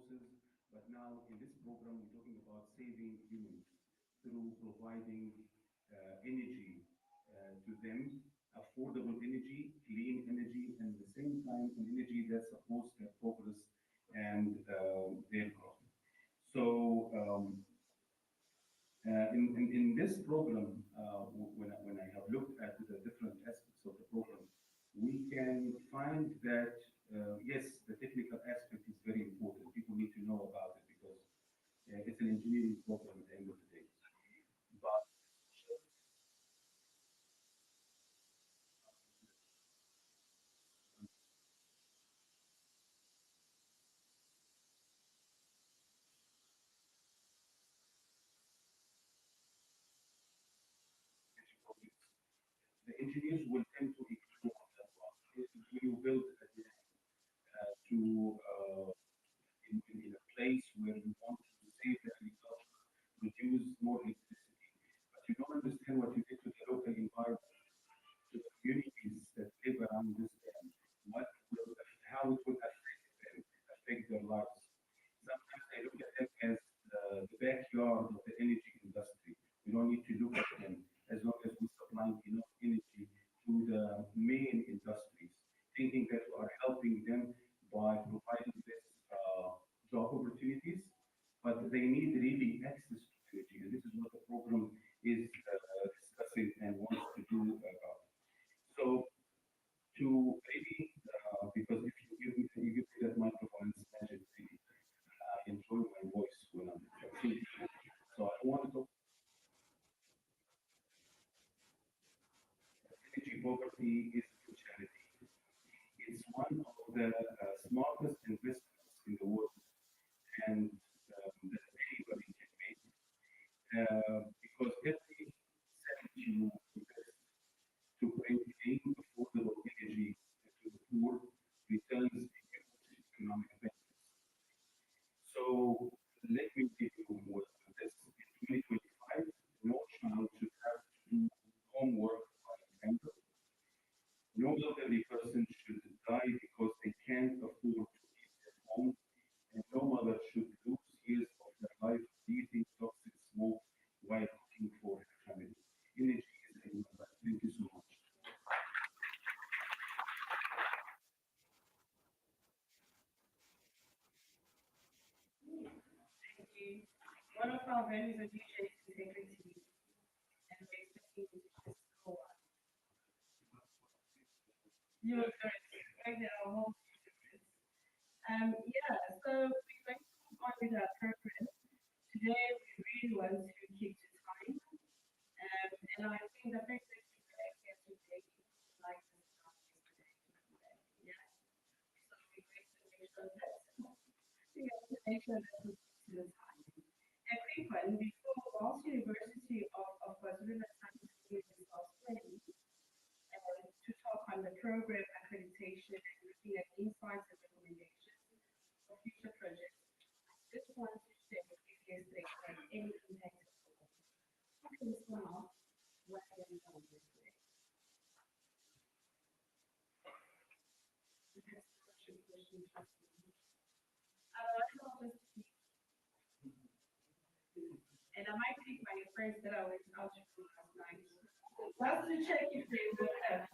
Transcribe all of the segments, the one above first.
resources, but now in this program we're talking about saving humans through providing energy to them, affordable energy, clean energy, and at the same time an energy that supports their progress and their growth. So in this program, when I have looked at the different aspects of the program, we can find that, yes, the technical aspect is very important. People need to know about it because it's an engineering program at the end of the day. But the engineers will tend to ignore that one. Do you build a dam to in a place where you want to save the agriculture, produce more electricity, but you don't understand what you did to the local environment, to the communities that live around this dam, what will, how it will affect them, affect their lives. Sometimes I look at them as the backyard of the energy industry. We don't need to look at them as long as we supply enough energy to the main industries, thinking that we are helping them by providing this job opportunities, but they need really access to energy, and this is what the program is discussing and wants to do about. So to maybe, because if you give me that microphone, it's magic, really. I enjoy my voice when I'm talking. So I want to talk energy poverty is a charity. It's one of the smartest investments in the world and that anybody can make because every cent you invest to bring in affordable energy to the poor returns a huge economic benefits. So let me give you more than this. In 2025, no child should have to do homework by example. No elderly person should die because they can't afford to heat their home, and no mother should lose years of their life breathing toxic smoke while cooking for her family. Energy is a human right. Thank you so much. Thank you. One of our values at UJ is integrity, and we're expecting you to just go on. You're correct. Right now, home difference. Yeah, so we're going to move on with our program. Today, we really want to keep to time. And I think the fact that you guys here today, like this not yesterday to today. Yeah. So we're going to make sure that we have to make sure that we keep to the time. A quick one before Walsh University of Barcelona Science Communities last May to talk on the program accreditation and looking at insights and recommendations for future projects. I just want to share if yesterday had any impact at all. Okay, so now, what have you done yesterday? That's such a question. I'll just keep, and I might pick my friends that I went out to last night. Just to check if they will have.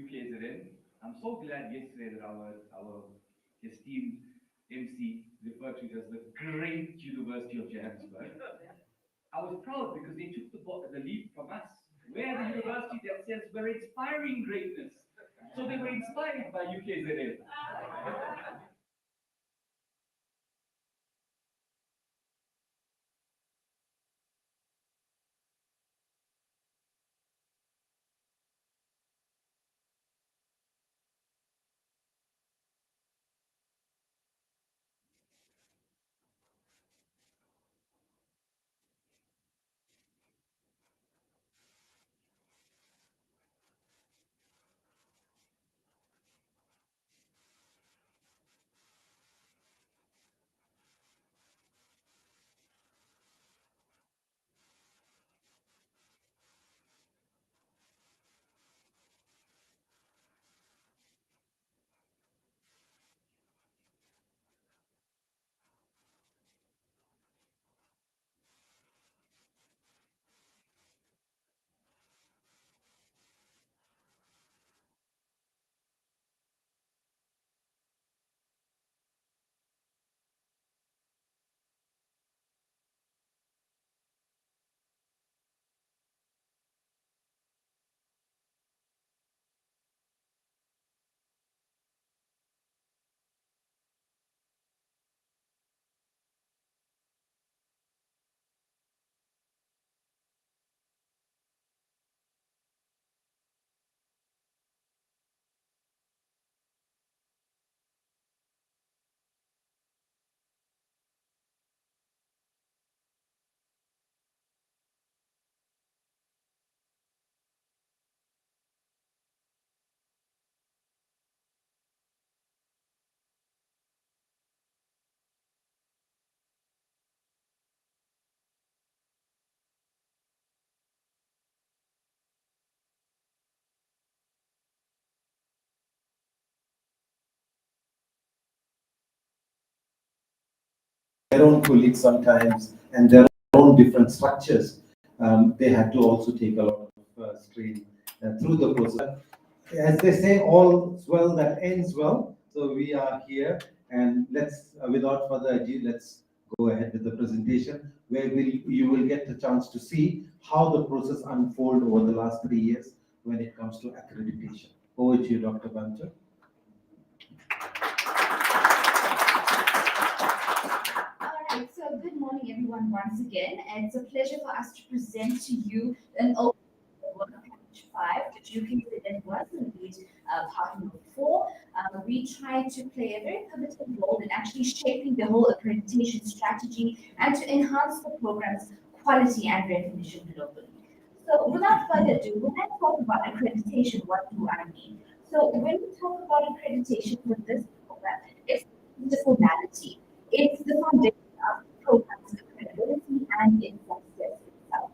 UKZN. I'm so glad yesterday that our esteemed MC referred to it as the great University of Johannesburg. I was proud because they took the lead from us. We're the university that says we're inspiring greatness. So they were inspired by UKZN. Their own colleagues sometimes and their own different structures, they had to also take a lot of strain through the process. As they say, all's well that ends well. So we are here, and let's, without further ado, let's go ahead with the presentation, where you will get the chance to see how the process unfolded over the last 3 years when it comes to accreditation. Over to you, Dr. Banjo. Alright, so good morning everyone once again, and it's a pleasure for us to present to you an overview of Package 5, which UKZN was indeed part number 4. We tried to play a very pivotal role in actually shaping the whole accreditation strategy and to enhance the program's quality and recognition globally. So without further ado, when I talk about accreditation, what do I mean? So when we talk about accreditation for this program, it's the formality. It's the foundation of the program's credibility and its success itself.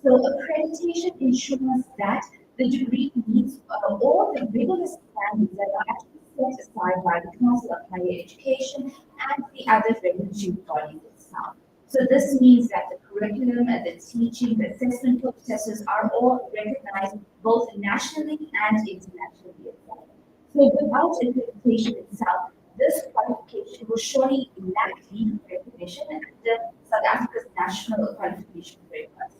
So accreditation ensures that the degree meets all the rigorous standards that are actually set aside by the Council of Higher Education and the other regulatory bodies itself. So this means that the curriculum and the teaching, the assessment processes are all recognized both nationally and internationally itself. So without accreditation itself, this qualification will surely lack legal recognition under South Africa's national qualification framework,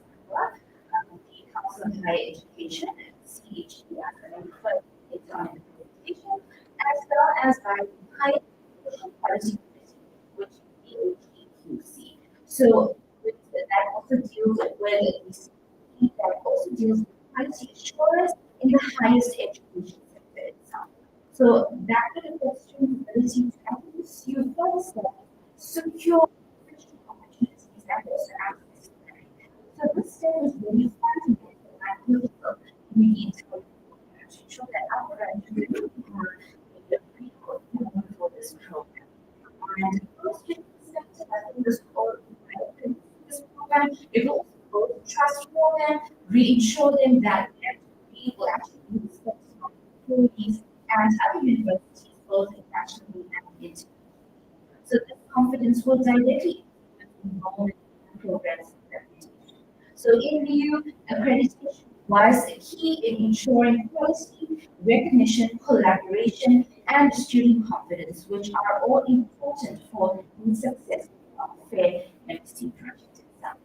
the Council of Higher Education, CHE, as I referred to it on accreditation, as well as by the Higher Education Quality Committee, which is the HEQC. So that also deals with the CCP, that also deals with quality assurance in the highest education sector itself. So that will affect students' ability to actually pursue further studies, secure professional opportunities, and also access to learning. So this step is really fundamental and critical in the entire program to ensure that our graduates really have a pre-curriculum for this program. And from a student perspective, I think this all this program, it will also build trust for them, reassure them that their degree will actually be respected by employees and other universities, both nationally and internationally. So this confidence will directly influence enrollment in programs and reputation. So in view, accreditation was key in ensuring quality, recognition, collaboration, and student confidence, which are all important for the success of FAIR MC project itself.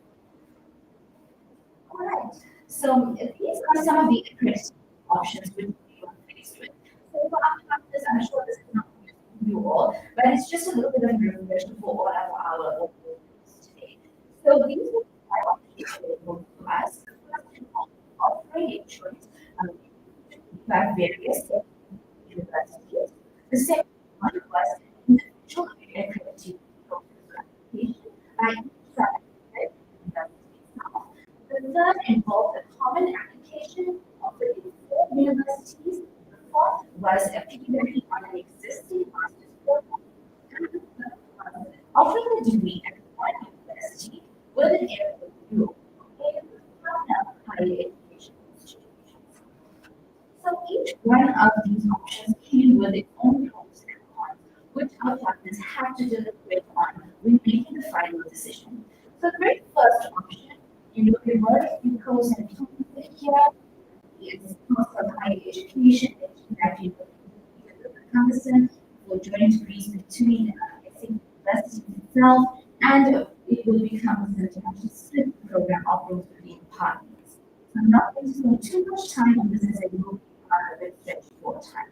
All right. So these are some of the accreditation options which we were faced with. So for our partners, I'm sure this is not new to you all, but it's just a little bit of refresher for all of our audience today. So these were the five options available to us. The first involved offering a choice by various universities. The second one was individual accreditation application by each private university itself. The third involved a common application offered in four universities. The fourth was a piggyback on an existing master's program. And the fifth was offering a degree at one university with an area of Europe in partner higher education institutions. So each one of these options came with its own pros and cons, which our partners have to deliberate on when making the final decision. So the very first option, there were a few pros and cons here. It's cost of higher education, that you know, comparison for joint degrees between universities itself, and it will become cumbersome to actually split the program offerings between partners. So I'm not going to spend too much time on this as I will a bit stretched for time.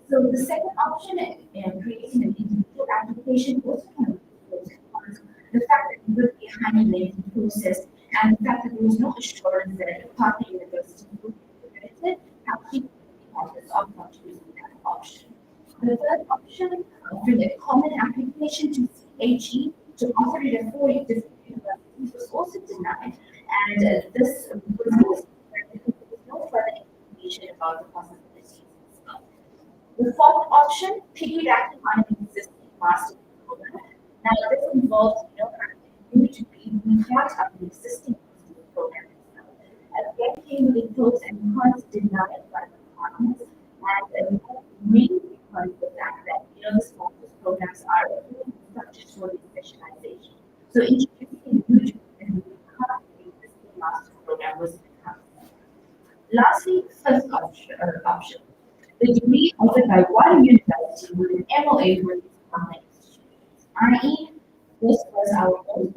So the second option in creating an individual application also kind of pros and cons. The fact that it would be a highly lengthy process and the fact that there was no assurance that a partner university would be accredited actually partners of not choosing that option. The third option, offering a common application to CHE to offer it at four different universities was also denied. And this was also because there was no further information about the possibilities itself. The fourth option, piggybacking on an existing master program. Now, this involves, you to be part of the existing master program itself. Again, came with pros and cons denied by the partners, and mainly because of the fact that, the master's programs are structured for the specialization. So introducing a new and part of the existing master program was become. Lastly, first option. The degree offered by one university with an MOA with its partner institutions, i.e., this was our most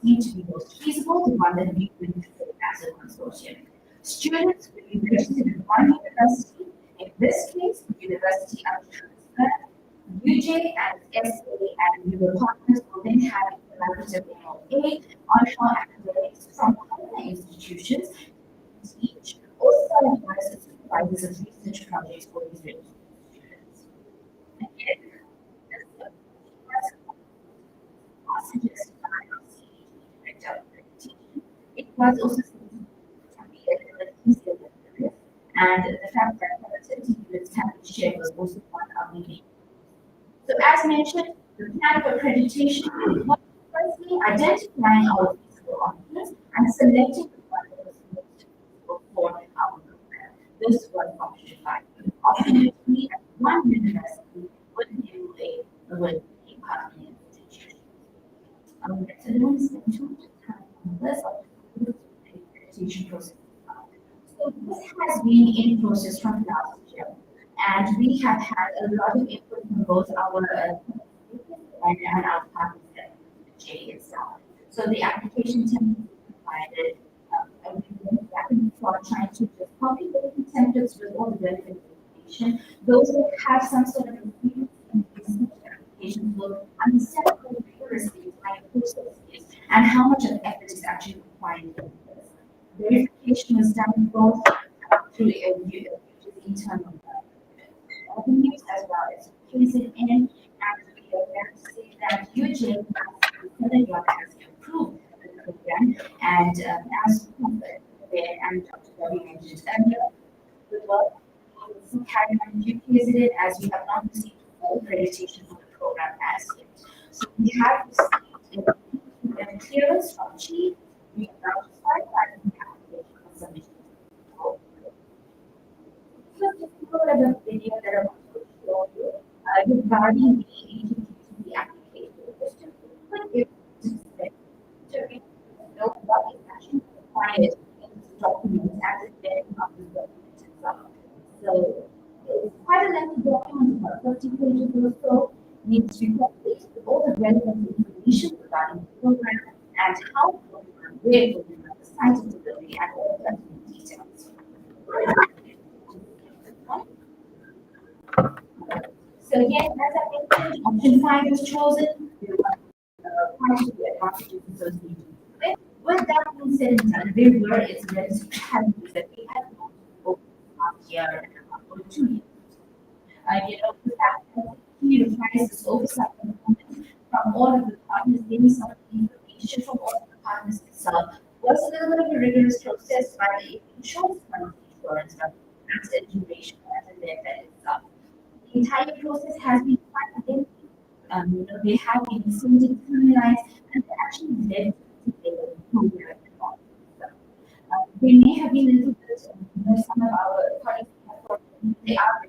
seemed to be most feasible, the one that we would consider as a consortium. Students would be registered in one university, in this case, the University of Transfer, UJ and SA and we were partners will then have a collaborative MOA, onshore academics from partner institutions teach or supervise and supervises of research projects for these students. Again, this was suggested by our CET director of accreditation. It was also seen to be a easier than the risk, and the fact that productivity units have been shared was also one of the main. So as mentioned, the plan of accreditation was firstly identifying our feasible options and selecting the one that was most feasible for our program. This was option 5. Option 3 at one university would do with a partner institution. So I don't spend too much time on this. I'll just go through the accreditation process. So this has been in process from last year, and we have had a lot of input from both our and our partners at the J itself. So the application template provided, and we went back and forth trying to just populate the templates with all the relevant information. Those who have some sort of experience in these applications will understand how rigorous the entire process is and how much of effort is actually required in this. Verification was done both through internal avenues as well as placing in, and we are glad to say that UJ has improved the program, and as there and Dr. Ravi mentioned earlier, the work is carried on UKZN as we have not received full accreditation for the program as yet. So we have received a clearance from Chief. We have now started the application for submission. So just a little bit of video that I want to show you regarding the HTTP application. Just to quick to know what is actually required needs to be complete with all the relevant information regarding the program and how the program, where it will be run, the site of delivery, and all the details. So again, as I mentioned, option 5 was chosen. Quite a few advantages associated with it. With that being said and done, there were its relative challenges that we had noted over the past year and a half or 2 years. The fact that it requires this oversight component from all of the partners, getting some of the information from all of the partners itself was a little bit of a rigorous process by the insurance company insurance, but that's the duration as an event itself. The entire process has been quite lengthy. They have been extended timelines and they actually led to the program. They may have been a little bit, some of our colleagues have thought they are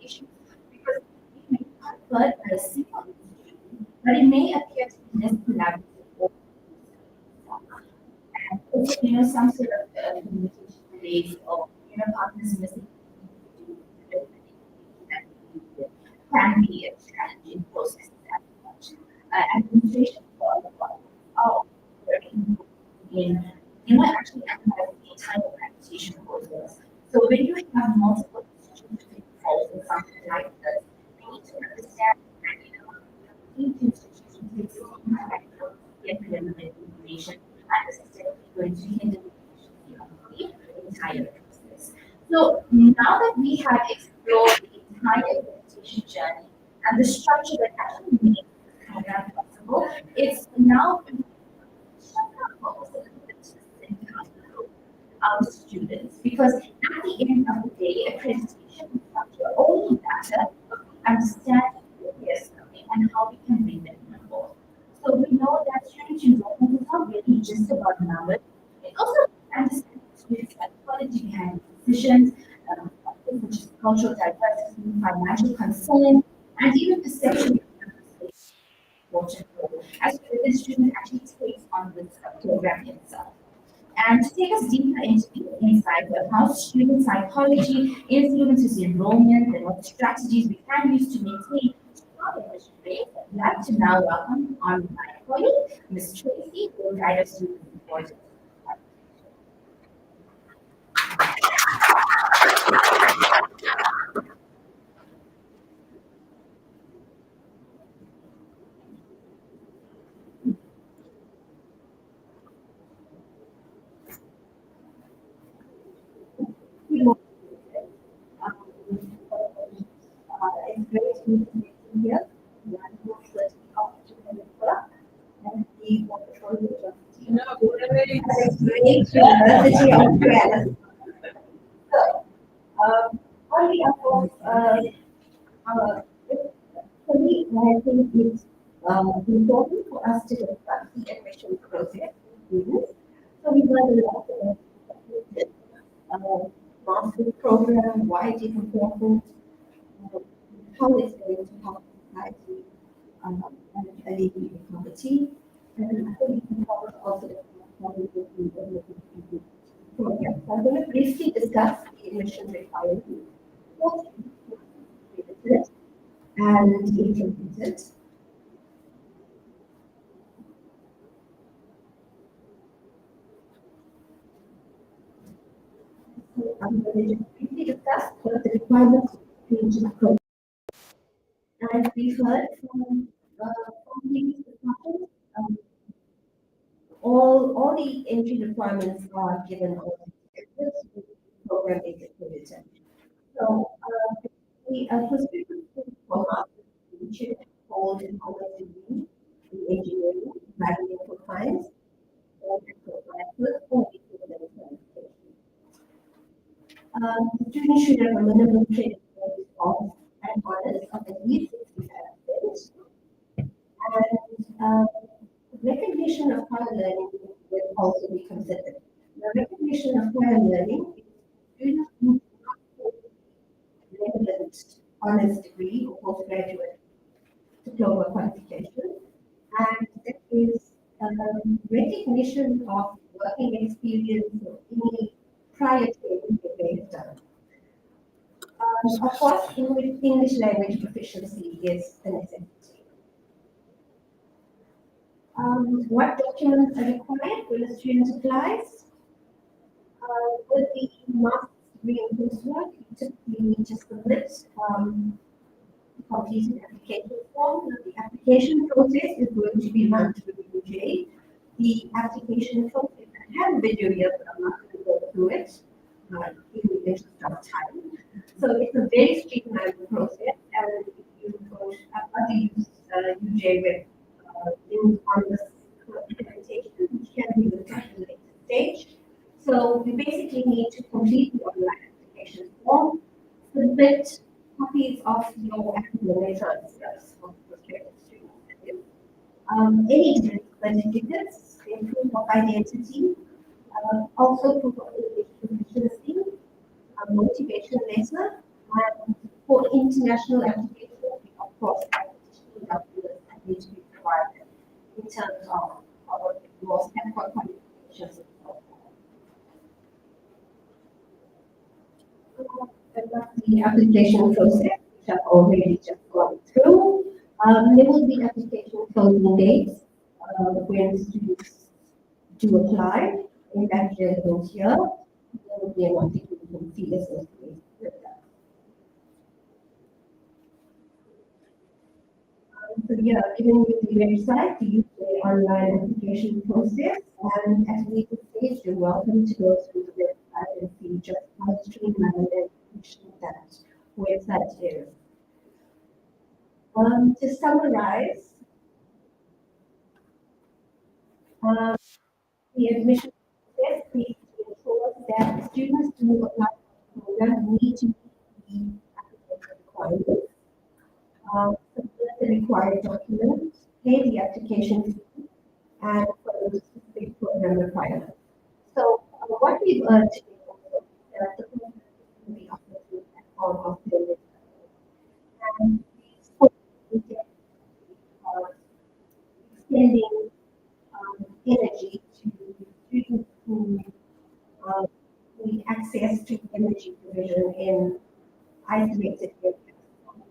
issues because it may be conferred by a single institution, but it may appear to be less collaborative or and also, some sort of communication delays or partners missing can be a challenging process as much. Administration for our working in actually analyzing the entire application process. So when you have multiple institutions involved in something like this, you need to understand that each institution takes its own time to get relevant information and this is definitely going to hinder the efficiency of the entire process. So now that we have explored the entire implementation journey and the structure that actually makes this program possible, it's now our students because at the end of the day, accreditation and structure only matter if we understand where they're coming and how we can bring them on board. So we know that student enrollment is not really just about numbers. It also understands students and quality behind decisions, such as cultural diversity, financial concern, and even perception of important role as the student actually takes on this program itself. And to take us deeper into the insight of how student psychology influences enrollment and what strategies we can use to maintain strong admission rates, I'd like to now welcome on my colleague, Ms. Tracy, who will guide us through the important. It's great to meet you here. And the wonderful university. No, great. Great University of Wales. So, on behalf of our colleague, I think it's important for us to discuss the admission process with students. So we learned a lot about master's program, why it is important, how it's going to help society and alleviate poverty. And I think we can cover also the program. So I'm going to briefly discuss the admission requirements, what is and implemented. So I'm going to just briefly discuss what are the requirements of the program. And we've heard from previous discussions, all the entry requirements are given on this program is accredited. So the prospective for master's should hold an honors degree in engineering, mathematical science, or mathematics, or equivalent qualification. The student should have a minimum credit point of and honors of at least 65%. And recognition of higher learning will also be considered. The recognition of higher learning is students who relevant honors degree or postgraduate diploma qualification, and it is recognition of working experience or any prior training that they have done. Of course, English language proficiency is a necessity. What documents are required when a student applies? With the master's degree in coursework, you typically need to submit completed application form. The application process is going to be run through the UJ. The application process, I have a video here, but I'm not going to go through it in the interest of time. So it's a very streamlined process, and if you go to use UJ with link on this presentation, which can be looked at at a later stage. So we basically need to complete the online application form, submit copies of your academic transcripts for prospective students. Any certificates, proof of identity, also proof of proficiency, a motivation letter, and for international applications, of course, additional documents that need to be provided in terms of your standard qualifications and so forth. The application process, which I've already just gone through. There will be application closing dates when students do apply. In that note here, there will be an application fee associated with that. So yeah, given you the website, to use the online application process, and at a later stage, you're welcome to go through the website and see just how streamlined and efficient that website is. To summarize, the admission process basically ensures that students who apply for the program need to meet the application requirements, submit the required documents, pay the application fee, and follow the specific program requirements. So what we've learned today also is that the program can be offered through the platform of the and these programs get extending energy to students who need access to energy provision in isolated areas.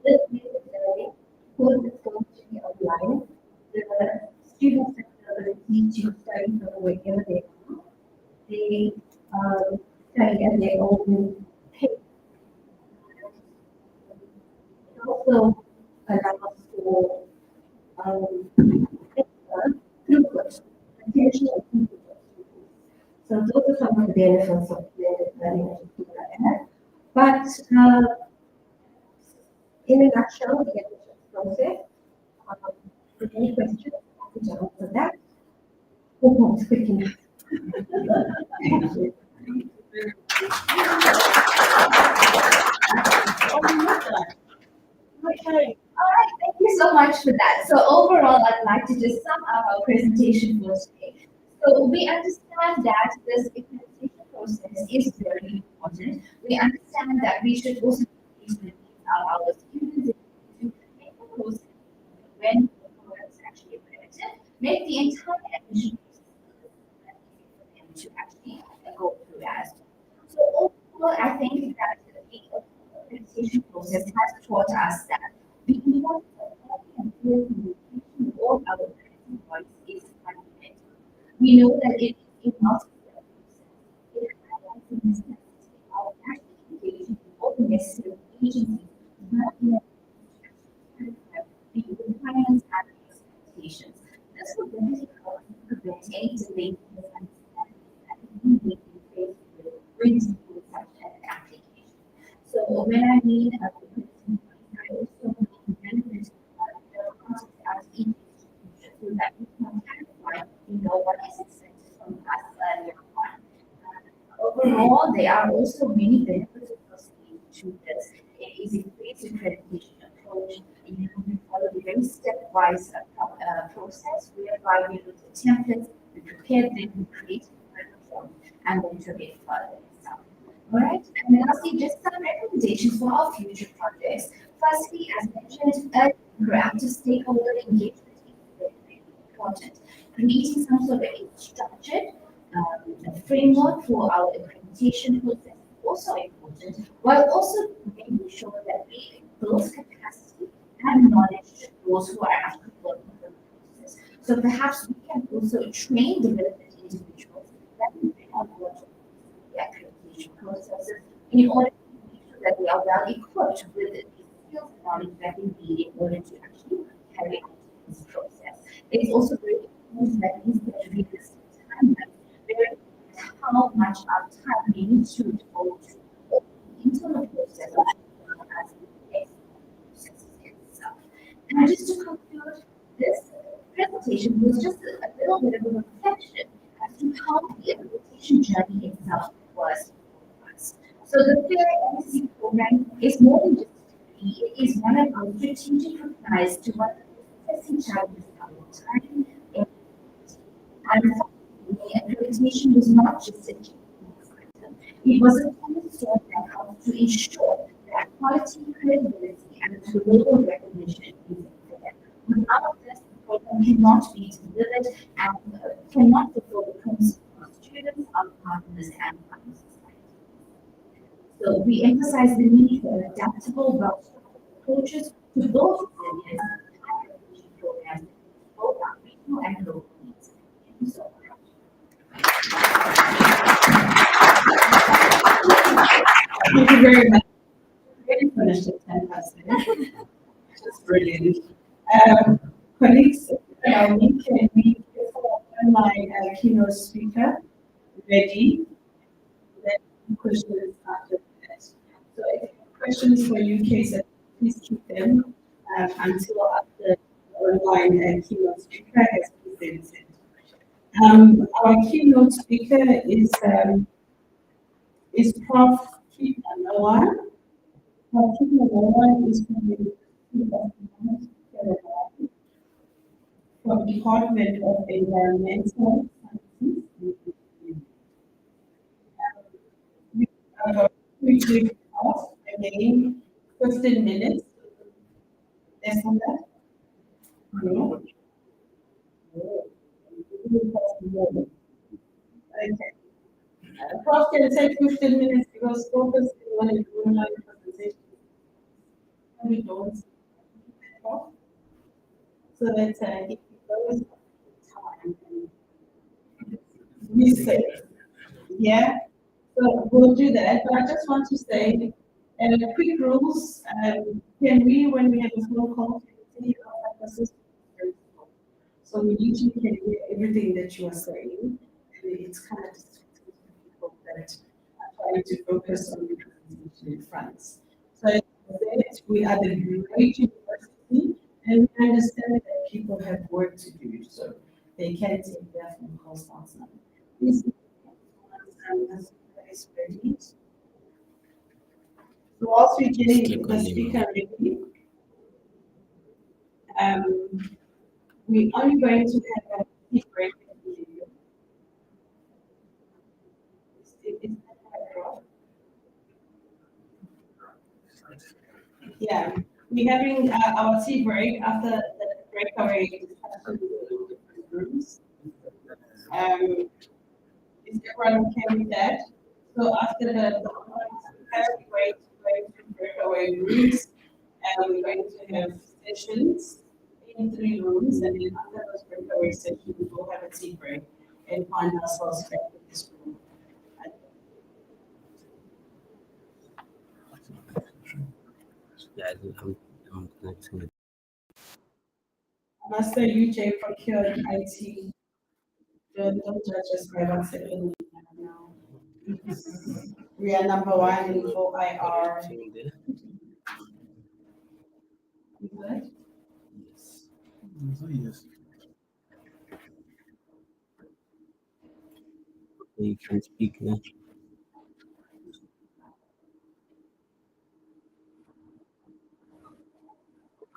This method learning, because it's going to be online, the students have the ability to study from wherever they are. They study at their own pace. It also allows for throughput, potential throughput. So those are some of the benefits of blended learning and but in a nutshell, the admissions process, with any questions, happy to answer that. Hope I was quick enough. Okay. All right. Thank you so much for that. So overall, I'd like to just sum up our presentation for today. So we understand that this implementation process is very important. We understand that we should also our students to make the process when the program is actually accredited, make the entire admission process easy for them to actually go through as well. So overall, I think that the accreditation process has taught us that the importance of having a clear communication with all our accrediting bodies is fundamental. We know that it is a multi-step process. It highlights the necessity of active engagement with all the necessary agencies, not in the requirements and expectations. This will benefit us to prevent any delays in misunderstanding that we may be faced with when doing such an application. So when I mean I also mean benefits the concept as each institution so that we can clarify, what is expected from us earlier on. Overall, there are also many benefits associated to this. It is a phased accreditation approach. We follow a very stepwise process whereby we look at templates, we prepare them, we create a form, and then to get further stuff. All right, and lastly, just some recommendations for our future projects. Firstly, as mentioned, proactive stakeholder engagement is very important. Creating some sort of a structured framework for our implementation process is also important, while also making sure that we build capacity and knowledge to those who are actually working on the process. So perhaps we can also train the relevant individuals that we on what the accreditation processes in order to make sure that they are well equipped with the skills and knowledge that they need in order to actually carry out this process. It's also very important that we set realistic timelines, where how much our time we need to devote to the internal process as well as the external processes itself. And just to conclude, this presentation was just a little bit of a reflection as to how the implementation journey itself was for us. So the Fair MSc program is more than just a degree, it is one of our strategic replies to one of the pressing challenges of our time. And the accreditation was not just a item, it was a cornerstone that helped to ensure that quality, credibility, and global recognition is there. Without this, the program cannot be delivered and cannot fulfill the promise of our students, our partners, and our society. So we emphasize the need for adaptable, well-structured approaches to build resilience and accreditation programs that both our regional and global needs. Thank you so much. Thank you very much. Really finished at 10 past 10. Just brilliant. Colleagues, can we get our online keynote speaker ready? Then questions after that. So if you have questions for you, Kaysa, please keep them until after the online keynote speaker has presented. Our keynote speaker is Prof. Keith Noah. Prof. Keith Noah is from the from Department of Environmental Sciences. We are going to give off again 15 minutes. Less than that? No. Okay. Prof can take 15 minutes because focus is on an online presentation. We don't Prof. So that if it goes time and we say, yeah. So we'll do that. But I just want to say, quick rules. Can we, when we have a phone call, continue our assistance? So we usually can hear everything that you are saying, and it's kind of distracting to people that are trying to focus on the presentation in front. So as I said, we are the great university, and we understand that people have work to do, so they can take their phone calls outside. Please, is ready. So whilst we're getting the speaker ready, we're only going to have a tea break. Yeah, we're having our tea break after the breakaway discussion in different rooms. Is everyone okay with that? So after the break, we're going to breakaway rooms, and we're going to have sessions in 3 rooms, and then after those breakaway sessions, we'll have a tea break and find ourselves back in this room. Yeah, I'm connecting it. Master UJ procured IT. Don't judge us by what's happening now. We are number 1 in OIR. Good? Yes. You can speak now.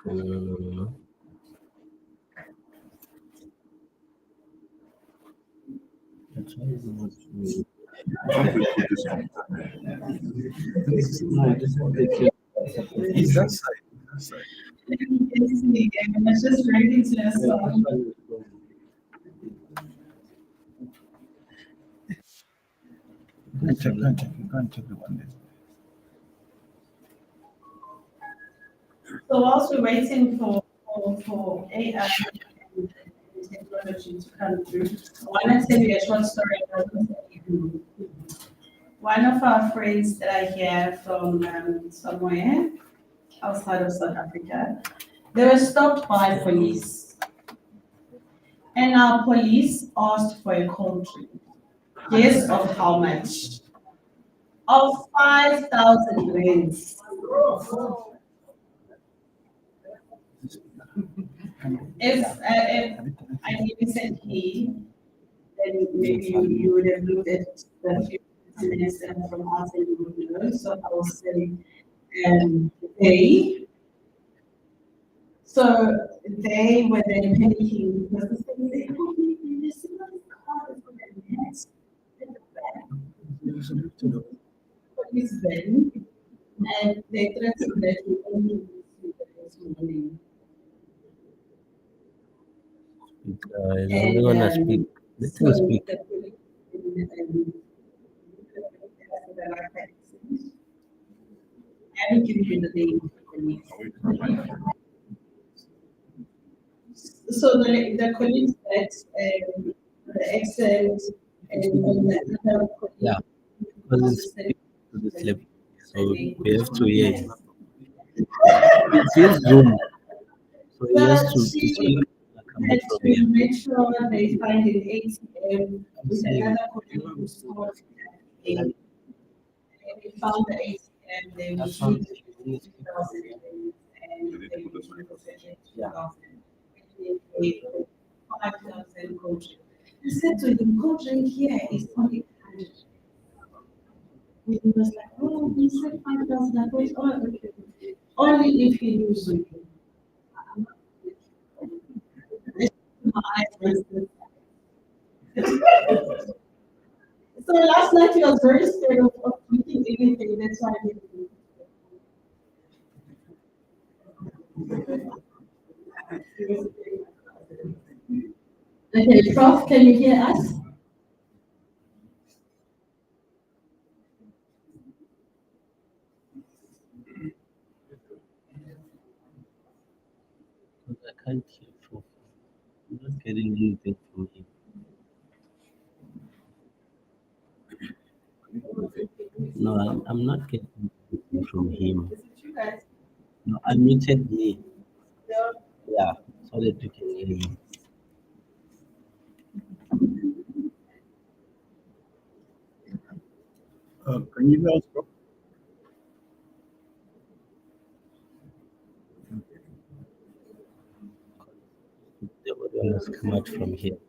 No. That's why you want to. He's that side. I was just ready to ask. Go and check the one there. So whilst we're waiting for AI and technology to come through. I want to tell you a short story about you. One of our friends that I hear from somewhere outside of South Africa, they were stopped by police. And our police asked for a cold drink. Guess of how much? Of 5,000 rands. If I even said he, then maybe you would have looked at the few minutes from us and you would know. So I will say they. So they were then panicking because the thing they told me this car is going to be next in the back. Police van, and they threatened that we only use the next morning. Is only gonna speak. Let him speak. The police I will give you the name of the police. So the colleagues that the accent and the other Yeah, because it's to the slip. So we have to hear him. It's his Zoom. So he has to speak had from to here. make sure they find an ATM with another colleague who scored and they found the ATM, they retrieved the 50,000 and they retrieved the 2,000. And they paid 5,000 coaching. I said to him, coaching here is only 100. And he was like, oh, he said 5,000. I thought, oh, okay. Only if he knew something. My eyes were so last night he was very scared of eating anything. That's why I didn't eat. Okay, Prof, can you hear us? Because I can't hear from. I'm not getting anything from him. No, I'm not getting anything from him. Is it you guys? No, I muted me. No. Yeah, so that you can hear him. Can you hear us, bro? The audio has come out from here.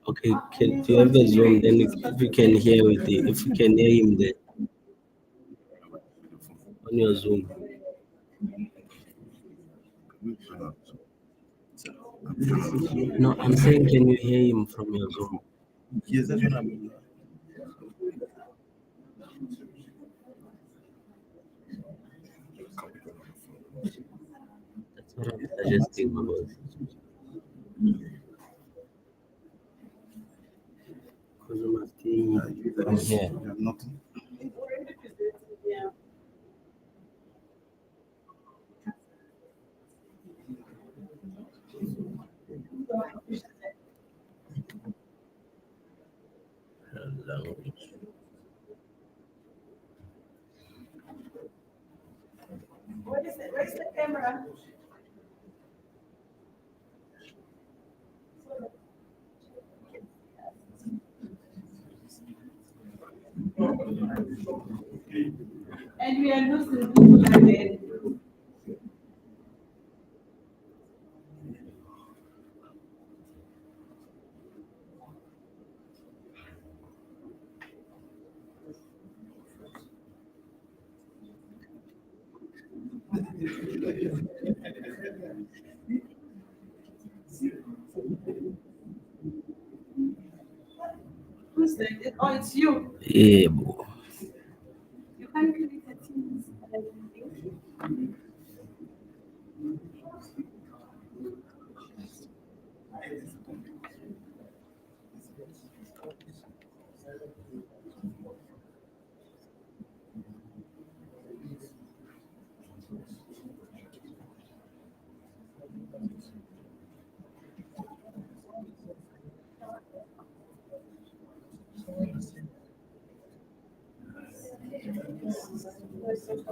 Okay, do you have a Zoom? Then if you can hear if you can hear him there on your Zoom. No, I'm saying, can you hear him from your Zoom? Yes, that's what I mean. That's what I'm suggesting because you must see from here. Nothing. Yeah. What is it? Where's the camera? And we are losing people again. Who's that? Oh, it's you. Yeah, bro. You can't create a team. Because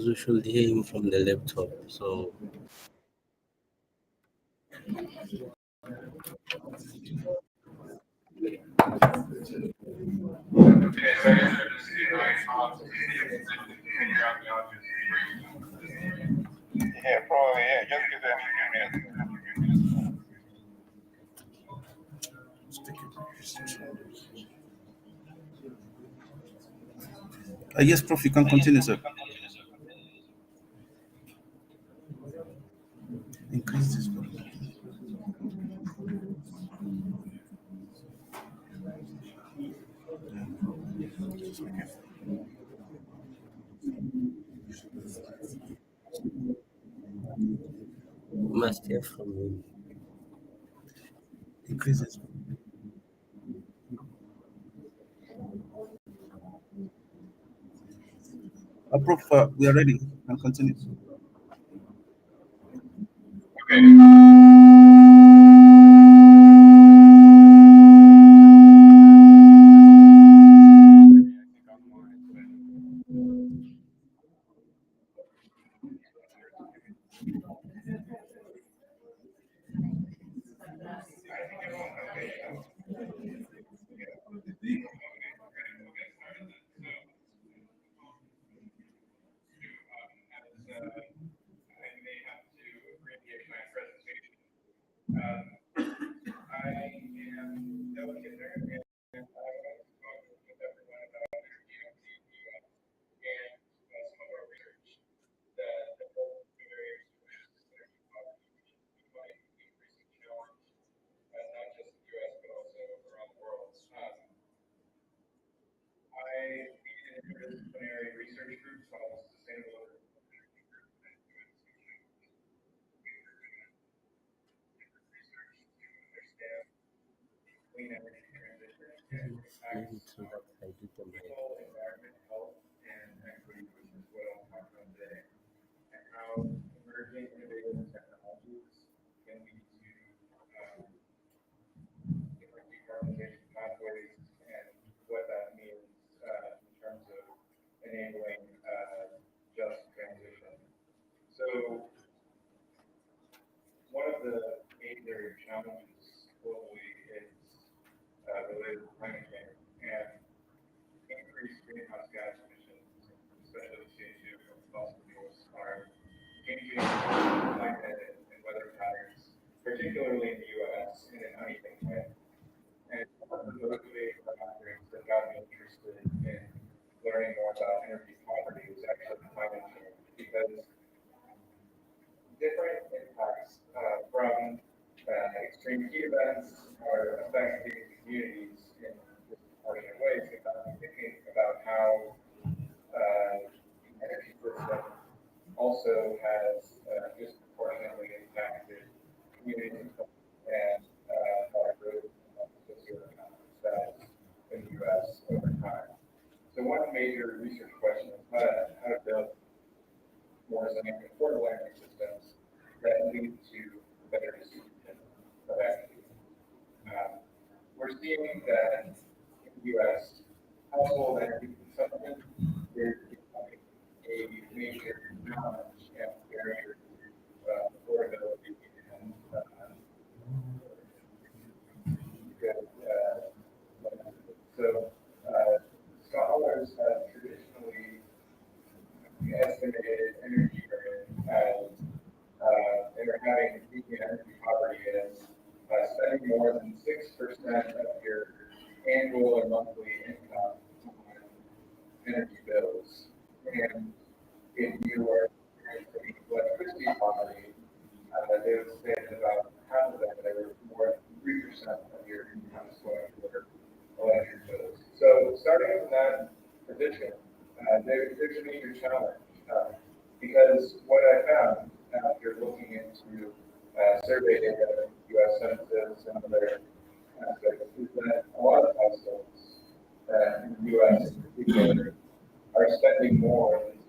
we should hear him from the laptop. So Yeah, probably, yeah. Just give them a few minutes. Yes, Prof, you can continue, sir. Increase this one. we must hear from him. Increase this. Prof, we are ready. And continue. Maybe through that I did the mic.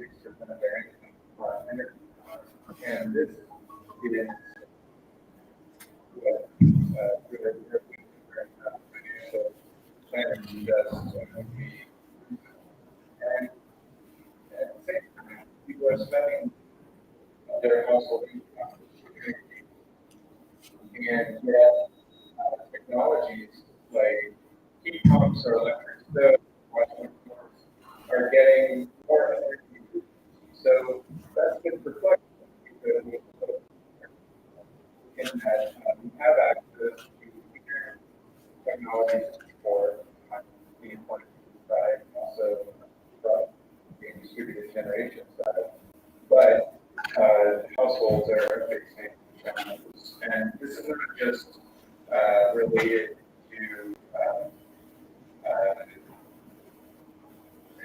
6% of their income for energy. And this is what their financial planning does. And at the same time, people are spending their household income. And yet, technologies like heat pumps or electric stoves are getting more energy. So that's been reflected because we have access to technologies for the important side, also from the distributed generation side. But households are facing challenges, and this is not just related to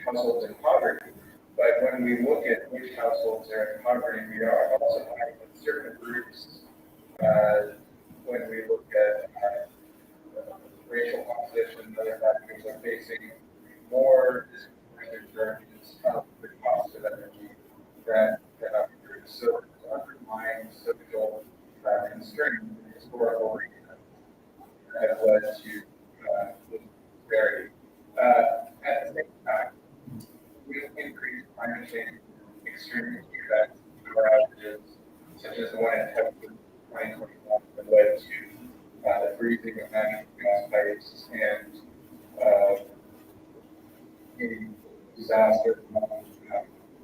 households in poverty, but when we look at which households are in poverty, we are also finding that certain groups, when we look at racial composition and other factors, are facing more disproportionate charges of the cost of energy than other groups. So underlying social constraints and historical reasons have led to this disparity. At the same time, with increased climate change, extreme effects, power outages, such as the one in Texas in 2021 that led to the freezing of natural gas pipes and a disaster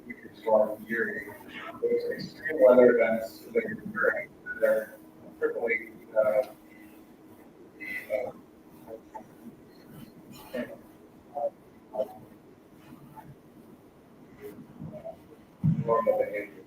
winter storm Uri. Those extreme weather events that are occurring that are crippling normal behavior.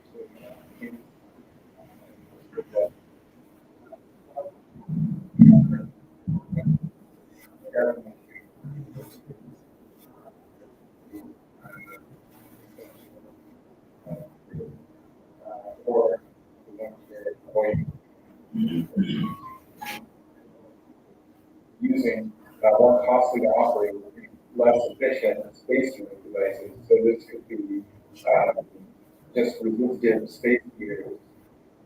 Or using more costly to operate, less efficient space devices. So this could be just resistive space heaters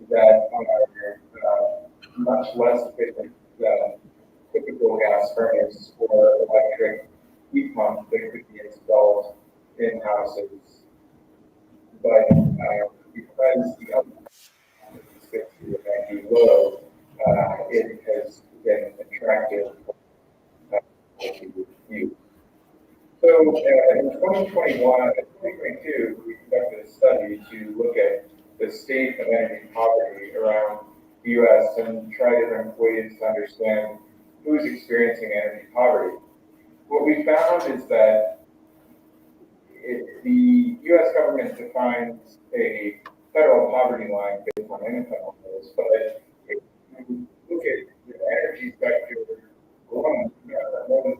that are much less efficient than typical gas furnace or electric heat pump that could be installed in houses. But because the space heater might be low, it has been attractive to use. So in 2021 and 2022, we conducted a study to look at the state of energy poverty around the U.S. and try different ways to understand who's experiencing energy poverty. What we found is that the U.S. government defines a federal poverty line based on income levels, but if you look at the energy sector alone, more than 5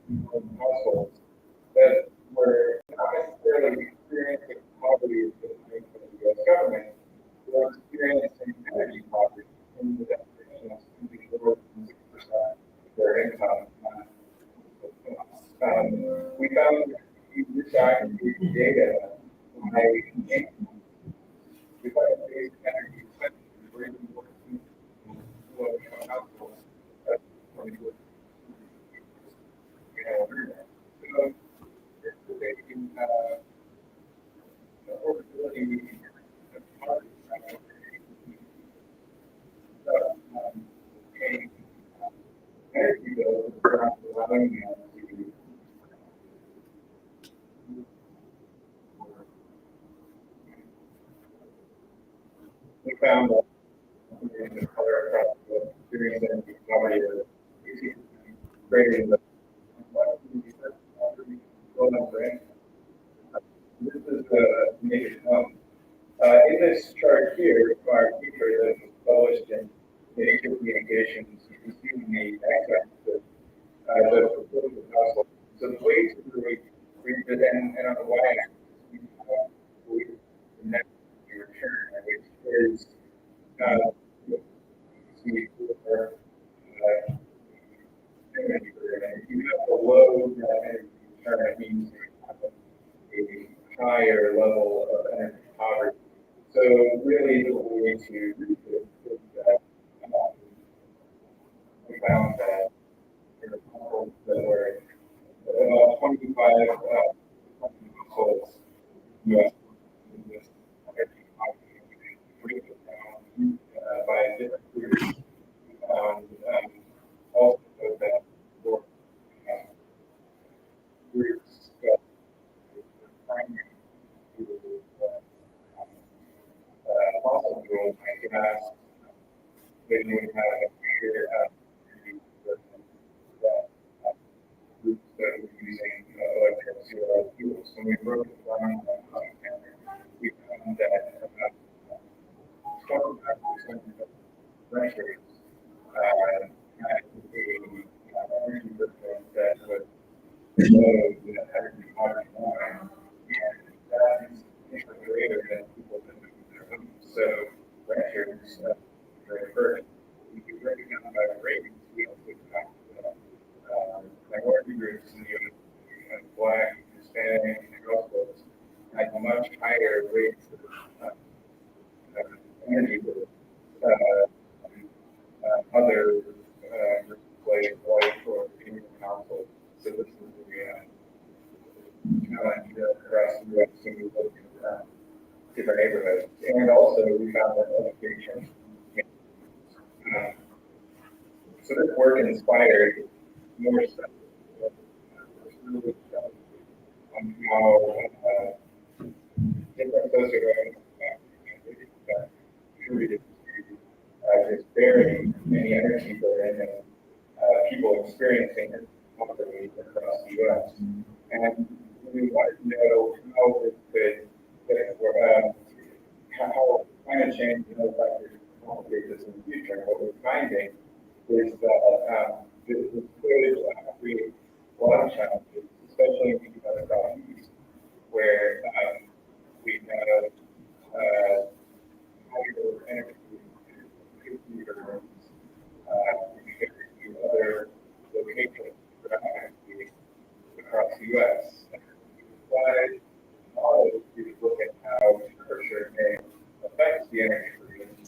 million households that were not necessarily experiencing poverty as defined by the U.S. government, were experiencing energy poverty in the definition of something lower than 6% of their income. We found that if you disaggregate data by income, we find that basic energy expenses were even more low-income households. That's when we look at so taking affordability of poverty paying energy bills are allowing them to we found that in the color across the experience energy poverty is greater than this is the naked home. In this chart here, our paper that was published in Nature Communications, you can see the x-axis the proportion of households. So the way to really read it, and on the y-axis, the net return, which is see for energy burden. If you have a low net energy return, it means you have a higher level really the way to read it is that we found that there are households that were about 25 households US in this energy poverty, break it down by different groups. Also that for groups that primary to fossil fuels like gas, then you would have a greater energy versus that groups that were using electric zero fuels. When we broke it down, we found that about 25% of renters had a energy footprint that was below the energy poverty line, and that is significantly greater than people that live in their homes. So renters very first, we could break it down by race. We also found minority groups in the U.S. Black, Hispanic, and Muslims had much higher rates of energy than other groups like white or Indian households. So this is the challenge across the U.S. when we look at different neighborhoods. And also we found that education. So this work inspired more stuff. Really on how different socioeconomic contributed to disparity in the energy burden and people experiencing poverty across the U.S. And we wanted to know how we could how climate change and other factors complicate this in the future. And what we're finding is that this could create a lot of challenges, especially in the Southeast, where we have higher energy compared to other locations across the U.S. Why models to look at how temperature may affect the energy production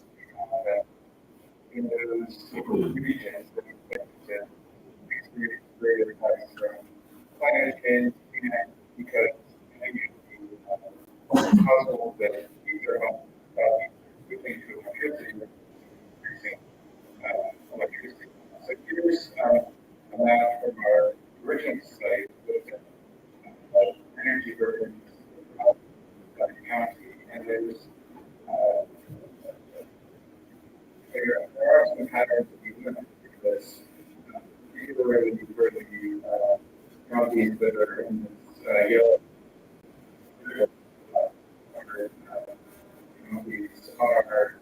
in those regions that we experience greater effects from climate change, and because households that use their homes moving to electricity, increasing electricity. So here's a map from our original site with energy burdens of the county, and there are some patterns that we limit because particularly for the counties that are in this yellow counties are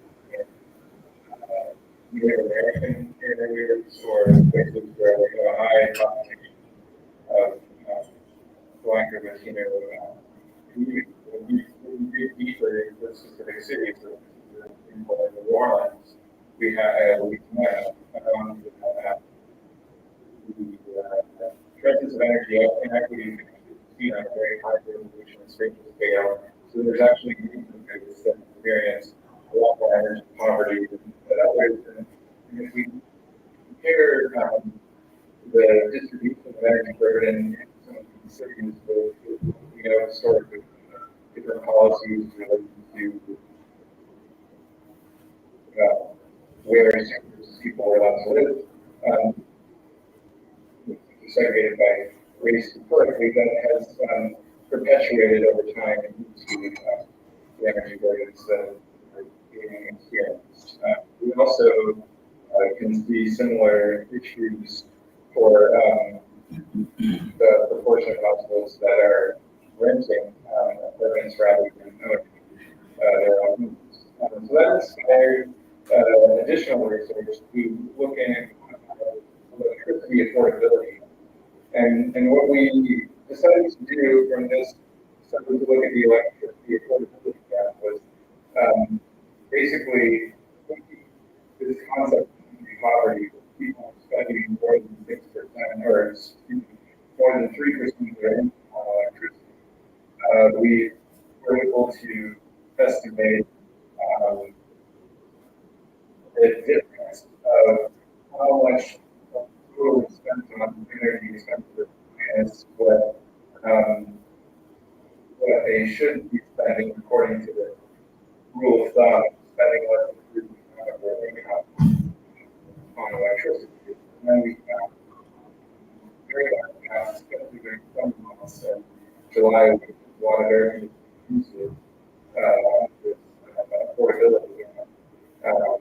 Native American areas or places where we have a high population of Black or Latino communities. When we dig deeper into specific cities, in New Orleans, we have Louisiana, the presence of energy inequity seen on a very high resolution and spatial scale. So there's actually groups of cities that experience a lot more energy poverty than others. And if we compare the distribution of energy burden in some of these cities with historically different policies related to where people are allowed to live, segregated by race historically, that has perpetuated over time into the energy burdens that are being experienced. We also can see similar issues for the proportion of households that are renting apartments rather than owning their own homes. So that inspired additional research to look at electricity affordability. And what we decided to do from this, started to look at the electricity affordability gap was basically this concept of poverty, people spending more than 6% or more than 3% of their income on electricity. We were able to estimate the difference of how much total expense on energy expenses is what they should be spending according to the rule of thumb, spending less than 3% of their income on electricity. And then we have very large costs, especially during summer months and July, with a lot of very usage, with affordability,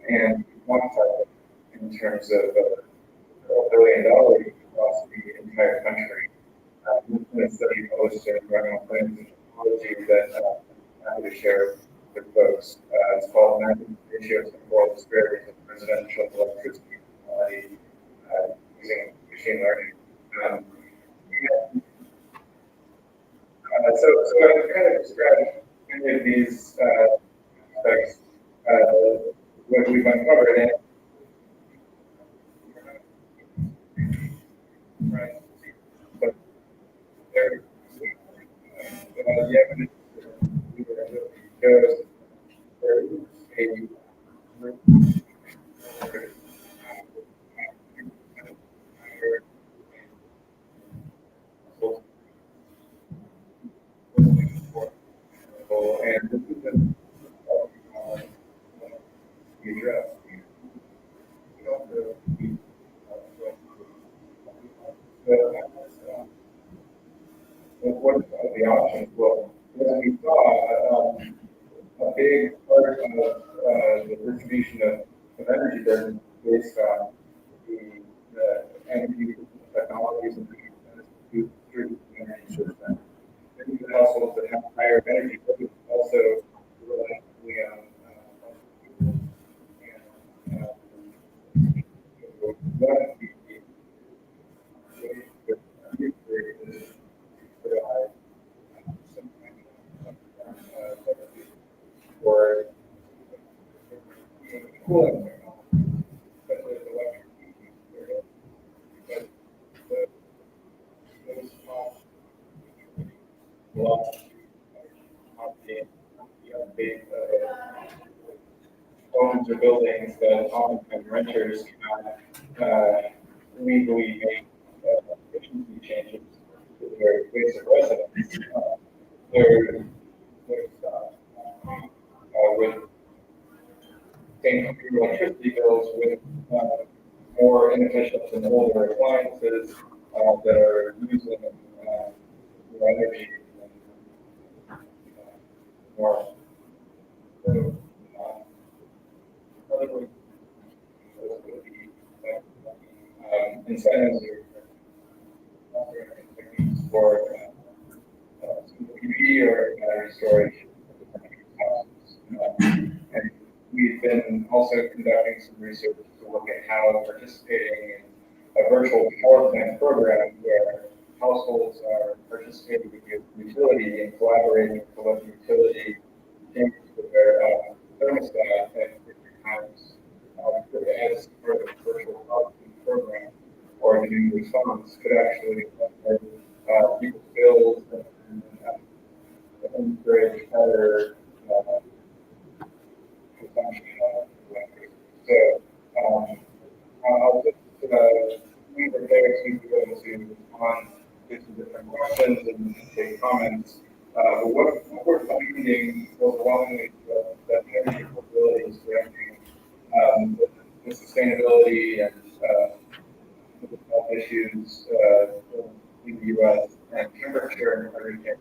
and quantify it in terms of $1 billion across the entire country. This is a study published in Environmental Science and Technology that I'm happy to share with folks. It's called Mapping Ratios and Moral Disparities in Residential Electricity Quality using Machine Learning. So I've kind of described many of these aspects what we've uncovered. And right. But there, the evidence shows there is a and this is the address. What are the options? Well, as we saw, a big part of the distribution of energy burden based on the energy technologies and the energy system. Many of the households that have higher energy bills also rely on one of the ways that is provide some kind of for cooling technology, especially with electric heating. But those costs will big homes or buildings that oftentimes renters cannot legally make efficiency changes to their place of residence. There's with same computer electricity bills with more inefficient and older appliances that are using more energy and more. So, other ways would be incentives or techniques for PV or battery storage. And we've been also conducting some research to look at how participating in a virtual power plant program where households are participating with the utility and collaborating to let the utility change their thermostat at different times as part of the virtual power plant program or the new response could actually people's bills and encourage better consumption of electricity. So I'll just leave it there so you can go to respond to some different questions and take comments. But what we're finding overwhelmingly that energy affordability is ranking the sustainability and health issues in the U.S. and temperature and hurricane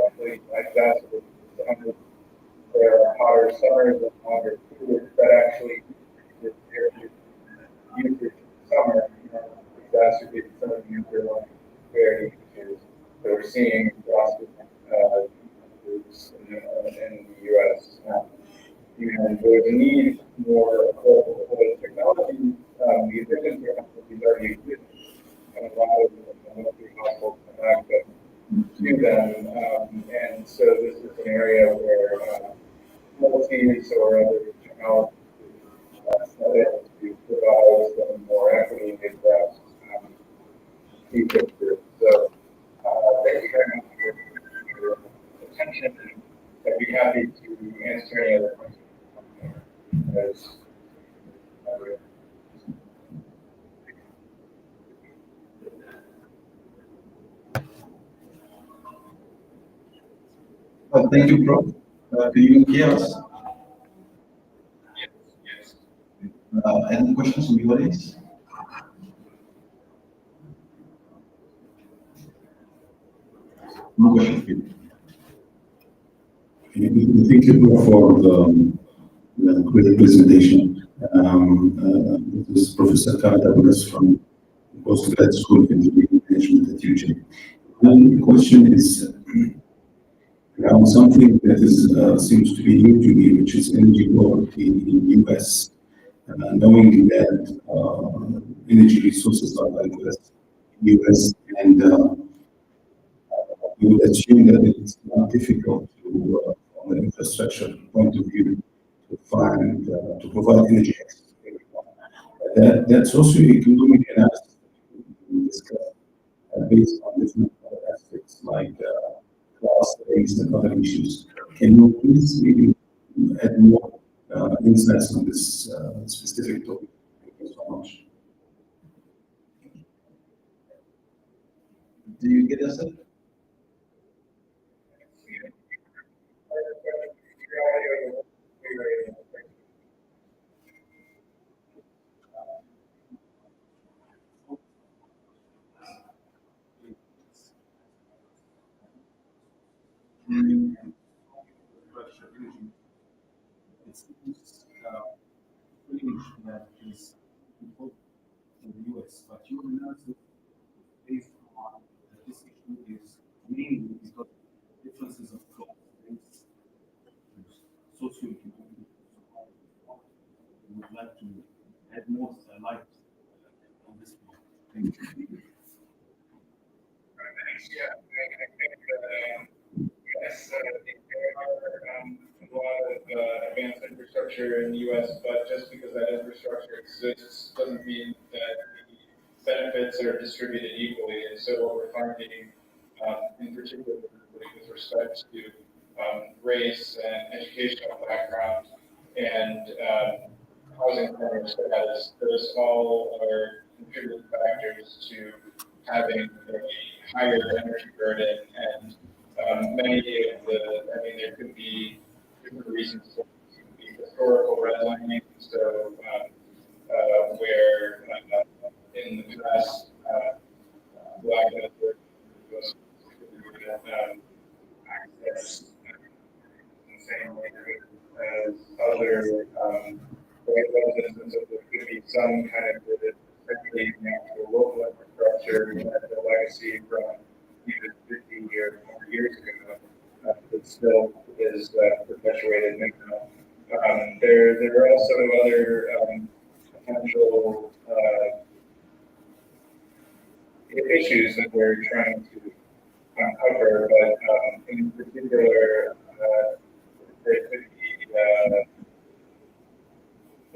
actually exacerbates. There are hotter summers and longer periods that actually usage in summer exacerbates some of the underlying disparity issues that we're seeing across different groups in the U.S. And there's a need for affordable technology. The efficiency technologies already exist, and a lot of households have access to them. And so this is an area where policies or other technologies able to provide some more equity and address features. So thank you very much for your attention, and I'd be happy to answer any other questions. Thank you, Prof. Can you hear us? Any questions from the audience? No questions, please. Thank you, Prof, for the great presentation. This is Professor Karataboulos from Postgrad School of Engineering Management at UJ. The question is around something that is seems to be new to me, which is energy poverty in the US. Knowing that energy resources are diverse in the US, and we would assume that it's not difficult to, from an infrastructure point of view, to find to provide energy access to everyone. That socioeconomic analysis we discussed based on different other aspects like class, race, and other issues. Can you please maybe add more insights on this specific topic? Thank you so much. Do you get us? It's pretty much that is important in the US, but your analysis based on that this issue is mainly because differences of class, race, socioeconomic. We would like to add more light on this point. Thank you. Yes, I think there are a lot of advanced infrastructure in the U.S., but just because that infrastructure exists doesn't mean that the benefits are distributed equally. And so what we're finding, in particular with respect to race and educational background and housing primary status, those all are contributing factors to having a higher energy burden and many of there could be different reasons for it. Could be historical redlining, so where in the past, black was access in the same neighborhood as other white residents, and so there could be some kind of affecting the local infrastructure and the legacy from even 50 or 100 years ago that still is perpetuated now. There are also other potential issues that we're trying to uncover, but in particular, there could be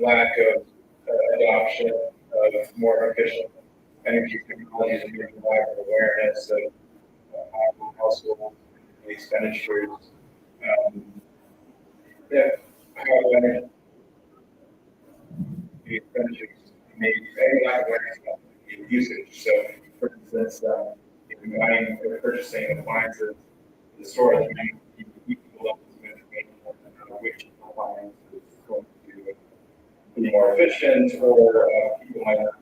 lack of adoption of more efficient energy technologies and maybe lack of awareness of household expenditures. Yeah, how energy expenditures may be lack of awareness of usage. So, for instance, if you're buying or purchasing appliances in the store, you may keep people up with information on which appliance is going to be more efficient, or people might not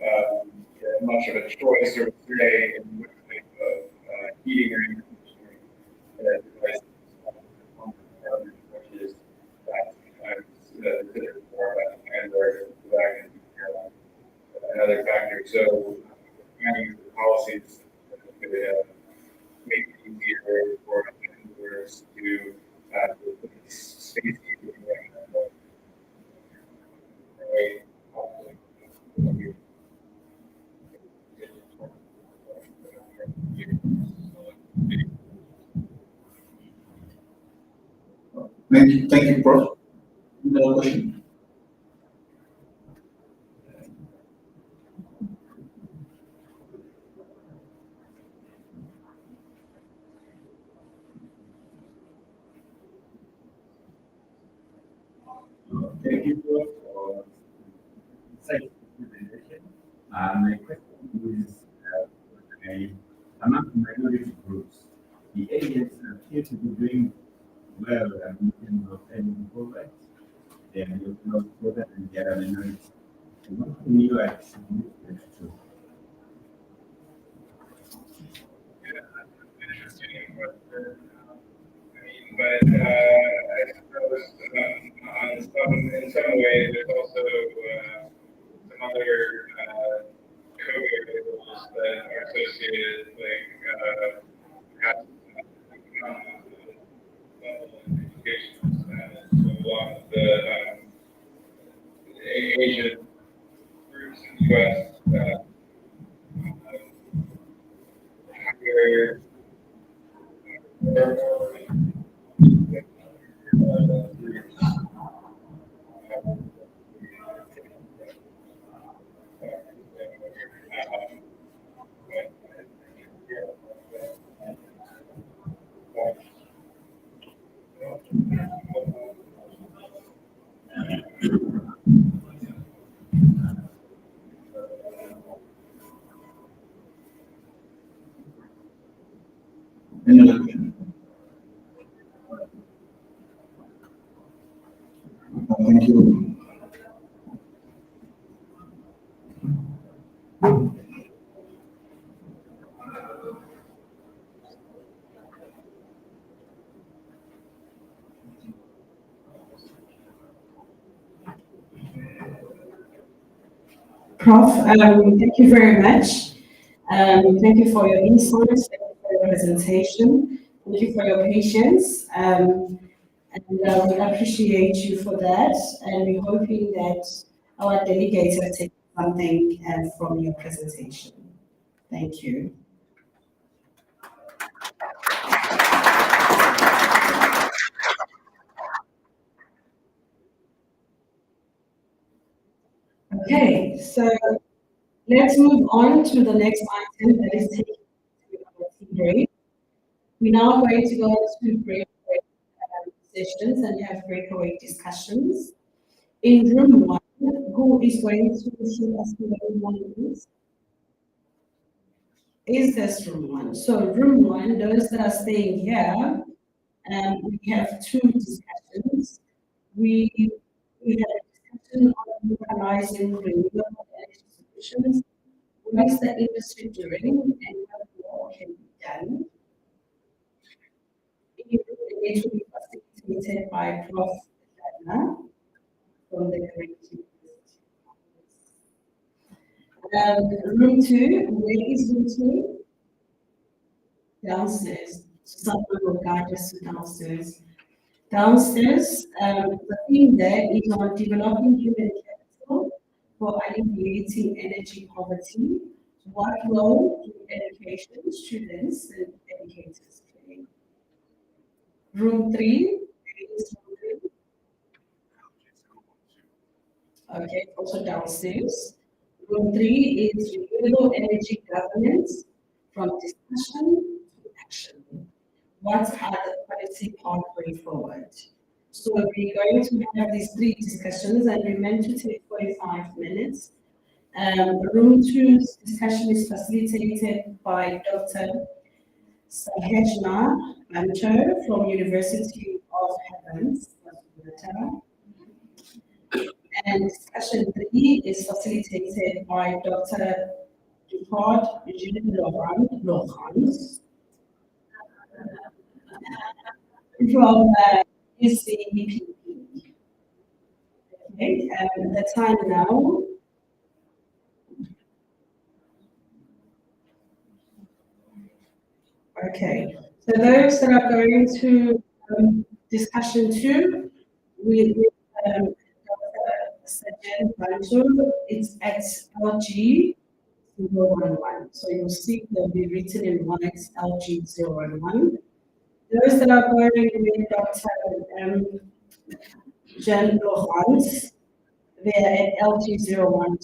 have much of a choice or say in which type of heating or air conditioning devices, which is that considered more about Android or and other factors. So, planning policies that could make it easier for entrepreneurs to space heating Thank you, Prof. Another question. Thank you for insightful presentation. My question is among minority groups, the agents appear to be doing well in terms of any improvement. Then you cannot go that and get an analysis. What can you significant to? Interesting, but I suppose in some ways there's also some other code variables that are associated, like perhaps implications. So a lot of the Asian groups in the U.S. Higher Thank you. Prof, thank you very much. Thank you for your insights, thank you for your presentation, thank you for your patience, and we appreciate you for that, and we're hoping that our delegates have taken something from your presentation. Thank you. Okay, so let's move on to the next item that is taking to our tea break. We're now going to go to breakaway sessions and have breakaway discussions. In room one, who is going to show us where room one is? Is this room one? So room one, those that are staying here, we have two discussions. We have a discussion on localizing renewable energy solutions. What is the industry doing and what more can be done? It will be facilitated by Prof. Ghana from the Great room two, where is room two? Downstairs. Someone will guide us to downstairs. Downstairs, the theme there is on developing human capital for alleviating energy poverty. What role do education, students, and educators play? Room three, is room three. Okay, also downstairs. Room three is renewable energy governance from discussion to action. What are the policy pathway forward? So we're going to have these three discussions and we're meant to take 45 minutes. Room two's discussion is facilitated by Dr. Sahejna Bancho from University of Heavens, and discussion three is facilitated by Dr. Dupont Jean Laurent from CCP. Okay, the time now. Okay, so those that are going to discussion two, with Dr. Sajjan Banjo, it's at LG 011. So you'll see they'll be written in white LG 011. Those that are going with Dr. Jean Laurent, they're at LG 012.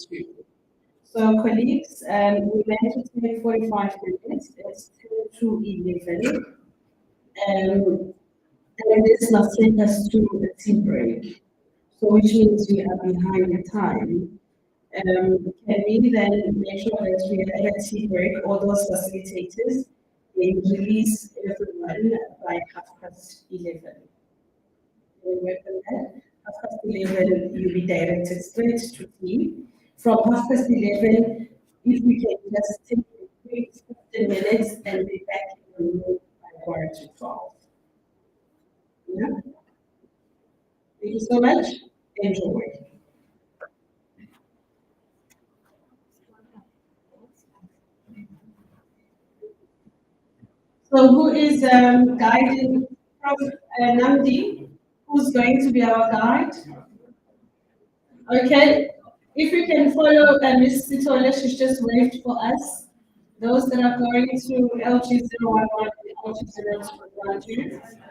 So colleagues, we meant to take 45 minutes. It's 10 to 11. And this must take us to a tea break. So which means we are behind the time. Can we then make sure that we have a tea break, all those facilitators, then release everyone by 11:30. When we open that, 11:30, you'll be directed straight to team. From 11:30, if we can just take a quick 15 minutes and be back in the room by 12:15. Yeah. Thank you so much. Enjoy. So who is guiding Prof. Namdi? Who's going to be our guide? Okay. If you can follow Ms. Sitole, she's just waved for us. Those that are going to LG011 and LG012.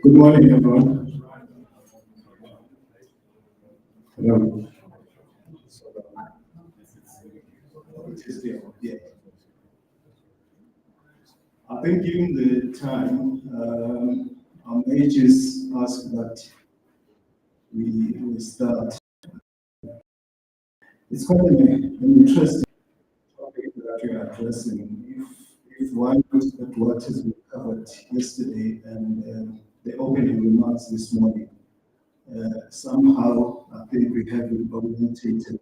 Good morning, everyone. Hello. Yeah. I think given the time, our majors asked that we start. It's quite an interesting topic that we are addressing. If one looks at what has been covered yesterday and the opening remarks this morning, somehow I think we have been orientated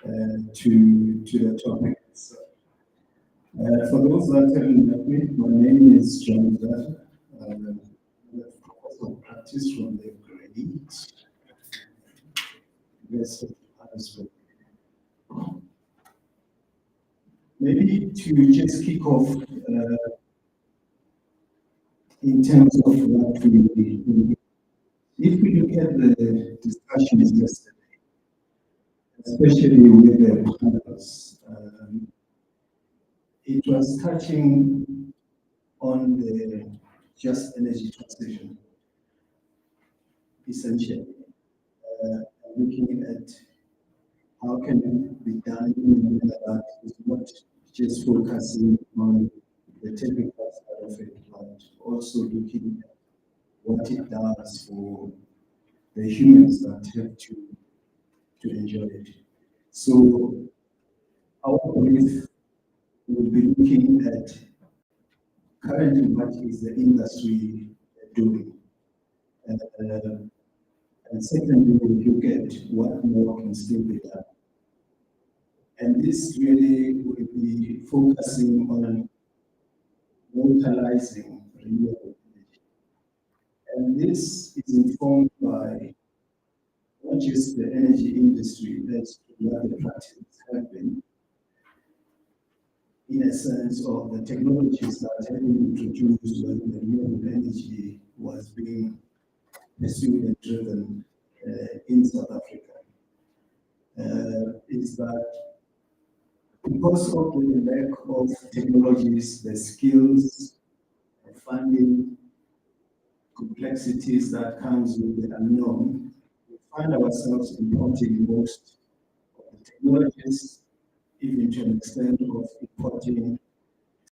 to the topic. So, for those that haven't met me, my name is John Dada. I'm a professor of practice from the grade University of Johannesburg. Maybe to just kick off in terms of what we if we look at the discussions yesterday, especially with the panels, it was touching on the just energy transition, essentially, looking at how can it be done in a manner that is not just focusing on the technical side of it, but also looking at what it does for the humans that have to enjoy it. So our brief will be looking at currently what is the industry doing. And secondly, we'll look at what more can still be done. And this really will be focusing on localizing renewable energy. And this is informed by not just the energy industry, that's what the practices have been, in a sense of the technologies that have been introduced when the renewable energy was being pursued and driven in South Africa. Is that because of the lack of technologies, the skills, the funding, complexities that comes with the unknown, we find ourselves importing most technologies, even to an extent of importing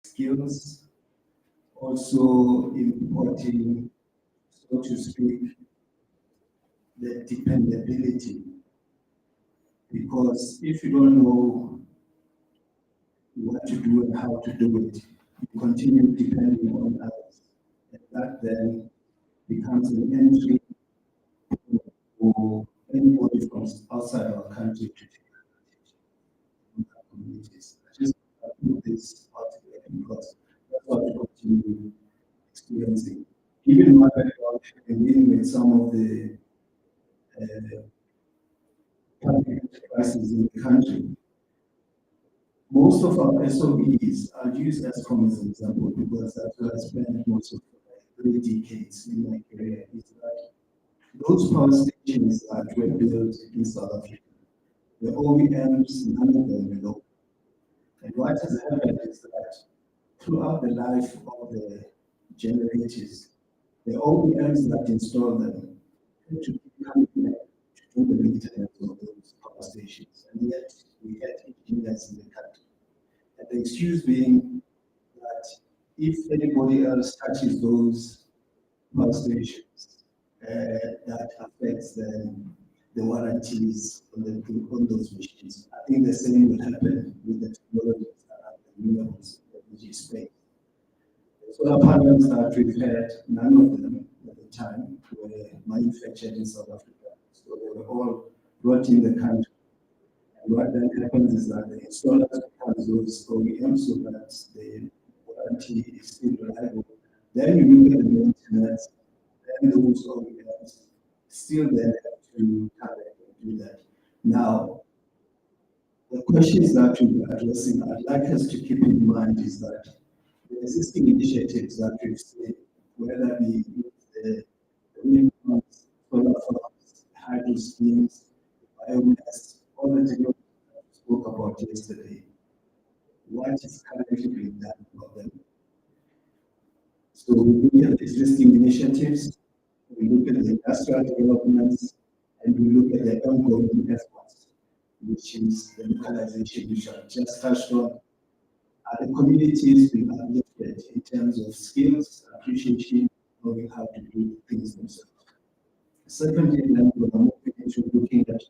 skills, also importing, so to speak, the dependability. Because if you don't know what to do and how to do it, you continue depending on others. And that then becomes an entry for anybody from outside our country to take advantage of our communities. I just put this out there because that's what we continue experiencing. Even my background, dealing with some of the public enterprises in the country, most of our SOEs are used as common example because that's where I spent most of 3 decades in my career. Is that those power stations that were built in South Africa, the OEMs, none of them were local. And what has happened is that throughout the life of the generators, the OEMs that install them had to come here to do the maintenance of those power stations. And yet we had engineers in the country. And the excuse being that if anybody else touches those power stations, that affects the warranties on those machines. I think the same will happen with the technologies around the renewables energy space. The solar panels that we've had, none of them at the time were manufactured in South Africa. So they were all brought in the country. And what then happens is that the installers become those OEMs so that the warranty is still reliable. Then you look at the maintenance, then those OEMs still then have to come back and do that. Now, the questions that we're addressing, I'd like us to keep in mind is that the existing initiatives that we've seen, whether be the wind farms, solar farms, hydro schemes, biomass, all the technologies that we spoke about yesterday, what is currently being done for them? So we look at the existing initiatives, we look at the industrial developments, and we look at the ongoing efforts, which is the localization, which I just touched on. Are the communities being uplifted in terms of skills, appreciation, knowing how to do things themselves? Secondly, then we're moving into looking at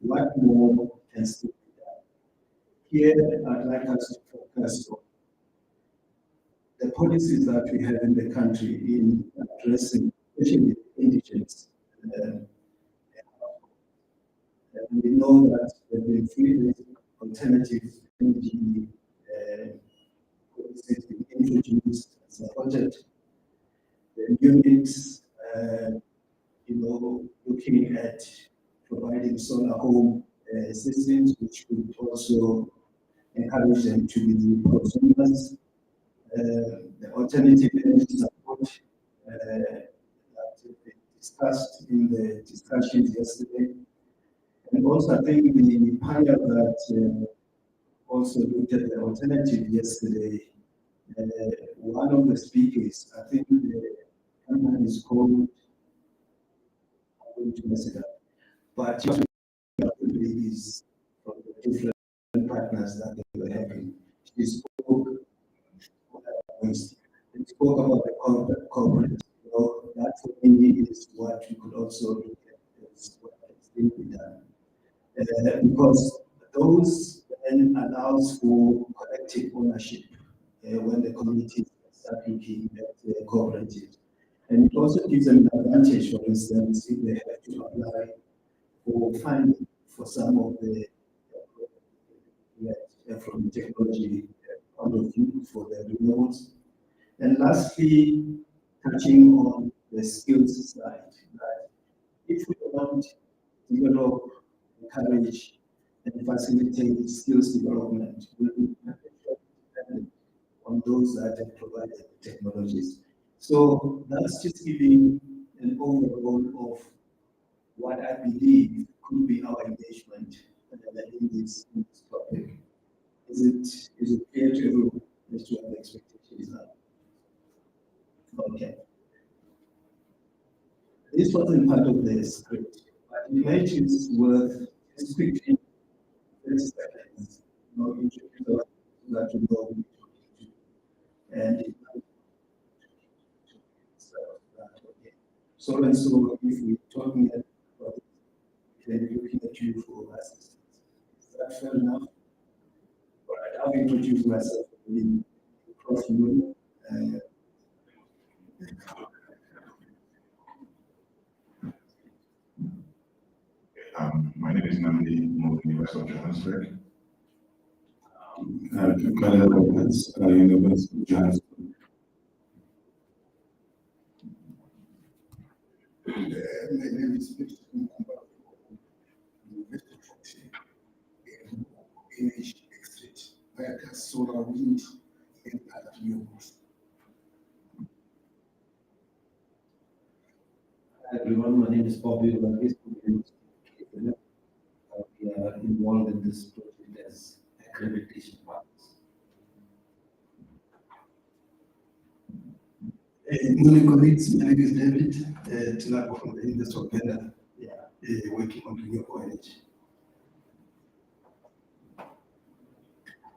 what more can still be done. Here, I'd like us to focus on the policies that we have in the country in addressing, especially indigents. And we know that there have been three alternative energy policies being introduced and supported. The units, looking at providing solar home systems, which would also encourage them to be prosumers. The alternative energy support that we discussed in the discussions yesterday. And also, I think the panel that also looked at the alternative yesterday, one of the speakers, I think the company is called, I'm going to mess it up, but is from the different partners that they were having. She spoke about the corporate. That for me is what we could also look at as what can still be done. Because those then allows for collective ownership when the communities start looking at the cooperatives. And it also gives them an advantage, for instance, if they have to apply for funding for some of the from technology point of view for the renewables. And lastly, touching on the skills side, that if we don't develop, encourage, and facilitate skills development, we'll be dependent on those that have provided technologies. So that's just giving an overall of what I believe could be our engagement in this topic. Is it clear to everyone as to what the expectations are? Okay. This wasn't part of the script, but it may just worth just quickly 30 seconds. Introduce ourselves so that you know who we're talking to. And so and so, if we're talking about it, then looking at you for assistance. Is that fair enough? All right, I'll introduce myself in cross room. My name is Namdi Mokni, West of Johannesburg. Canada Roberts, University of Johannesburg. My name is Energy Exit, where gas, solar, wind, and other renewables. Hi everyone, my name is Bobby Lopez. We are involved in this project as accreditation partners. Morning colleagues, my name is David Tilako from the Industry of Canada, working on renewable energy.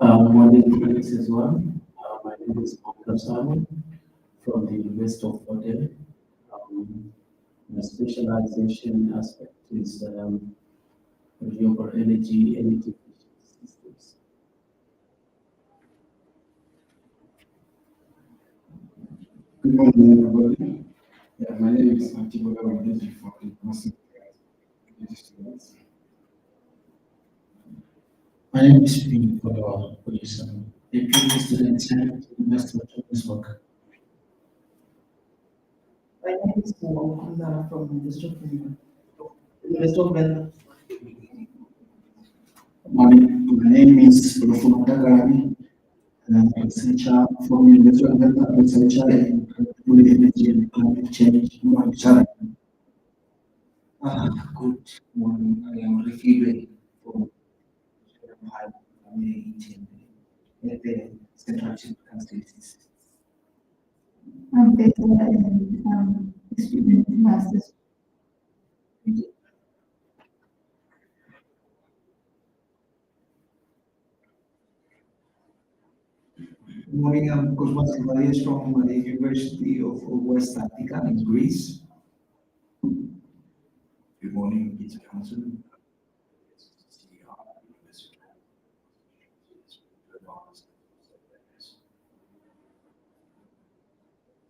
Morning colleagues as well. My name is Mohammed Sami from the University of Hotel. My specialization aspect is renewable energy efficient systems. Good morning, everybody. My name is Antibola Wadesi from the University of Students. My name is Philip Kodawa, a PhD student at the University of Johannesburg. My name is Paul Kunda from the University of Ghana. My name is Professor Tagarani, researcher from the University of Ghana, researcher in renewable energy and climate change. Good morning. I am Rifibe from the Central African States. I'm Peter and student masters. Good morning, I'm Cosmas Marias from the University of West Africa in Greece. Good morning, Peter Johnson.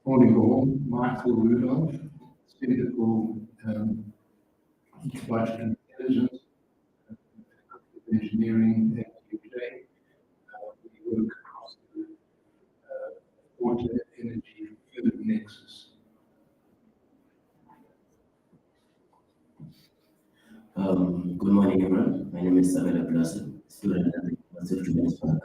Morning all, Michael Rudolph, Cynical Budget Intelligence, Engineering at UK. We work across the water, energy, food nexus. Good morning, everyone. My name is Sabela Blossom, student at the University of Johannesburg.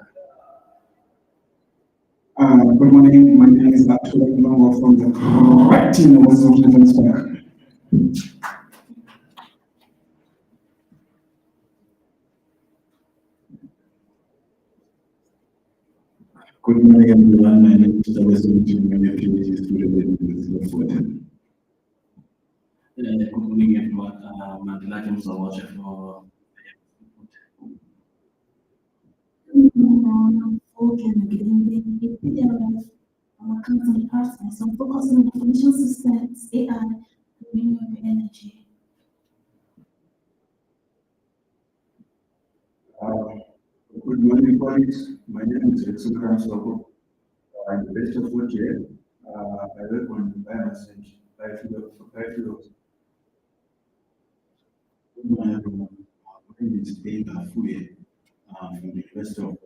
Good morning, my name is Arthur Longo from the right team of University of Johannesburg. Good morning, everyone. My name is Tabassum Jimmy, a PhD student at the University of Washington. Good morning, everyone. I'm Latin Zawacha for our company partners on focusing on information systems, AI, and renewable energy. Good morning, colleagues. My name is Rexon Ramsoko. I'm the best of what here. I work on biomass and biofuels. Good morning, everyone. My name is Dave Fuye from the University of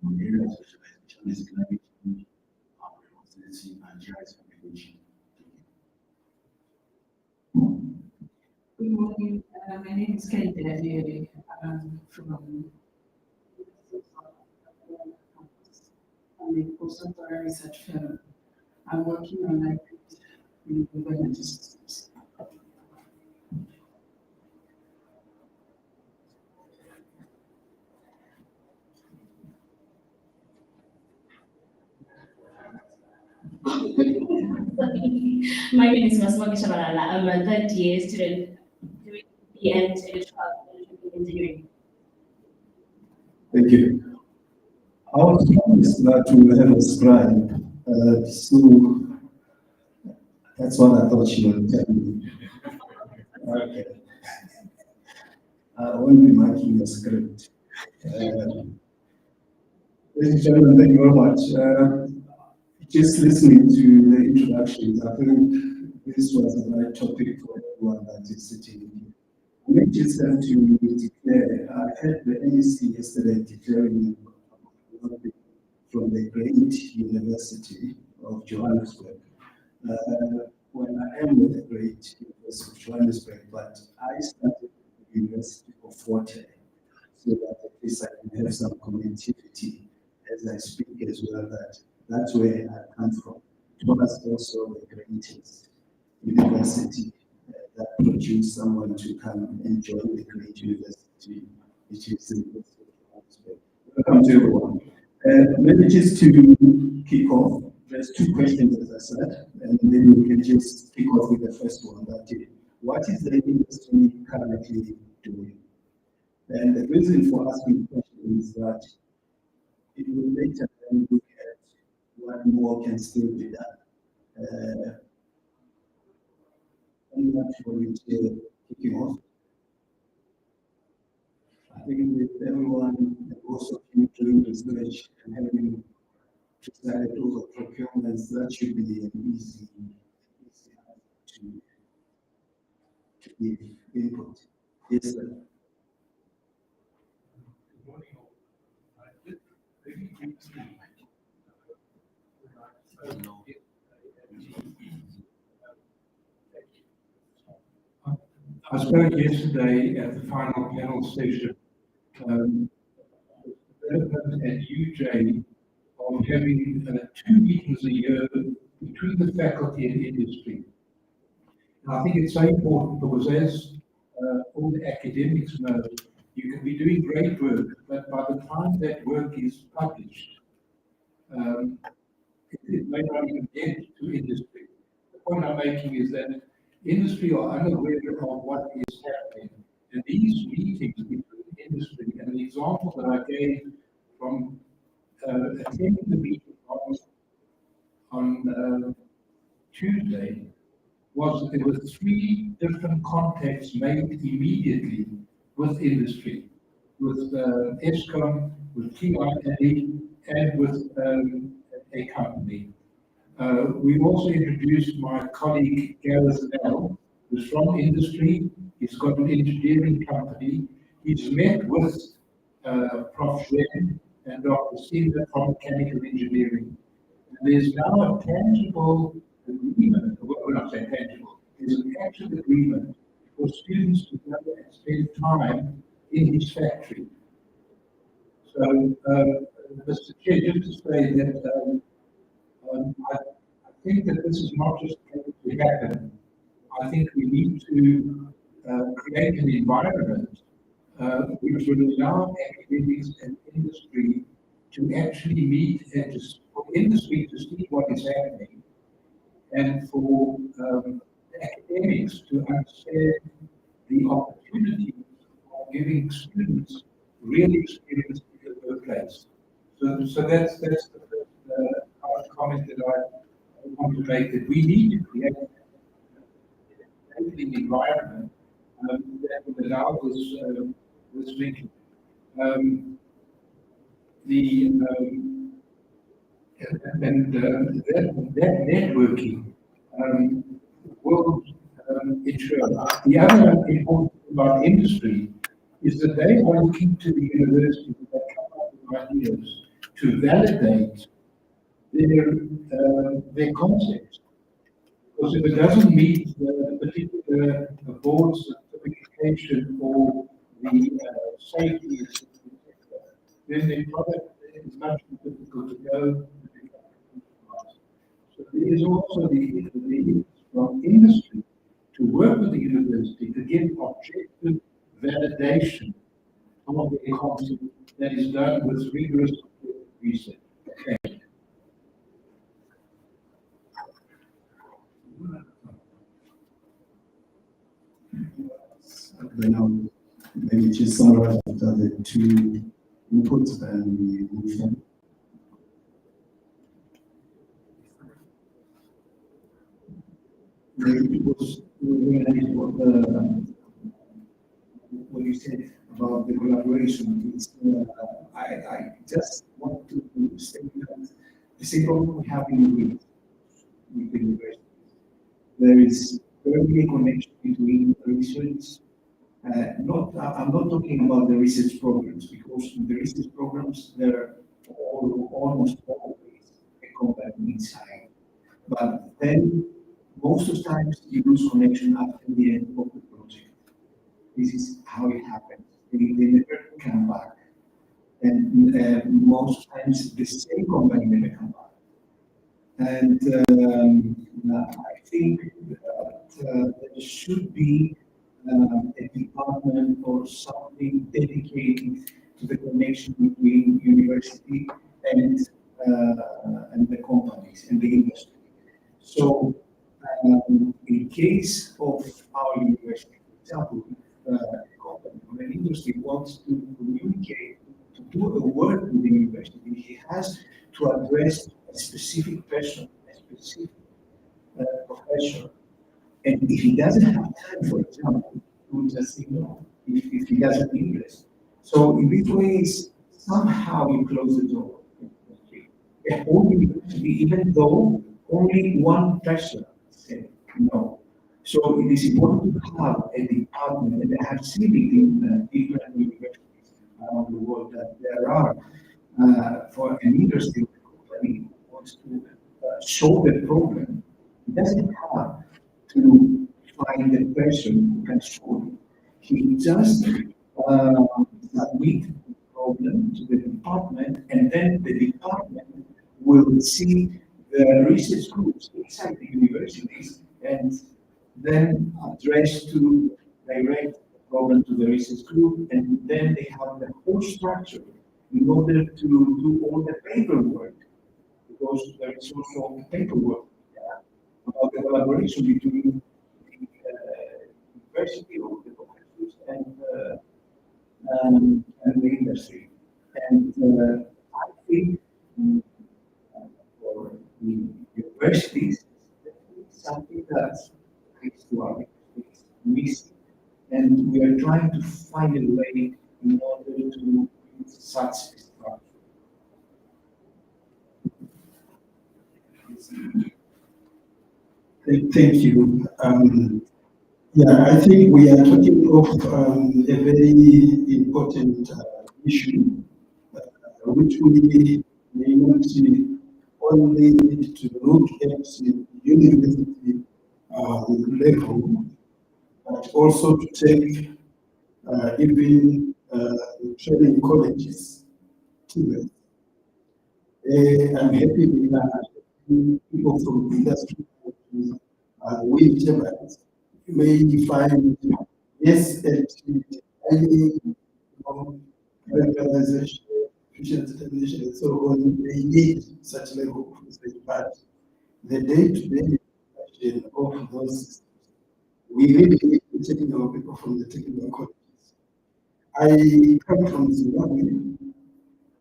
my area of specialization is climate change, resiliency, and GIS application. Good morning. My name is Kelly Deladier from I'm a postdoctoral research fellow. I'm working on hybrid renewable energy systems. My name is Masmaki Shabalala. I'm a third year student doing PN electrical engineering. Thank you. I was promised that we will have a scribe, so that's what I thought she would tell me. Okay. I won't be marking the script. Ladies and gentlemen, thank you very much. Just listening to the introductions, I think this was the right topic for everyone that is sitting here. We just have to declare, I had the NEC yesterday declaring from the great University of Johannesburg. When I am with the great University of Johannesburg, but I started at the University of Forte, so that at least I can have some connectivity as I speak as well, that's where I come from. It was also the greatest university that produced someone to come and join the great university, which is the University of Johannesburg. Welcome to everyone. Maybe just to kick off, there's two questions, as I said, and then we can just kick off with the first one. That is, what is the industry currently doing? And the reason for asking the question is that it will later then look at what more can still be done. Anyone volunteer kicking off? I think with everyone and also doing research and having decided over procurements, that should be an easy to give input. Yes, sir. I spoke yesterday at the final panel session at UJ of having 2 meetings a year between the faculty and industry. And I think it's so important because as all the academics know, you can be doing great work, but by the time that work is published, it may not even get to industry. The point I'm making is that industry are unaware of what is happening. And these meetings between industry, and the example that I gave from attending the meeting on Tuesday was that there were 3 different contacts made immediately with industry, with ESCOM, with TIA, and with a company. We've also introduced my colleague Gareth Bell, who's from industry. He's got an engineering company. He's met with Prof. Ren and Dr. Singer from mechanical engineering. And there's now a tangible agreement, well, not say tangible, there's an actual agreement for students to go and spend time in his factory. So, Mr. Chair, just to say that I think that this is not just going to happen. I think we need to create an environment which will allow academics and industry to actually meet and for industry to see what is happening, and for academics to understand the opportunity of giving students real experience in the workplace. So that's the first comment that I want to make, that we need to create an environment that will allow this linking. That networking will ensure. The other important thing about industry is that they are looking to the universities that come up with ideas to validate their concepts. Because if it doesn't meet the particular board certification or the safety, then the product is much more difficult to go. So there is also the need from industry to work with the university to get objective validation of the concept that is done with rigorous research. Okay. Then I'll maybe just summarize the 2 input and we move on. It was really nice what you said about the collaboration. I just want to say that the same problem we have with the university. There is very a connection between research. I'm not talking about the research programs because in the research programs there are almost always a company inside. But then most of the times you lose connection after the end of the project. This is how it happens. They never come back. And most times the same company never come back. And I think that there should be a department or something dedicated to the connection between university and the companies and the industry. So, in case of our university, for example, if a company or an industry wants to communicate, to do a work with the university, he has to address a specific person, a specific profession. And if he doesn't have time, for example, he will just say no, if he doesn't interest. So in these ways, somehow you close the door. The whole university, even though only one person said no. So it is important to have a department, and I have seen it in different universities around the world that there are for an industry company who wants to solve a problem. It doesn't have to find the person who can solve it. He just submit the problem to the department, and then the department will see the research groups inside the universities and then address to direct the problem to the research group, and then they have the whole structure in order to do all the paperwork, because there is also paperwork about the collaboration between the university or the professors and the industry. And I think for the universities, something that is to our universities missing, and we are trying to find a way in order to build such a structure. Thank you. Yeah, I think we are talking of a very important issue, which we may not only need to look at the university level, but also to take even training colleges to it. I'm happy we are people from industry, wind turbines. You may find, yes, at highly characterization, efficient determination, and so on, they need such level of research, but the day-to-day question of those systems, we really need to take our people from the technical colleges. I come from Zimbabwe,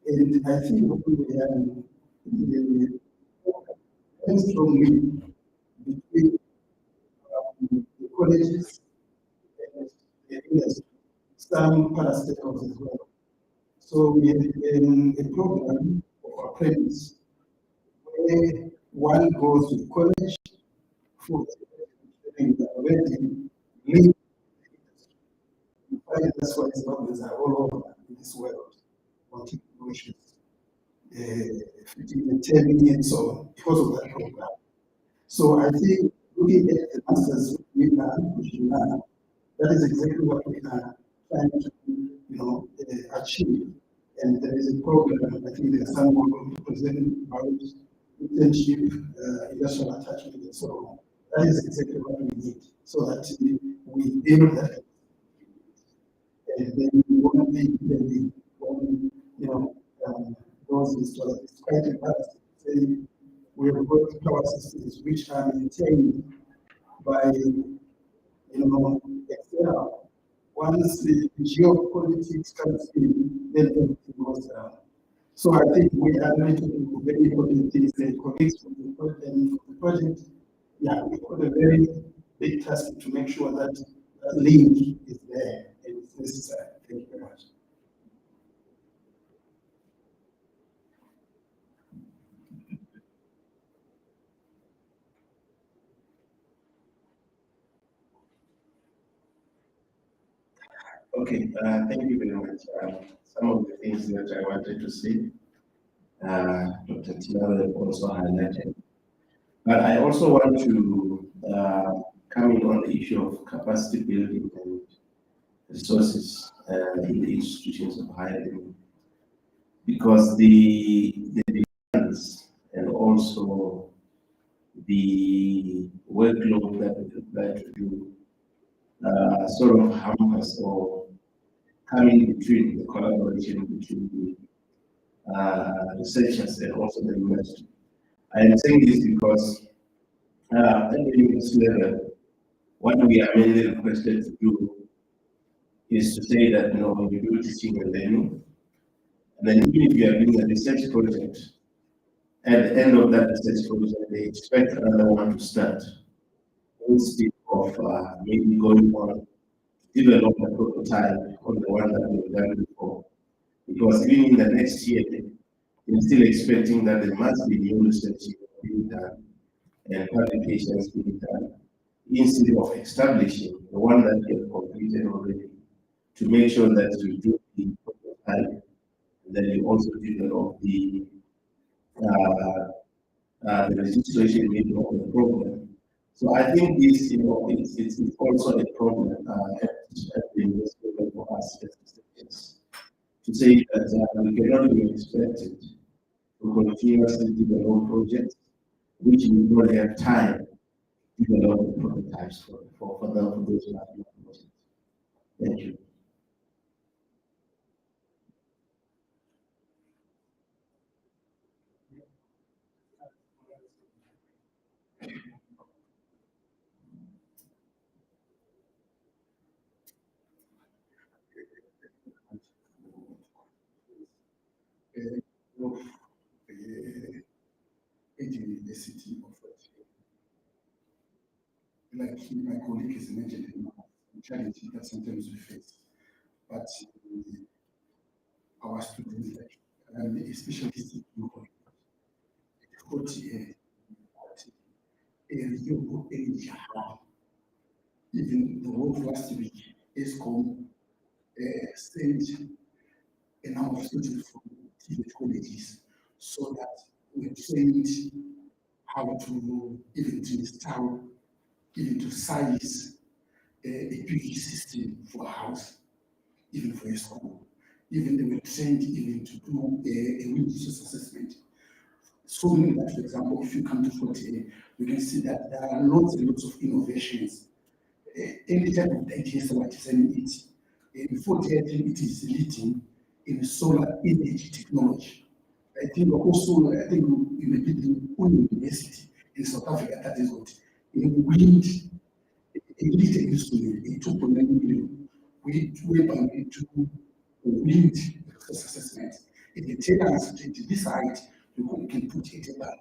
and I think we have very strongly between the colleges and the industry, some parastatals as well. So we have a program of apprentice where one goes to college for training already linked to the industry. That's why Zimbabweans are all over in this world wanting innovations, 15 and 10 and so on, because of that program. So I think looking at the masters we should learn, that is exactly what we are trying to achieve. And there is a program, I think there's someone going to present about internship, industrial attachment, and so on. That is exactly what we need, so that we build that. And then we won't be depending on, those installers. It's quite embarrassing to say we have got power systems which are maintained by, external once the geopolitics comes in, then everything goes down. So I think we are really talking about very important things. The colleagues from the project, yeah, we've got a very big task to make sure that that link is there and it's necessary. Thank you very much. Okay, thank you very much. Some of the things that I wanted to say, Dr. Tiara also highlighted. But I also want to come in on the issue of capacity building and resources in the institutions of higher learning, because the demands and also the workload that we apply to do sort of hampers or come in between the collaboration between the researchers and also the university. I am saying this because at the university level, what we are mainly requested to do is to say that, you know, when you do teaching and learning, and then even if you are doing a research project, at the end of that research project, they expect another one to start instead of maybe going on to develop a prototype on the one that we've done before. Because even in the next year, they're still expecting that there must be new research being done and publications being done instead of establishing the one that you have completed already, to make sure that you do the prototype, and then you also develop the registration maybe of the program. So I think this, you know, it's also a problem at the university level for us as researchers, to say that we cannot be expected to continuously develop projects which we don't have time to develop the prototypes for those projects. Thank you. Of the University of like my colleague has mentioned, challenges that sometimes we face. But our students, and especially the 40 renewable energy hub. Even the whole last week, ESCOM sent a number of students from TVET colleges so that we trained how to even to install, even to size a PV system for a house, even for a school. Even they were trained even to do a wind resource assessment. So many that, for example, if you come to 40, you can see that there are lots and lots of innovations. Any type of digester what is in it. In 40, I think it is leading in solar energy technology. I think also, I think you may be the only university in South Africa that is what in wind, a liter instrument, a 2.9 million, we do wind assessment. If you take us to this height, you can put it about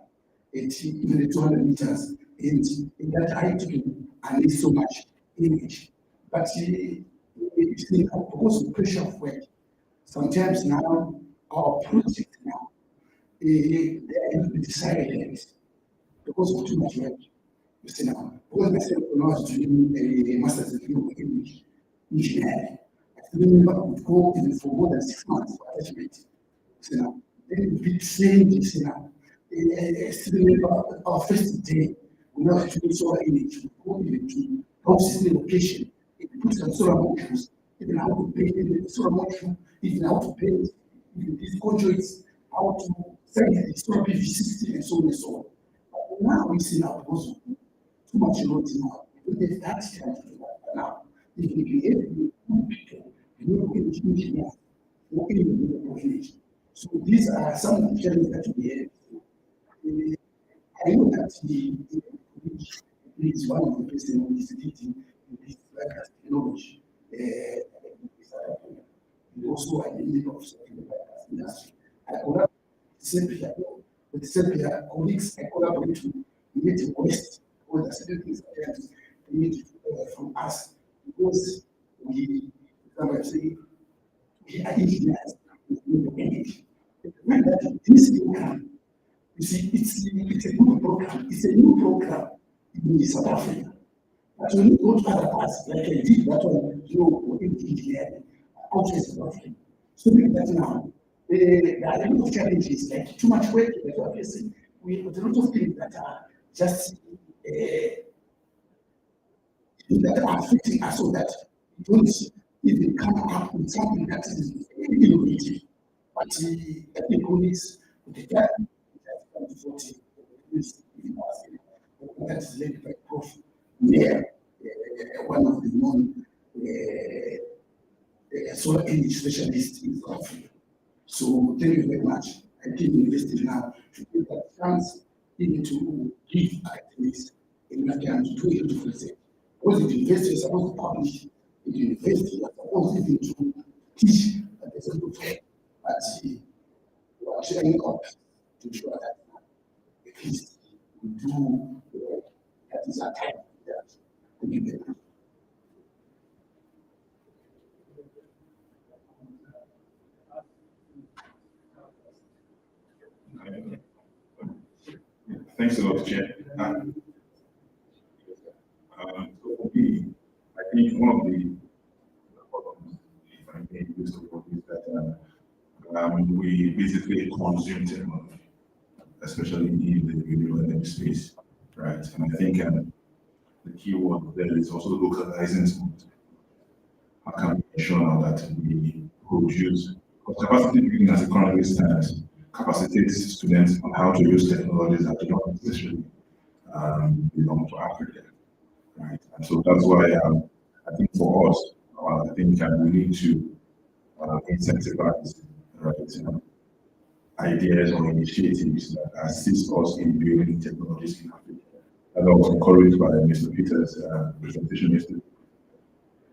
80, even 200 meters, and in that height you can unleash so much image. But it's because of pressure of work. Sometimes now our project now they are decided because of too much work. You see now, because myself when I was doing a master's degree of English engineering, I still remember I would go even for more than 6 months for attachment. You know, then we trained this now. I still remember our first day when I was doing solar energy, we go even to houses in location, put some solar modules, even how to paint the solar module, even how to paint even these conduits, how to send the solar PV system and so on and so on. But now we see now because of too much load now, we get that time to do that. But now, if you can get people, you know, engineers, working in the population. So these are some of the challenges that we have. I know that the is one of the person who is leading this technology. also are in need of supporting the broadcast industry. I collaborate with CCP-FEWS colleagues, I collaborate to meet the West, all the certain things that they need from us, because we, somebody say, we are engineers, we know energy. When that this program, you see, it's a good program, it's a new program in South Africa. But when you go to other parts, like I did that one, you know, in engineering, outside South Africa. So make that now. There are a lot of challenges, like too much work, like obviously, we have a lot of things that are just that are affecting us so that we don't even come up with something that is very innovative. But I think always with the time, that is led by Prof. Where one of the known solar energy specialists in South Africa. So thank you very much. I keep investing now to give that chance even to give activities in Nigeria to do it to present. Because the university is supposed to publish, the university is supposed even to teach at the same time. But we are showing up to show that at least we do that is our time. Thank you very much. Thanks a lot, Chair. So for me, I think one of the problems, if I may use the word, is that we basically consume technology, especially in the renewable energy space, right? And I think the key word there is also localizing something. How can we ensure now that we produce, because capacity building as economy stands, capacitates students on how to use technologies that do not necessarily belong to Africa, right? And so that's why I think for us, I think we need to incentivize, right, ideas or initiatives that assist us in building technologies in Africa. And I was encouraged by Mr. Peter's presentation.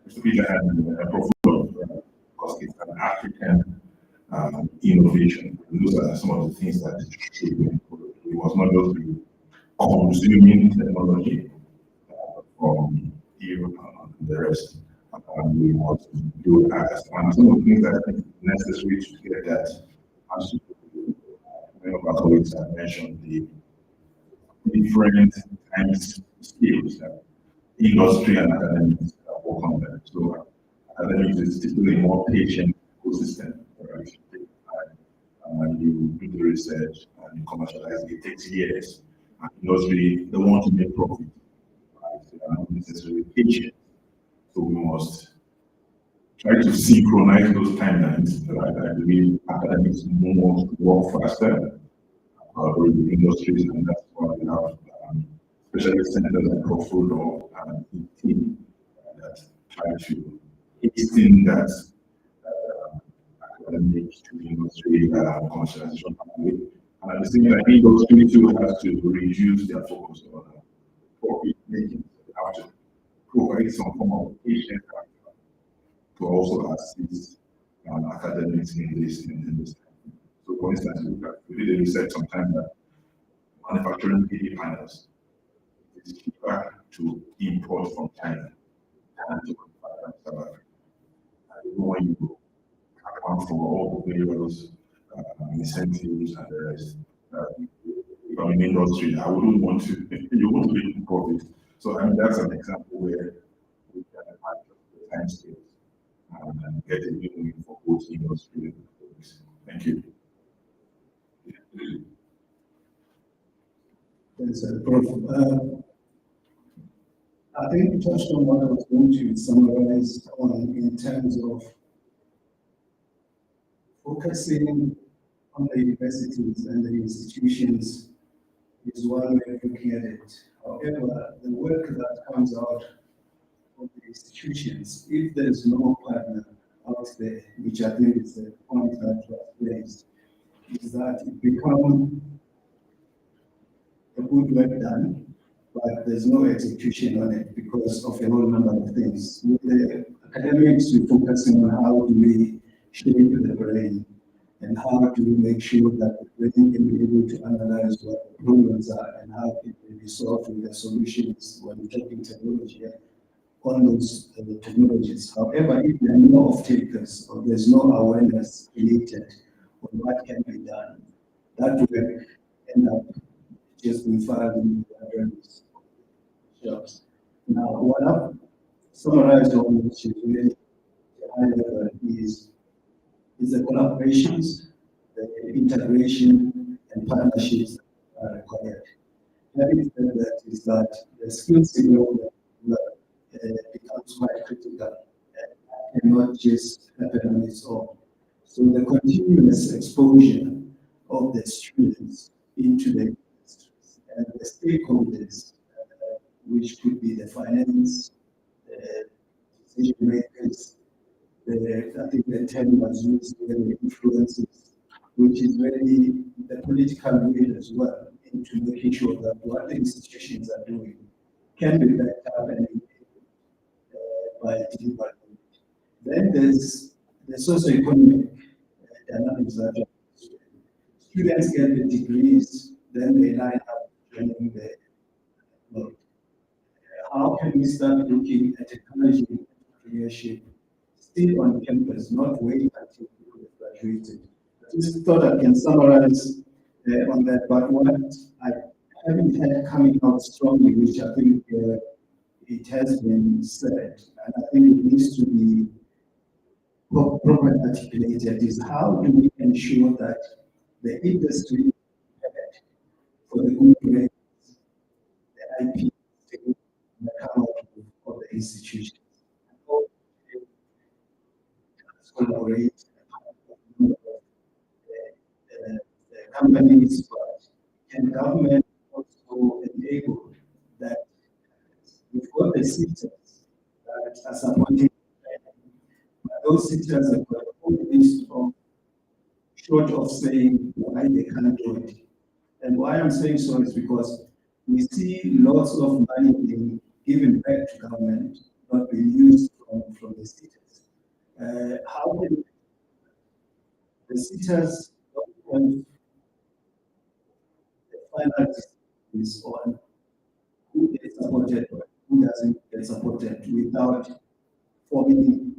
Mr. Peter had a profile because it's an African innovation. Those are some of the things that we must not just be consuming technology from Europe and the rest. We must do that. And some of the things that I think necessary to get that, as many of our colleagues have mentioned, the different kinds of skills that industry and academics work on them. So academics is typically a more patient ecosystem, right? And you do the research and you commercialize it takes years. And industry, they want to make profit, right? They are not necessarily patient. So we must try to synchronize those timelines, right? I believe academics move work faster with the industries, and that's why we have especially centers like Profood and the team that try to hasten that academic to industry commercialization pathway. And at the same time, industry too has to reduce their focus on profit making. They have to provide some form of patient capital to also assist academics in this. So, for instance, we did a research sometime that manufacturing PV panels is cheaper to import from China than to manufacture in South Africa. And when you account for all the various incentives and the rest, if I'm in industry, I wouldn't want to, you want to make profit. So, I mean, that's an example where we can adjust the time scales and get a win for both industry and products. Thank you. Yes, Prof. I think you touched on what I was going to summarize on in terms of focusing on the universities and the institutions is one way of looking at it. However, the work that comes out of the institutions, if there is no partner out there, which I think is the point that was raised, is that it becomes a good work done, but there's no execution on it because of a whole number of things. With the academics, we're focusing on how do we shape the brain, and how to make sure that the brain can be able to analyze what the problems are and how it can be solved with the solutions when taking technology on those technologies. However, if there are no off-takers or there's no awareness created on what can be done, that will end up just being filed in the libraries shelves. Now, what I've summarized on, which is really high level, is the collaborations, the integration, and partnerships that are required. Having said that, is that the skills development becomes quite critical and cannot just happen on its own. So the continuous exposure of the students into the industries and the stakeholders, which could be the finance, the decision makers, I think the term was used here, the influences, which is really the political will as well, into making sure that what the institutions are doing can be backed up and by delivery. Then there's the socioeconomic dynamics that students get the degrees, then they line up joining the work. How can we start looking at technology and entrepreneurship still on campus, not wait until people have graduated? I just thought I can summarize on that, but what I haven't had coming out strongly, which I think it has been said, and I think it needs to be properly articulated, is how do we ensure that the industry for the good grades, the IP, that come out of the institutions. Collaborate with the companies, but can government also enable that we've got the sectors that are supporting, but those sectors have got all this from short of saying why they can't do it. And why I'm saying so is because we see lots of money being given back to government, not being used from the sectors. How can the sectors don't the final is on who gets supported or who doesn't get supported without forming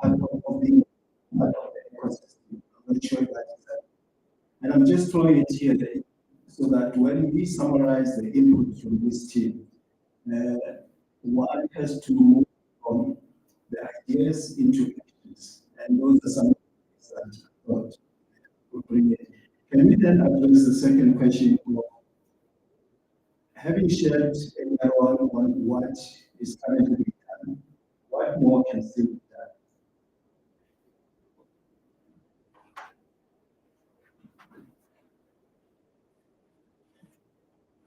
part of being part of the ecosystem? I'm not sure if that is that. And I'm just throwing it here so that when we summarize the input from this team, one has to move from the ideas into actions. And those are some things that I thought would bring it. Can we then address the second question of having shared everyone on what is currently being done, what more can still be done?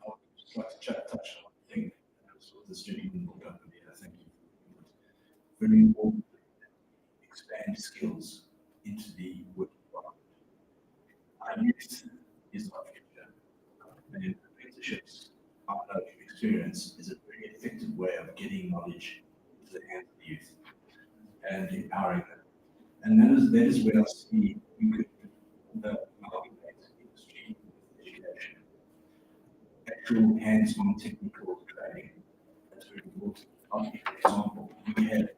I would just like to touch on one thing that this gentleman brought up earlier. I think very important to expand skills into the working environment. Our youth is our future, and apprenticeships, our knowledge experience, is a very effective way of getting knowledge into the hands of the youth and empowering them. And that is where I see we could amalgamate industry with education. Actual hands-on technical training. That's very important. I'll give you an example. We have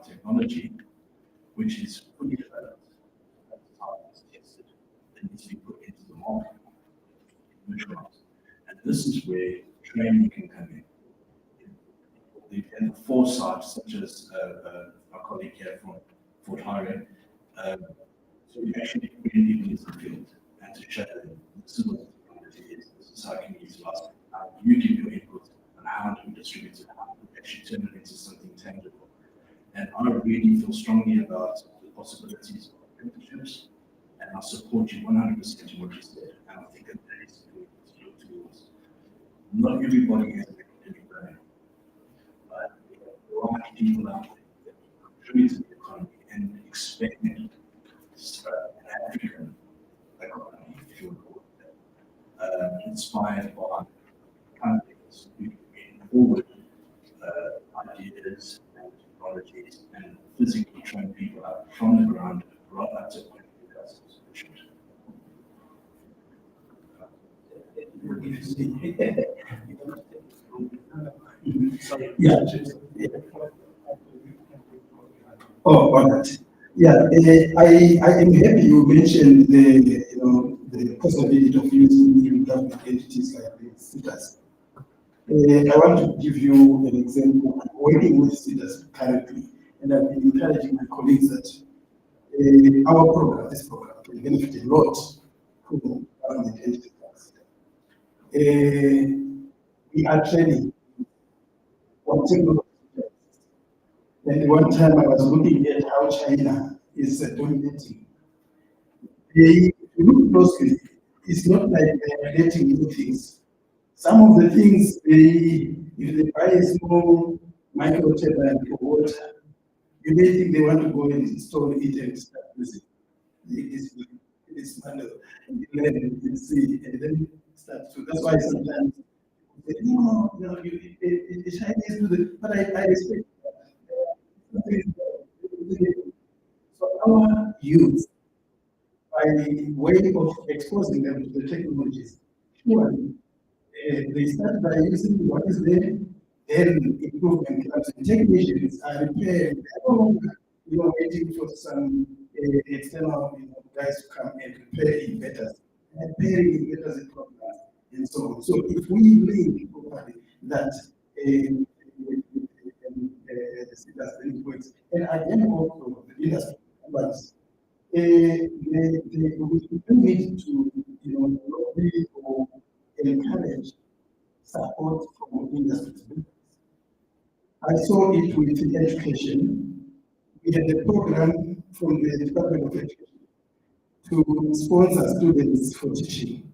technology, which is fully developed, at the time it's tested, and needs to be put into the market, commercialized. And this is where training can come in. And the foresight, such as our colleague here from Fort Hare, so we actually bring people into the field and to show them this is what the technology is, this is how it can be utilized. You give your input on how to distribute it, how to actually turn it into something tangible. And I really feel strongly about the possibilities of apprenticeships, and I support you 100% in what you said. And I think that is something to look towards. Not everybody has an academic brain, but there are people out there that contribute to the economy and expand an African economy, if you want to call it that, inspired by companies who bring forward ideas and technologies and physically train people up from the ground right up to customer solutions. Yeah. Oh, all right. Yeah, I am happy you mentioned the possibility of using even government entities like the CITAS. I want to give you an example. I'm working with CITAS currently, and I've been encouraging my colleagues that our program, this program, will benefit a lot from government entities like CITAS. We are training on technology. And one time I was looking at how China is dominating. If you look closely, it's not like they're creating new things. Some of the things, if they buy a small micro turbine for water, you may think they want to go and install it and start using this manual, and see, and then start to. That's why sometimes they say, no, the Chinese do the, but I respect that. So our youth, by way of exposing them to the technologies, surely they start by using what is there, then improvement comes. Technicians are repairing. They're no longer, waiting for some external guys to come and repair inverters. And repairing inverters in programs and so on. So if we link properly that the works, and again also the industry companies, we need to lobby or encourage support from industries. I saw it with education. We had a program from the Department of Education to sponsor students for teaching.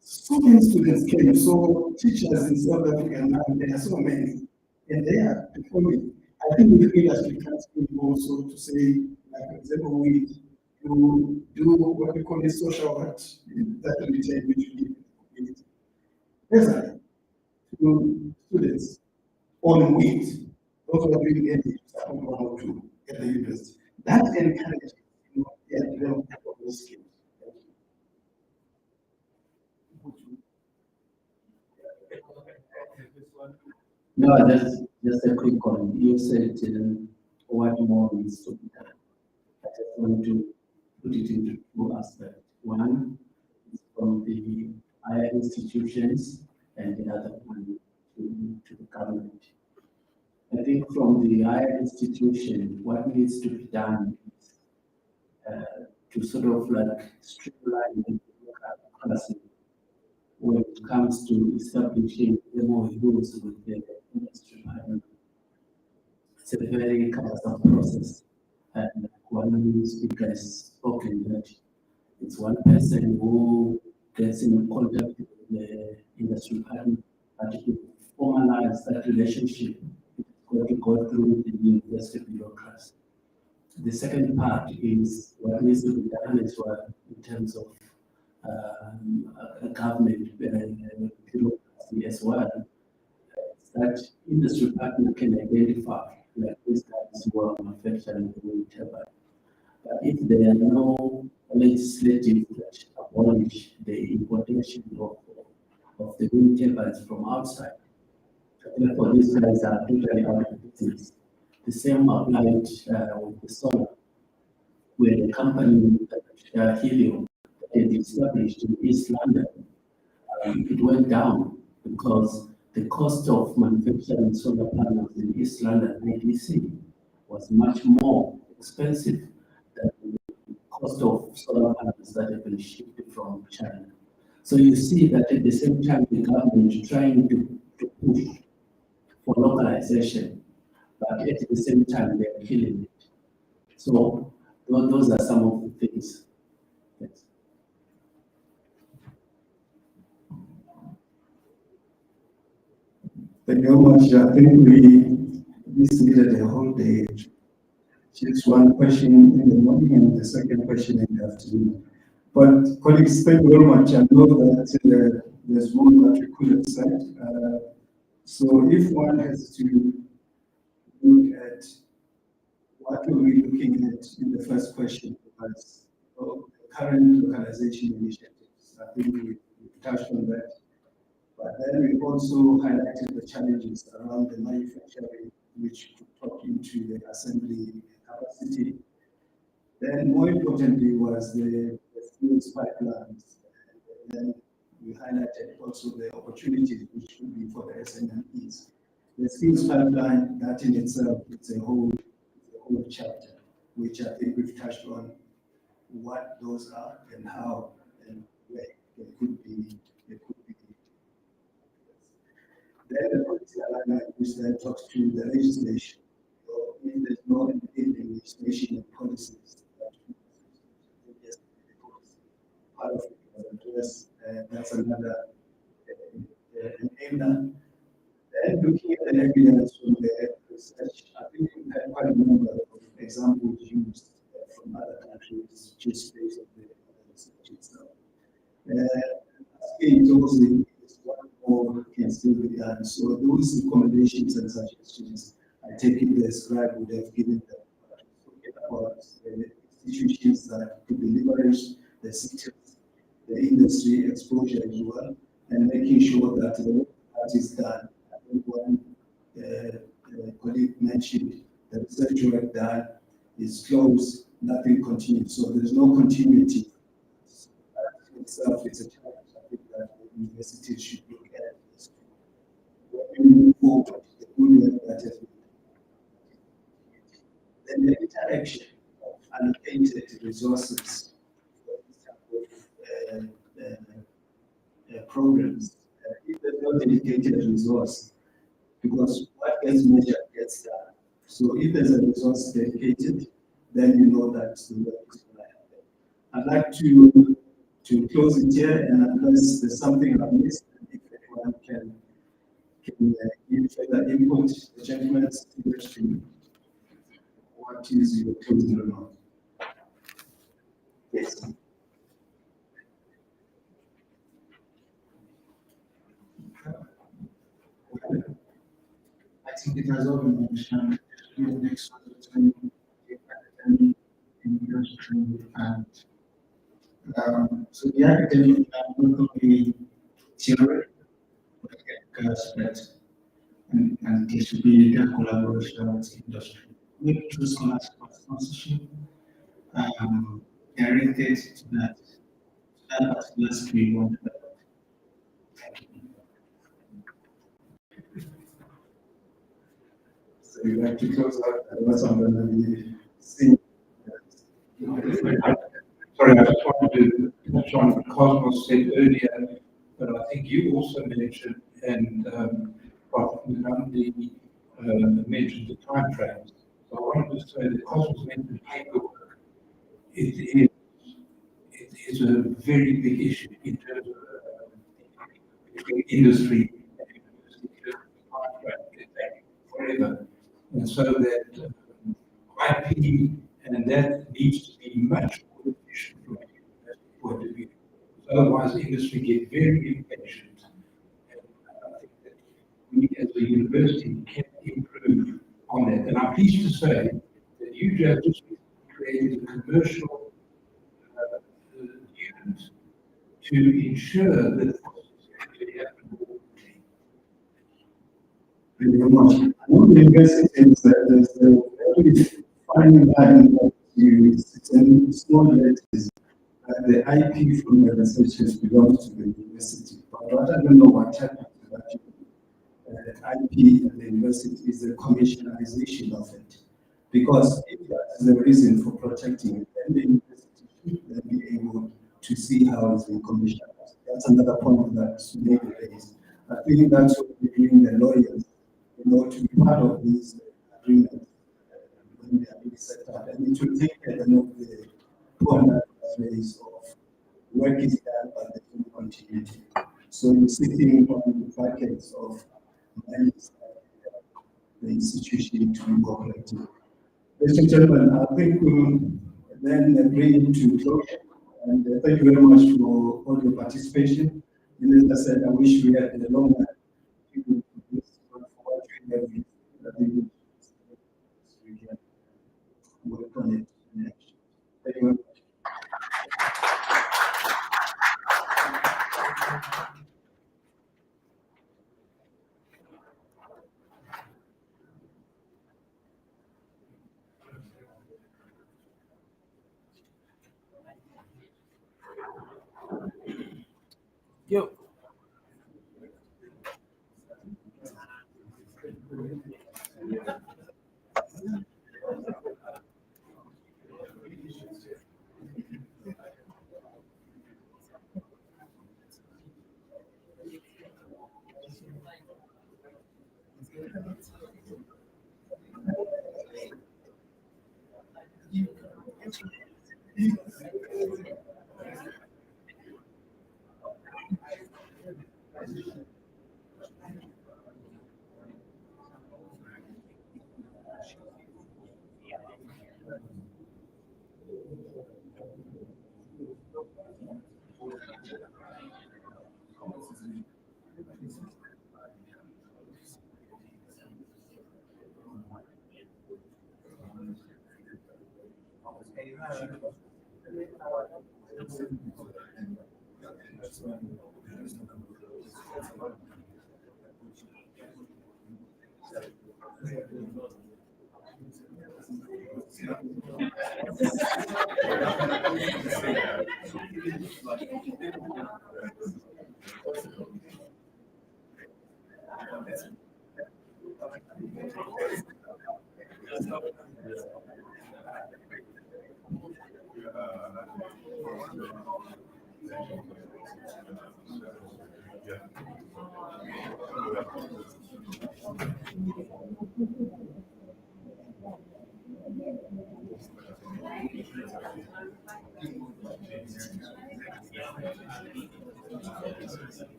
So many students came, so teachers in South Africa now, there are so many, and they are performing. I think the industry comes in also to say, like, for example, we do what we call a social work that we take which we give to the community. Presently, to students on WIT, those who are doing any support 1 or 2 at the university. That encourages their development of those skills. No, just a quick one. You said what more needs to be done. I just want to put it into 2 aspects. One is from the higher institutions, and the other one to the government. I think from the higher institution, what needs to be done is to sort of like streamline the policy when it comes to establishing MOUs with the industry. It's a very cumbersome process. And one speaker has spoken that it's one person who gets in contact with the industry partner, but to formalize that relationship, it's going to go through the university bureaucracy. The second part is what needs to be done as well in terms of a government bureaucracy as well. That industry partner can identify, like these guys who are manufacturing the wind turbine. But if there are no legislative that abolish the importation of the wind turbines from outside, therefore these guys are totally out of business. The same applied with the solar, where the company Helium that is established in East London, it went down because the cost of manufacturing solar panels in East London, IDC, was much more expensive than the cost of solar panels that have been shipped from China. So you see that at the same time, the government is trying to push for localization, but at the same time, they're killing it. So those are some of the things. Yes. Thank you very much. I think this needed a whole day. Just one question in the morning and the second question in the afternoon. But colleagues, thank you very much. I know that there's more that we could have said. So if one has to look at what were we looking at in the first question was the current localization initiatives. I think we touched on that. But then we also highlighted the challenges around the manufacturing, which could talk into the assembly capacity. Then more importantly was the fuels pipelines. And then we highlighted also the opportunities which could be for the SMEs. The fuels pipeline, that in itself, it's a whole chapter, which I think we've touched on what those are and how and where they could be. Then the policy alignment, which then talks to the legislation. So if there's no enabling legislation and policies, yes, part of it was addressed, that's another enabler. Then looking at the evidence from the research, I think we had quite a number of examples used from other countries just based on the research itself. Asking those is what more can still be done. So those recommendations and suggestions, I take it the scribe would have given them. About the institutions that could be leveraged, the sectors, the industry exposure as well, and making sure that that is done. I think one colleague mentioned the research work done is closed, nothing continues. So there's no continuity. Itself, it's a challenge. I think that the university should look at this. When we move forward, the good work that has been done. Then the interaction of allocated resources for this type of programs. If there's no dedicated resource, because what gets measured gets done. So if there's a resource dedicated, then you know that the work is going to happen. I'd like to close it here, and unless there's something I missed, if anyone can give further input, the gentleman sitting next to me. What is your closing remark? Yes. I think it has all been mentioned. The next one in industry and so the academic not only theory, but aspect, and there should be that collaboration with industry. Maybe through scholarship sponsorship, directed to that particular skill. So you'd like to close out what's on the scene? Sorry, I just wanted to touch on what Cosmos said earlier, but I think you also mentioned, and mentioned the time frames. So I wanted to say that Cosmos mentioned paperwork. It is a very big issue in terms of industry forever. And so that IP and that needs to be much more efficient from a point of view. Otherwise, the industry get very impatient. And I think that we as a university can improve on that. And I'm pleased to say that you just created a commercial unit to ensure that actually happen. Thank you very much. I know the university is there's a very fine line that it's in small letters. The IP from the researchers belongs to the university. But what I don't know what happened to that IP at the university is the commercialization of it. Because if that is the reason for protecting it, then the university should then be able to see how it's been commercialized. That's another point that's made raised. I think that's what we're doing the lawyers, to be part of these agreements when they are being set up. And it will take the point phase of work is done, but there's no continuity. So you're sitting on the brackets of money the institution to be cooperative. Ladies and gentlemen, I think we'll then bring it to closure. And thank you very much for all your participation. And as I said, I wish we had a longer you.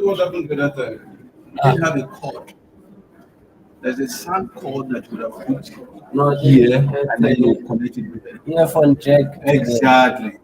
What happened with that? You didn't have a cord. There's a sound cord that would have put Not here, and then you connect it with it. earphone jack. Exactly.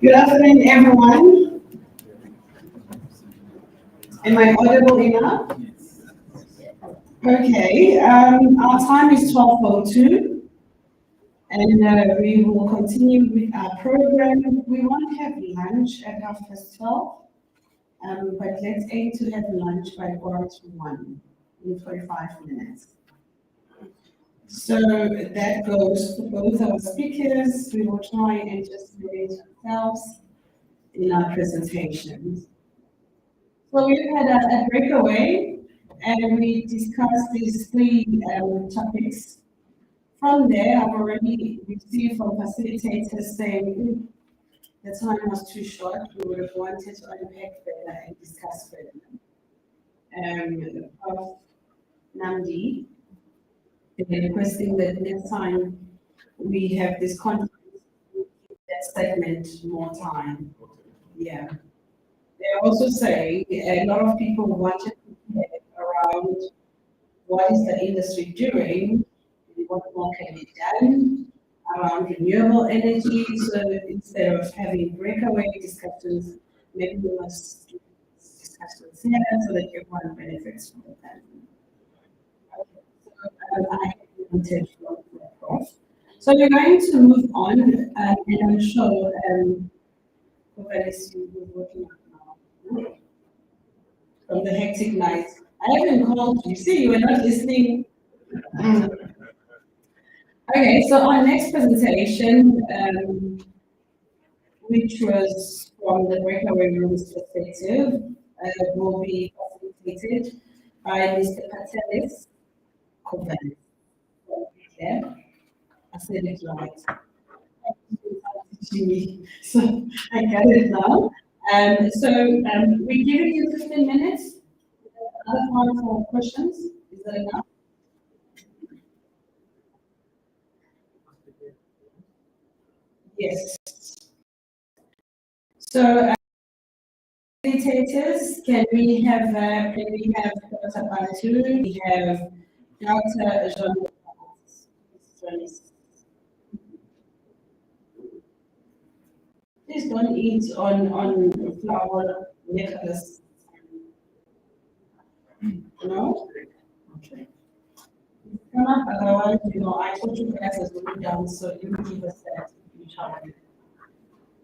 Good afternoon, everyone. Am I audible enough? Okay, our time is 12:02, and we will continue with our program. We won't have lunch at 12:30, but let's aim to have lunch by 1:45 in 45 minutes. So that goes for both our speakers. We will try and just limit ourselves in our presentations. So we've had a breakaway, and we discussed these three topics. From there, I've already received from facilitators saying the time was too short. We would have wanted to unpack further and discuss further. Of Namdi, requesting that next time we have this conference, that segment more time. Yeah. They also say a lot of people wanted to hear around what is the industry doing, what more can be done around renewable energy. So instead of having breakaway discussions, maybe we must do discussions here so that everyone benefits from that. I wanted to off. So we're going to move on, and I'm sure you will working on now from the hectic night. I haven't called you. See, you were not listening. Okay, so our next presentation, which was from the breakaway rooms perspective, will be facilitated by Mr. Patelis Kovan. Yeah, I said it right. So I got it now. We're giving you 15 minutes. Other time for questions. Is that enough? Yes. So Facilitators, can we have Dr. Bantu, we have Dr. Jean. Please don't eat on flour necklace. No? Okay. Come up, otherwise, I told you guys as we go down, so you give us that each other.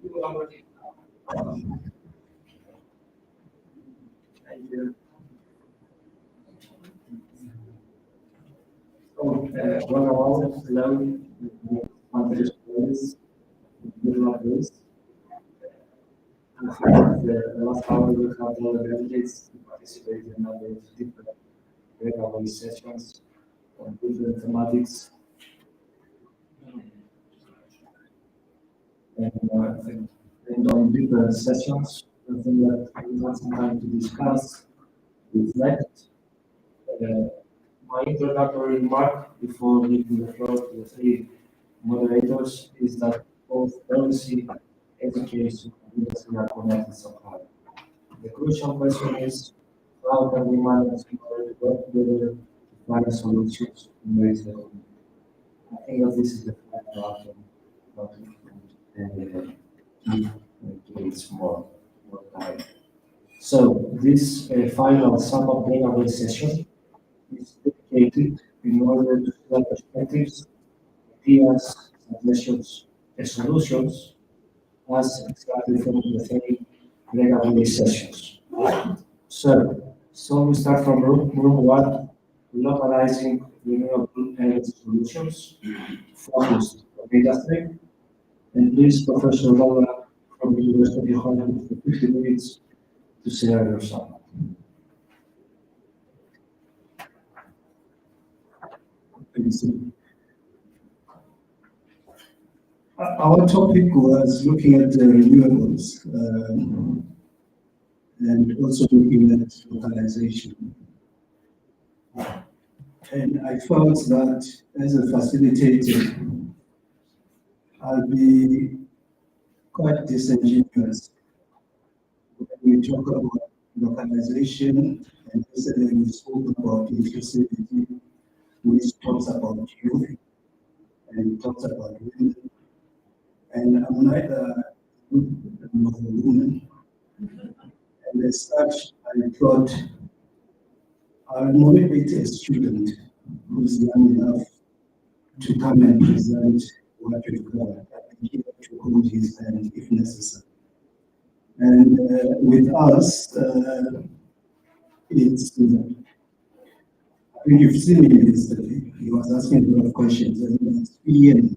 You will already. Thank you. So, one hour, hello, this. The last hour we have all the delegates to participate in a number of different regular sessions on different thematics. And on different sessions, I think that we have some time to discuss, reflect. My introductory remark before giving the floor to the three moderators is that both policy, education, and industry are connected somehow. The crucial question is how can we manage in order to work together to find solutions in ways that I think that this is the point and give it more time. So this final sum up plenary session is dedicated in order to share perspectives, ideas, suggestions, and solutions as exactly from the three plenary sessions. So we start from room one, localizing renewable energy solutions focused on industry. And please, Professor Lola from the University of Holland for 50 minutes to share your sum. Our topic was looking at the renewables and also looking at localization. And I felt that as a facilitator, I'll be quite disingenuous when we talk about localization, and yesterday we spoke about inclusivity, which talks about youth and talks about women. And I'm neither nor a woman. And as such, I thought I'll motivate a student who's young enough to come and present what we've got, and here to hold his hand if necessary. And with us, it's, I think you've seen him yesterday. He was asking a lot of questions, and it's Ian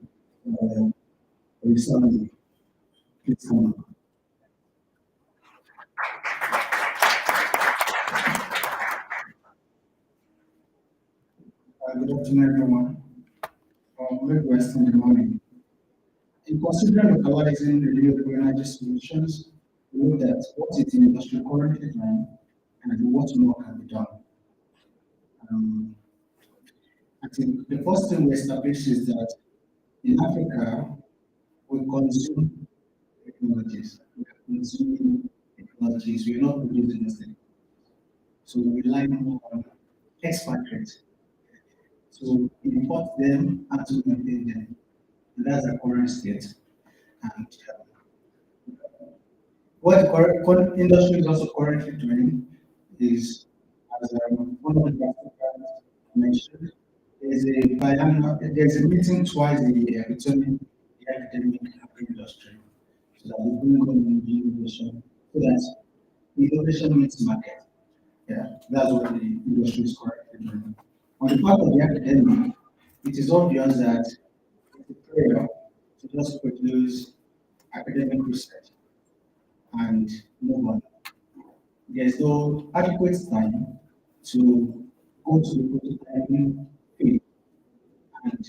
Risani. Please come on. Good afternoon, everyone. From Midwest in the morning. In considering localizing renewable energy solutions, we know that what is the industry currently doing and what more can be done. I think the first thing we establish is that in Africa, we consume technologies. We are consuming technologies. We are not producing anything. So we rely more on expatriates. So import them and to maintain them. And that's the current state. And what the current industry is also currently doing is, as one of the participants mentioned, there's a meeting twice a year between the academic and the industry. So that we bring on the innovation, so that innovation meets market. Yeah, that's what the industry is currently doing. On the part of the academic, it is obvious that it's a prayer to just produce academic research and move on. There's no adequate time to go to the prototyping phase, and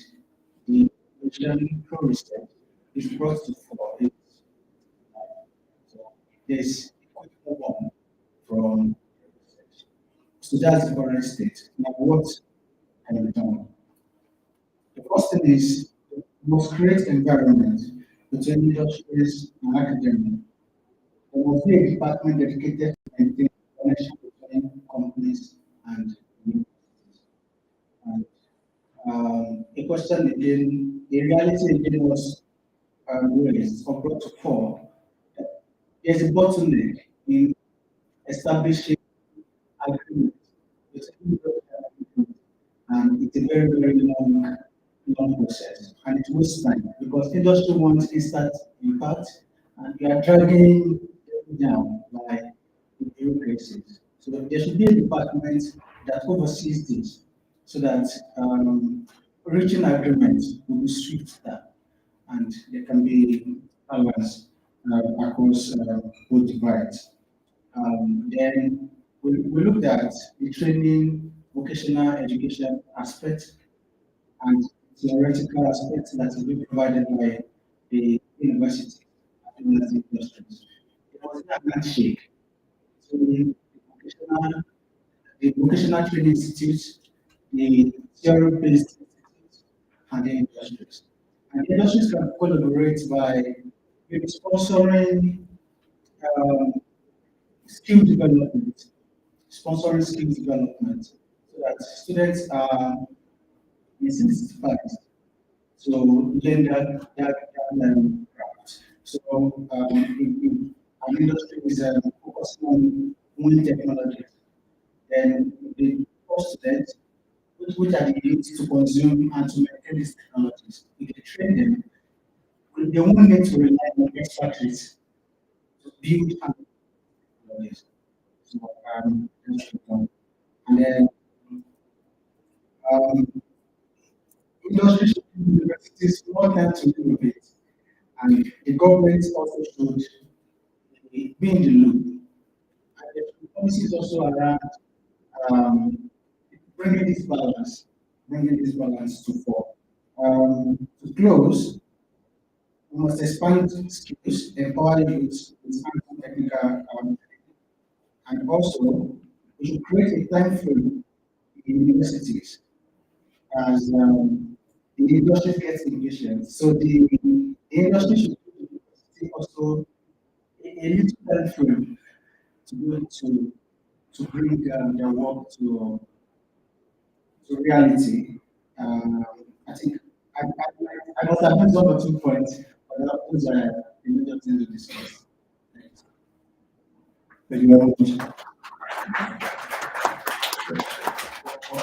the innovation research is brought to fore. So there's a quick move on from research. So that's the current state. Now, what can be done? The first thing is we must create environment between industries and academia there must be a department dedicated to maintain connection between companies and universities. And a question again, a reality again was raised or brought to fore. There's a bottleneck in establishing agreement between those agreements, and it's a very, very long process, and it wastes time because industry wants instant impact, and we are dragging them down by the bureaucracies. So there should be a department that oversees this, so that reaching agreements will be swifter, and there can be balance across both divides. Then we looked at the training, vocational education aspect, and theoretical aspects that will be provided by the university as well as the industries. It was a handshake. So the vocational training institutes, the theory-based institutes, and the industries. And the industries can collaborate by maybe sponsoring um, skill development, sponsoring skill development, so that students are incentivized to learn that craft. So if an industry is focusing on only technologies, then the first students, which are the needs to consume and to maintain these technologies, if they train them, they won't need to rely on expertise to build technologies. So that's one. And then um, industry should give universities more time to innovate, and the government also should be in the loop. And the policies also around um, bringing this balance to fore. To close, we must expand skills, empower youth with technical, and also we should create a time frame in universities as the industry gets impatient. So the industry should take also a little time frame to be able to bring their work to reality. I think I must have missed 1 or 2 points, but those are the major things to discuss. Thank you very much.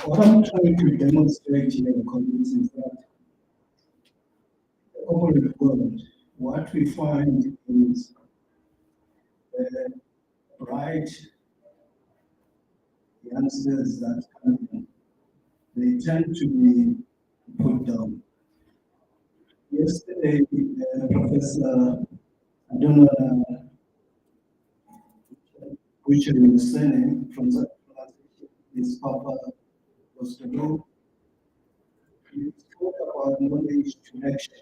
What I'm trying to demonstrate here in comments is that over the world, what we find is bright youngsters that come in, they tend to be put down. Yesterday, Professor, I don't know which you were saying from the his Papa was to know. He spoke about knowledge connection.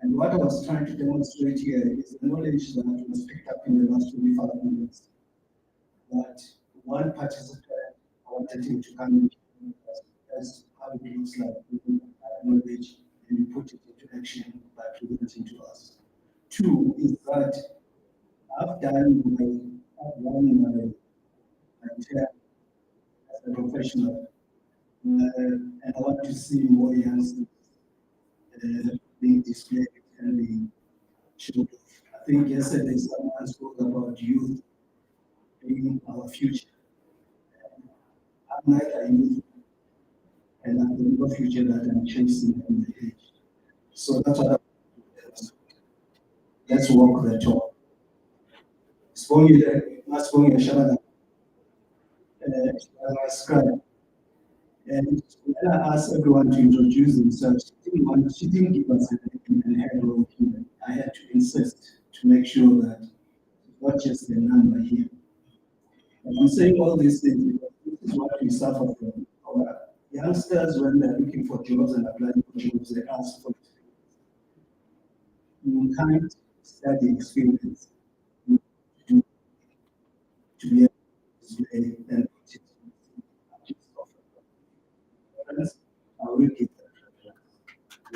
And what I was trying to demonstrate here is the knowledge that was picked up in the last 25 minutes. That one participant wanted him to come in as how it looks like with that knowledge and you put it into action by presenting to us. Two is that I've done my term as a professional, and I want to see more youngsters being displayed and being showed. I think yesterday someone spoke about youth being our future. I'm like a youth, and I'm the no future that I'm chasing in the age. So that's what I'm doing. Let's walk the talk. Spoil not spoil your shadow. I scribe. And when I asked everyone to introduce themselves, she didn't give us a head here. I had to insist to make sure that it's not just a number here. And I'm saying all these things because this is what we suffer from. Our youngsters, when they're looking for jobs and applying for jobs, they ask for experience. You can't study experience to be able to display and put it I will give that.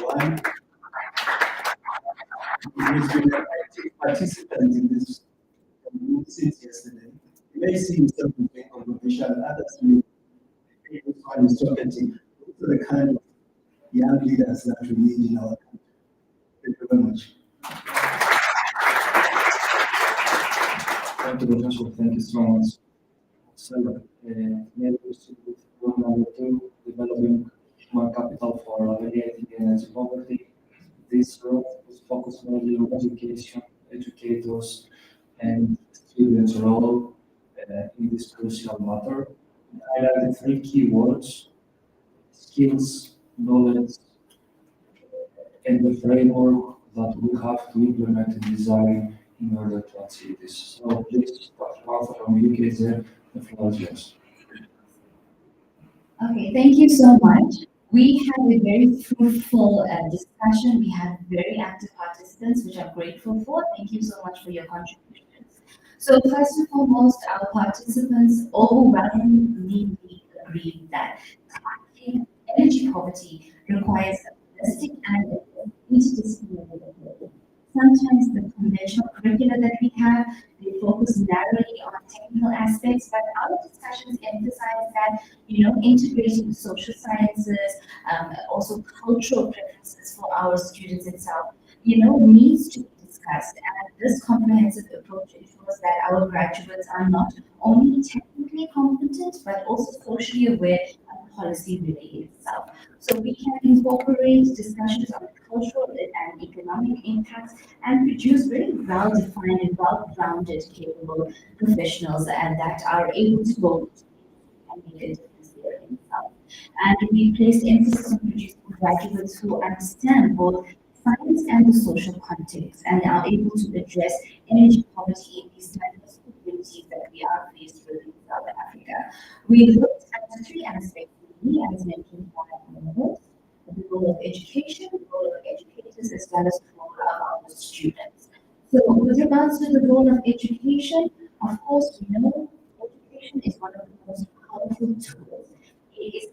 One, he has been an active participant in this was talking to, those are the kind of young leaders that we need in our country. Thank you very much. Thank you, Professor. Thank you so much. So, may I proceed with rule number 2, developing human capital for alleviating energy poverty. This role is focused mainly on education, educators, and students' role in this crucial matter. I highlighted 3 keywords: skills, knowledge, and the framework that we have to implement and design in order to achieve this. So please, Dr. Arthur from UKZ, the floor is yours. Okay, thank you so much. We had a very fruitful discussion. We had very active participants, which I'm grateful for. Thank you so much for your contributions. So first and foremost, our participants overwhelmingly agreed that tackling energy poverty requires a holistic and interdisciplinary approach. Sometimes the conventional curricula that we have, they focus narrowly on technical aspects, but our discussions emphasize that, integrating social sciences, also cultural preferences for our students itself, needs to be discussed. And this comprehensive approach ensures that our graduates are not only technically competent, but also socially aware and policy ready itself. So we can incorporate discussions on cultural and economic impacts and produce very well-defined and well-rounded, capable professionals and that are able to go and make a difference there themselves. And we placed emphasis on producing graduates who understand both science and the social context and are able to address energy poverty in these diverse communities that we are faced with in South Africa. We looked at 3 aspects, as mentioned by the role of education, the role of educators, as well as the role of our students. So with regards to the role of education, of course, we know education is one of the most powerful tools. It is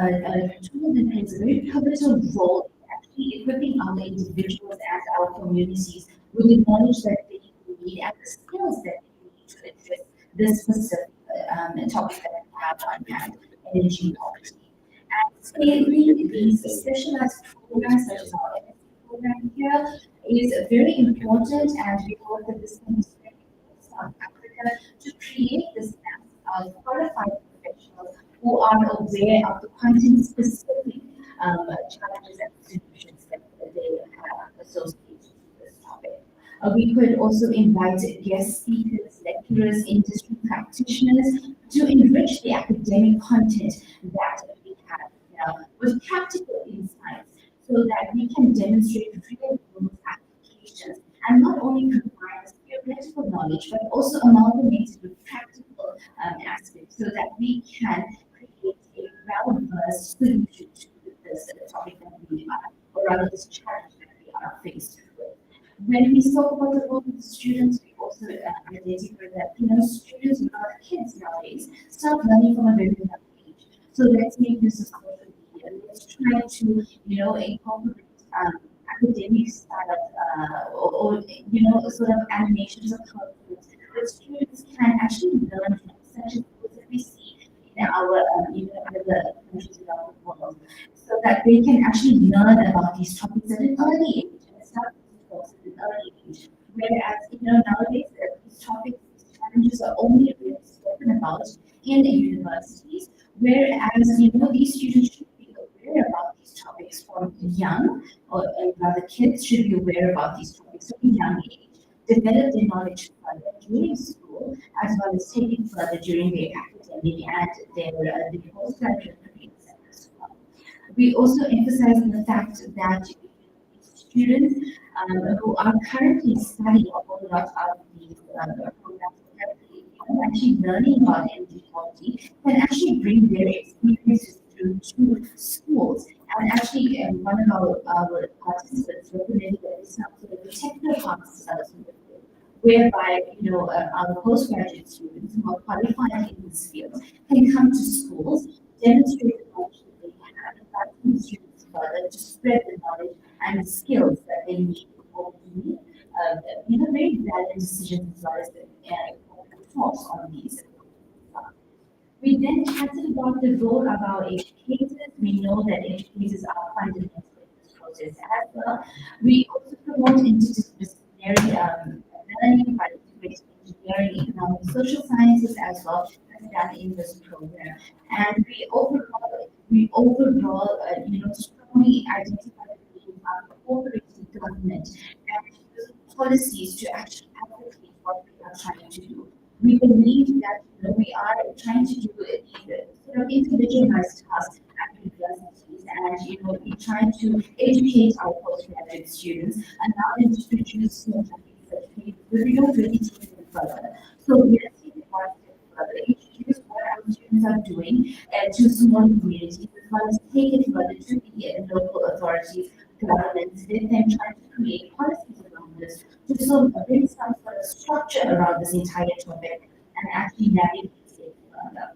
a tool that plays a very pivotal role in actually equipping our individuals and our communities with the knowledge that they need and the skills that they need to address this specific topic that we have on hand, energy poverty. And scaling these specialized programs such as our MSc program here is very important, and we hope that this can be spread in South Africa to create this mass of qualified professionals who are aware of the content-specific challenges and solutions that they have associated with this topic. We could also invite guest speakers, lecturers, industry practitioners to enrich the academic content that we have now with practical insights so that we can demonstrate real-world applications and not only provide us theoretical knowledge but also amalgamate it with practical aspects so that we can create a well-versed solution to this topic that we are, or rather this challenge that we are faced with. When we spoke about the role of the students, we also identified that students, kids nowadays, start learning from a very young age. So let's make use of social media. Let's try to incorporate academic style or sort of animations of content that students can actually learn from, such as those that we see in our other countries around the world, so that they can actually learn about these topics at an early age and start at an early age. Whereas nowadays these topics, these challenges are only really spoken about in the universities, whereas these students should be aware about these topics from young, or rather kids should be aware about these topics from a young age, develop their knowledge further during school, as well as take it further during their academic and their postgraduate careers as well. We also emphasize the fact that students who are currently studying a whole lot of these programs, actually learning about energy poverty, can actually bring their experiences to schools. And actually, one of our participants recommended that this sort of a techno-pass whereby our postgraduate students who are qualified in this field can come to schools, demonstrate the knowledge that they have, and that students further to spread the knowledge and the skills that they need for doing very valid decisions as well as the thoughts on these. We then chatted about the role role of our educators. We know that educators are fundamental in this process as well. We also promote interdisciplinary learning by integrating engineering, economics, social sciences as well as done in this program. And we overall, strongly identify the need of cooperating government and using policies to actually advocate what we are trying to do. We believe that we are trying to do these sort of individualized tasks at universities, and we're trying to educate our postgraduate students, allow them to produce some certificates, but we don't really take them further. So we are taking one step further, introduce what our students are doing to small communities, as well as take it further to the local authorities, governments, then trying to create policies around this to bring some sort of structure around this entire topic and actually navigate it further.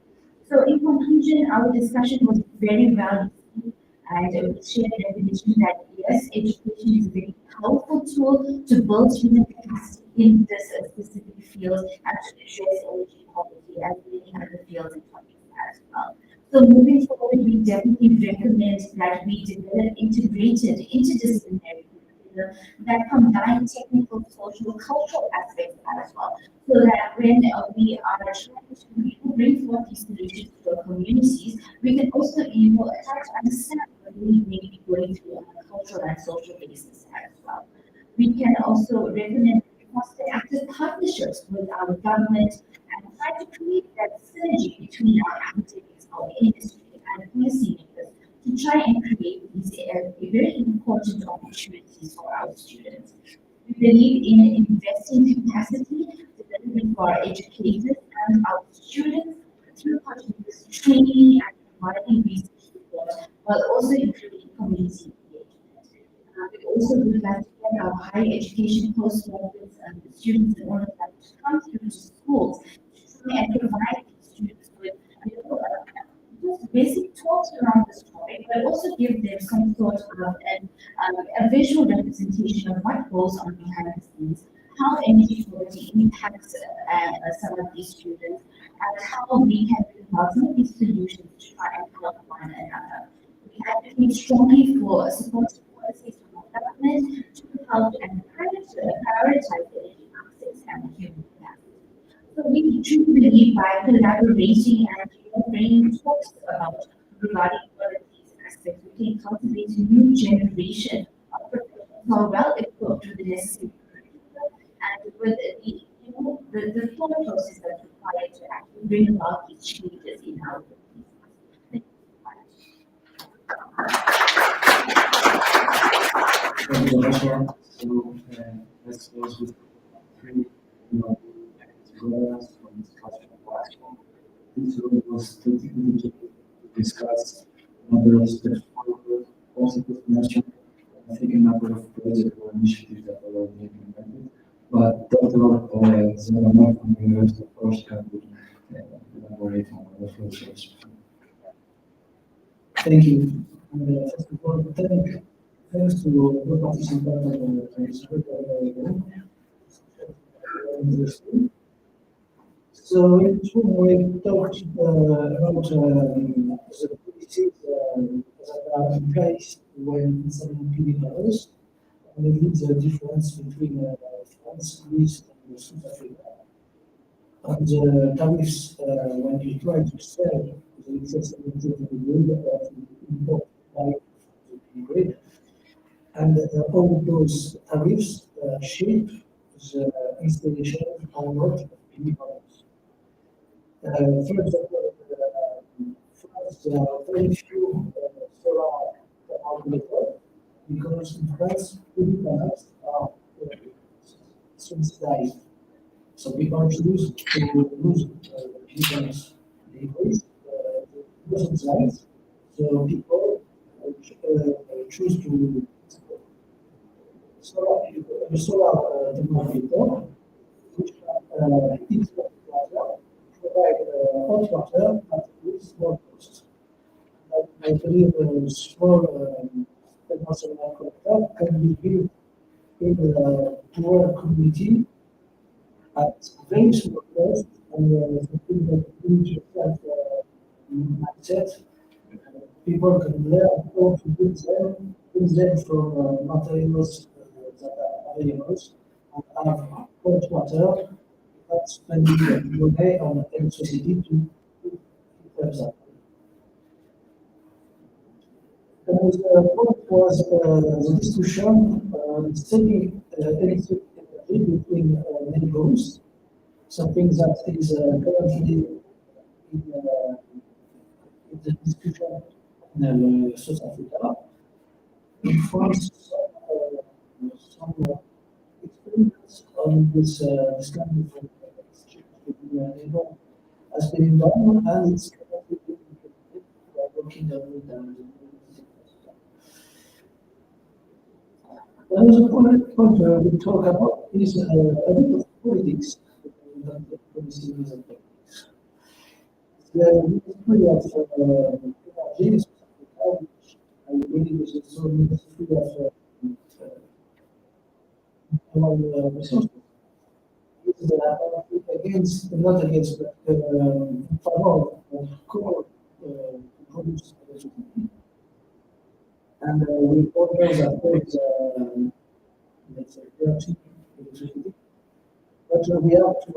So in conclusion, our discussion was very well received, and we shared the definition that yes, education is a very powerful tool to build human capacity in this specific field and to address energy poverty and many other fields and topics as well. So moving forward, we definitely recommend that we develop integrated, interdisciplinary curriculum that combine technical, social, cultural aspects as well. So that when we are trying to bring forth these solutions to our communities, we can also, try to understand what we may be going through on a cultural and social basis as well. We can also recommend foster active partnerships with our government and try to create that synergy between our academics, our industry, and policymakers to try and create these very important opportunities for our students. We believe in investing capacity, development for our educators and our students through continuous training and providing research support, while also improving community engagement. We also would like to get our higher education postgraduates and the students and all of that to come through to schools to try and provide these students with just basic talks around this topic, but also give them some sort of a visual representation of what goes on behind the scenes, how energy poverty impacts some of these students, and how we can develop some of these solutions to try and help one another. We advocate strongly for supportive policies from the government to help and prioritize energy access and human capacity. So we do believe by collaborating and bringing talks about regarding all of these aspects, we can cultivate a new generation of professionals who are well equipped with the necessary curriculum and with the thought process that's required to actually bring about these changes in our communities. Thank you, Professor. So let's close with three programs from discussion platform. This room was strategically to discuss a number of steps forward, positive measures, I think a number of projects or initiatives that are already implemented. But Dr. Zimmerman from the University of Portugal will elaborate on the future. Thank you. First of all, thanks to the participants in this room. So in this room we talked about the policies that are in place when implementing others, and maybe the difference between France, Greece, and South Africa. And the tariffs, when you try to sell the excess energy to the grid, to import by the grid, and all those tariffs shape the installation or not of PV panels. For example, France, there are very few solar panels network because in France, PV panels are subsidized. So people choose to use PV panels. They increase the subsidies, so people choose to solar thermometer, which heat water, provide hot water at a small cost. I believe a small thermal collector can be built in a poor community at very small cost, and something that brings yourself mindset people can learn how to build them from materials that are available and have hot water without spending money on electricity to heat themselves. And what was the discussion selling electric energy between neighbors, something that is currently in the discussion in South Africa. In France, some experiments on this kind of exchange between neighbors has been done, and it's currently being implemented. We are working on it and another point we talk about is a bit of politics than the policy is of politics. The Ministry of Energy is which I believe is also Ministry of Natural Resources. Is against, not against, but in favor of coal to produce electricity. And we all know that there is let's say dirty electricity. But we have to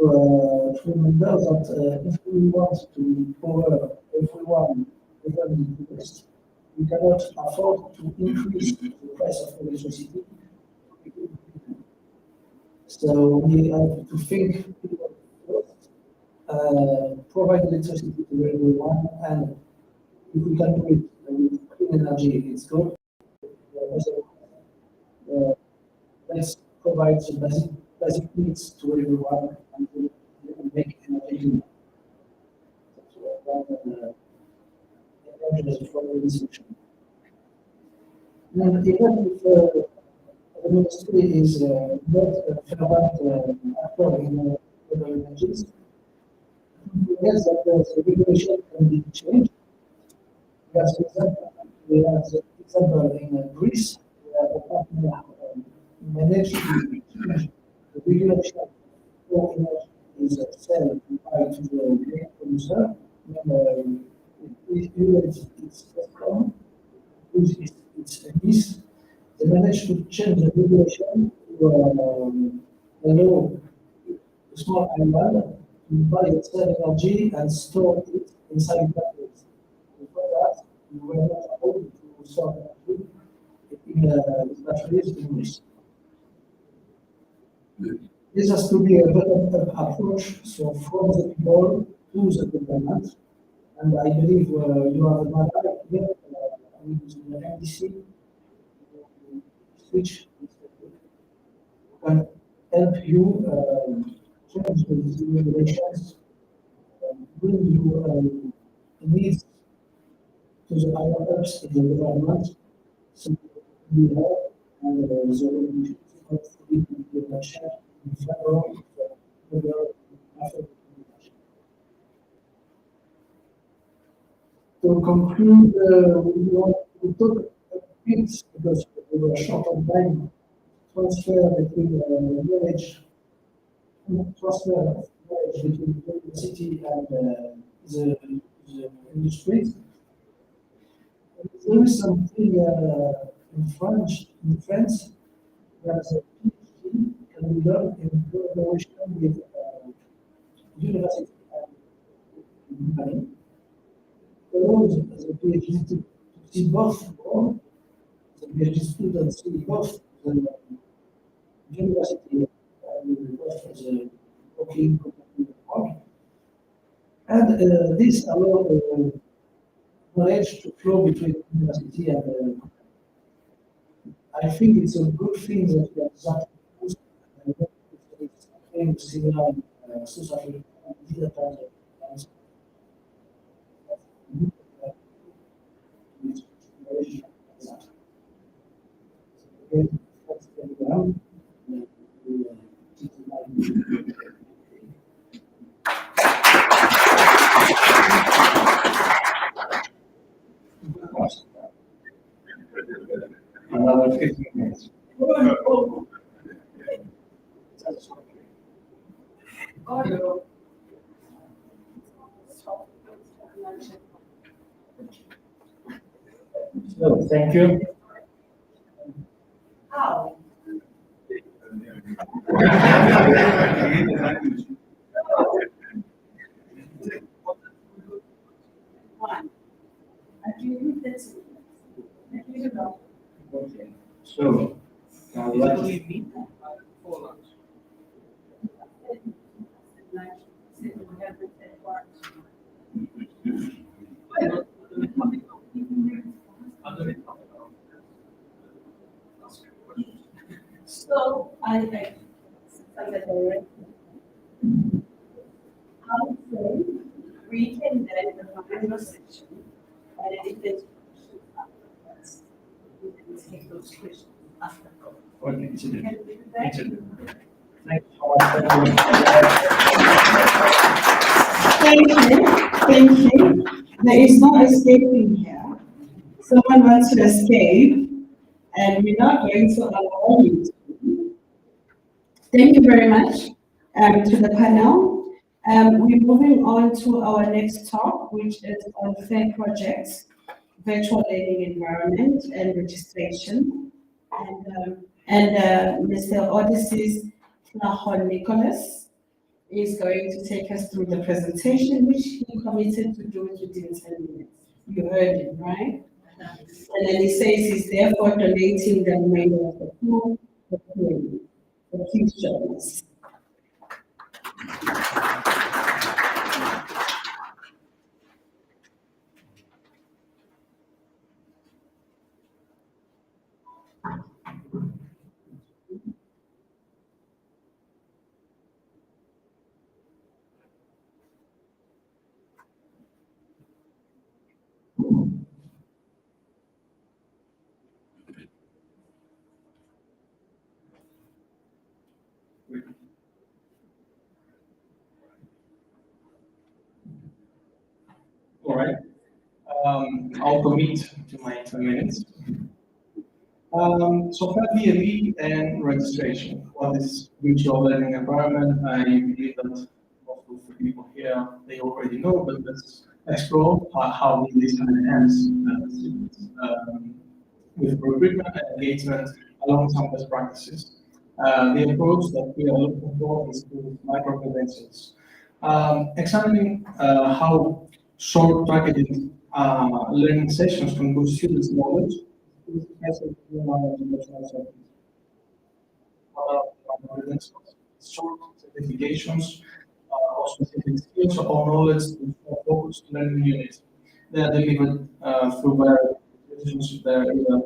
remember that if we want to power everyone within the West, we cannot afford to increase the price of electricity. So we have to think first, provide electricity to everyone, and if we can do it with clean energy, it's good. Let's provide some basic needs to everyone and make energy. And even if the ministry is not a fervent actor in other energies, yes, that the regulation can be changed. We have the example in Greece, where the partner managed to change the regulation for energy is sell by to the main producer, and it's Eskom, which is its emise. They managed to change the regulation to allow a small island to buy its energy and store it inside batteries. Before that, we were not able to store energy in batteries in Greece. This has to be a bottom-up approach, so from the people to the government. And I believe you have another here with the NDC, which can help you change the regulations, bring you needs to the higher ups in the government, so we have and the regulations hopefully will be shared in favor of the after. To conclude, we want to talk a bit because we were short on time. Transfer between knowledge, transfer of knowledge between the university and the industries. There is something in France, where the PhD can be done in collaboration with university and company. Allows the PhD to see both world, the PhD students see both the university and both the working company. And this allows knowledge to flow between university and I think it's a good thing that we have that boost and it's something similar in South Africa and other times. Another 15 minutes. So, thank you. How? One. I do this. Okay. So, let's So I would say we can then define your section, and if there's questions afterwards, we can take those questions after. Okay, Can we do that? Thank you. There is no escaping here. Someone wants to escape, and we're not going to allow you to. Thank you very much to the panel. We're moving on to our next talk, which is on FAIR projects, virtual learning environment and registration. And Mr. Odysseus Flahon Nicholas is going to take us through the presentation, which he committed to do within 10 minutes. You heard him, right? And then he says he's therefore donating the remainder of the pool for Q&A. So please join us. all right. I'll commit to my 10 minutes. So FEWS and registration. What is virtual learning environment? I believe that most of the people here, they already know, but let's explore how this can enhance students with recruitment and engagement along some best practices. The approach that we are looking for is with micro-credentials. Examining how short targeted learning sessions can boost students' knowledge. Short certifications or specific skills or knowledge for focused learning units. They are delivered through various institutions. They are either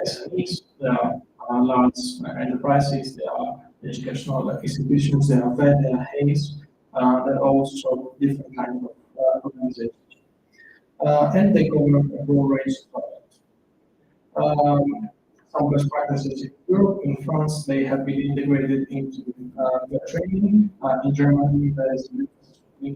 SMEs, they are large enterprises, they are educational institutions, they are VET, they are HAYS, they are also different kinds of organizations. And they cover a broad range of topics. Some best practices in Europe, in France, they have been integrated into their training. In Germany, there is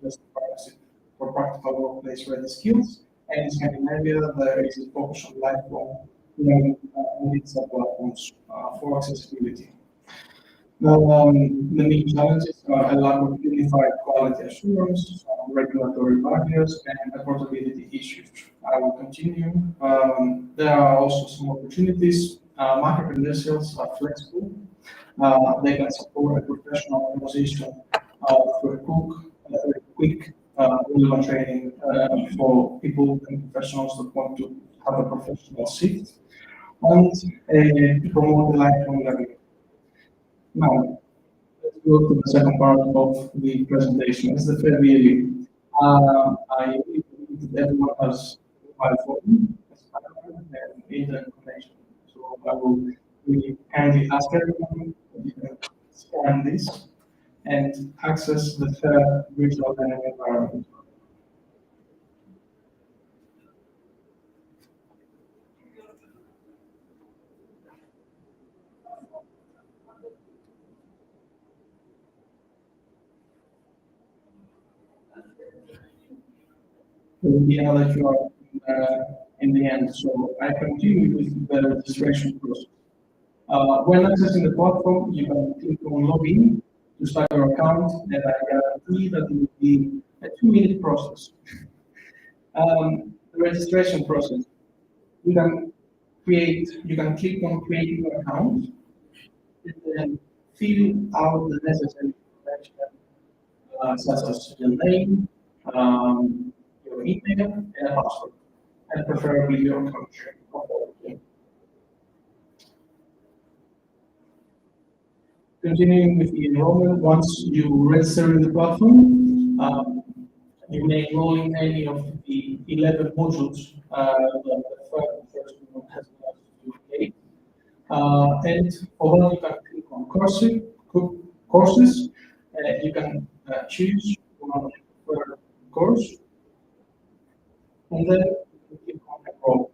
best practice for practical workplace ready skills. And in Scandinavia, there is a focus on lifelong learning with some platforms for accessibility. The main challenges are a lack of unified quality assurance, regulatory barriers, and affordability issues. I will continue. There are also some opportunities. Market credentials are flexible. They can support a professional position through a quick, relevant training for people and professionals that want to have a professional shift and promote the lifelong learning. Now, let's go to the second part of the presentation. It's the FEWS. I believe that everyone has mobile phone and internet connection. So I will really kindly ask everyone to scan this and access the FAIR virtual learning environment. Now that you are in the end, so I continue with the registration process. When accessing the platform, you can click on login to start your account, and I guarantee that it will be a 2-minute process. The registration process. You can click on create your account and then fill out the necessary information, such as your name, your email, and a password, and preferably your country. Continuing with the enrollment, once you register in the platform, you may enroll in any of the 11 modules that the first one has allowed you to create. And for that, you can click on courses. You can choose one per course, and then you click on enroll.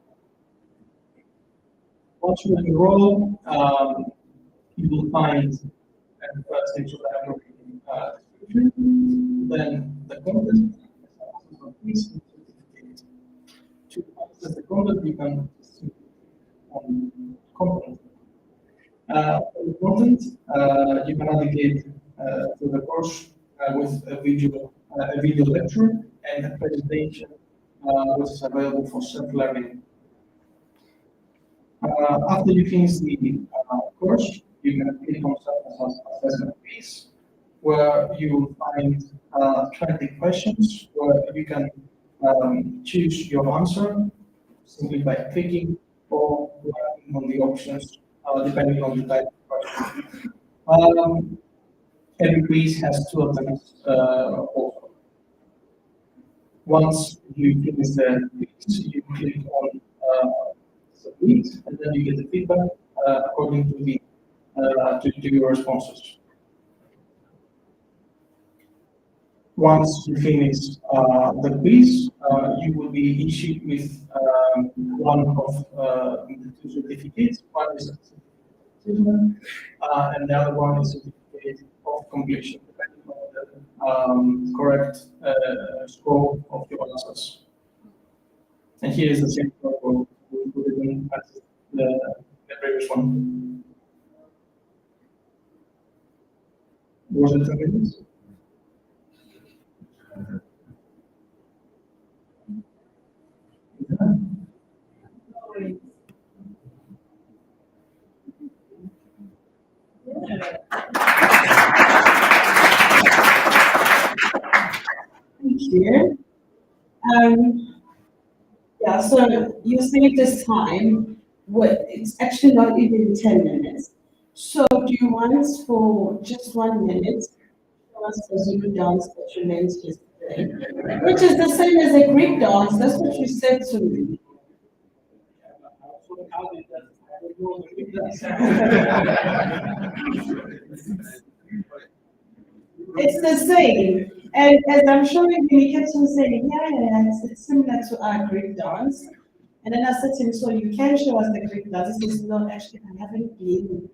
Once you enroll, you will find first introductory description, then the content, to access the content, you can click on content. For the content, you can navigate through the course with a video lecture and a presentation which is available for self-learning. After you finish the course, you can click on self-assessment quiz, where you will find 20 questions where you can choose your answer simply by clicking or clicking on the options depending on the type of question. Every quiz has 2 attempts also. Once you finish the quiz, you click on submit, and then you get the feedback according to the to your responses. Once you finish the quiz, you will be issued with one of the 2 certificates. One is a certificate and the other one is a certificate of completion, depending on the correct score of your answers. And here is the same protocol we put it in as the previous one. Was it 10 minutes? Thank you. Yeah, so you saved this time. It's actually not even 10 minutes. So do you want for just 1 minute, show us the Zulu dance that you learned yesterday, which is the same as a Greek dance? That's what you said to me. It's the same. And as I'm showing him, he kept on saying, yeah, it's similar to our Greek dance. And then I said to him, so you can show us the Greek dance. He says, no, actually, I haven't been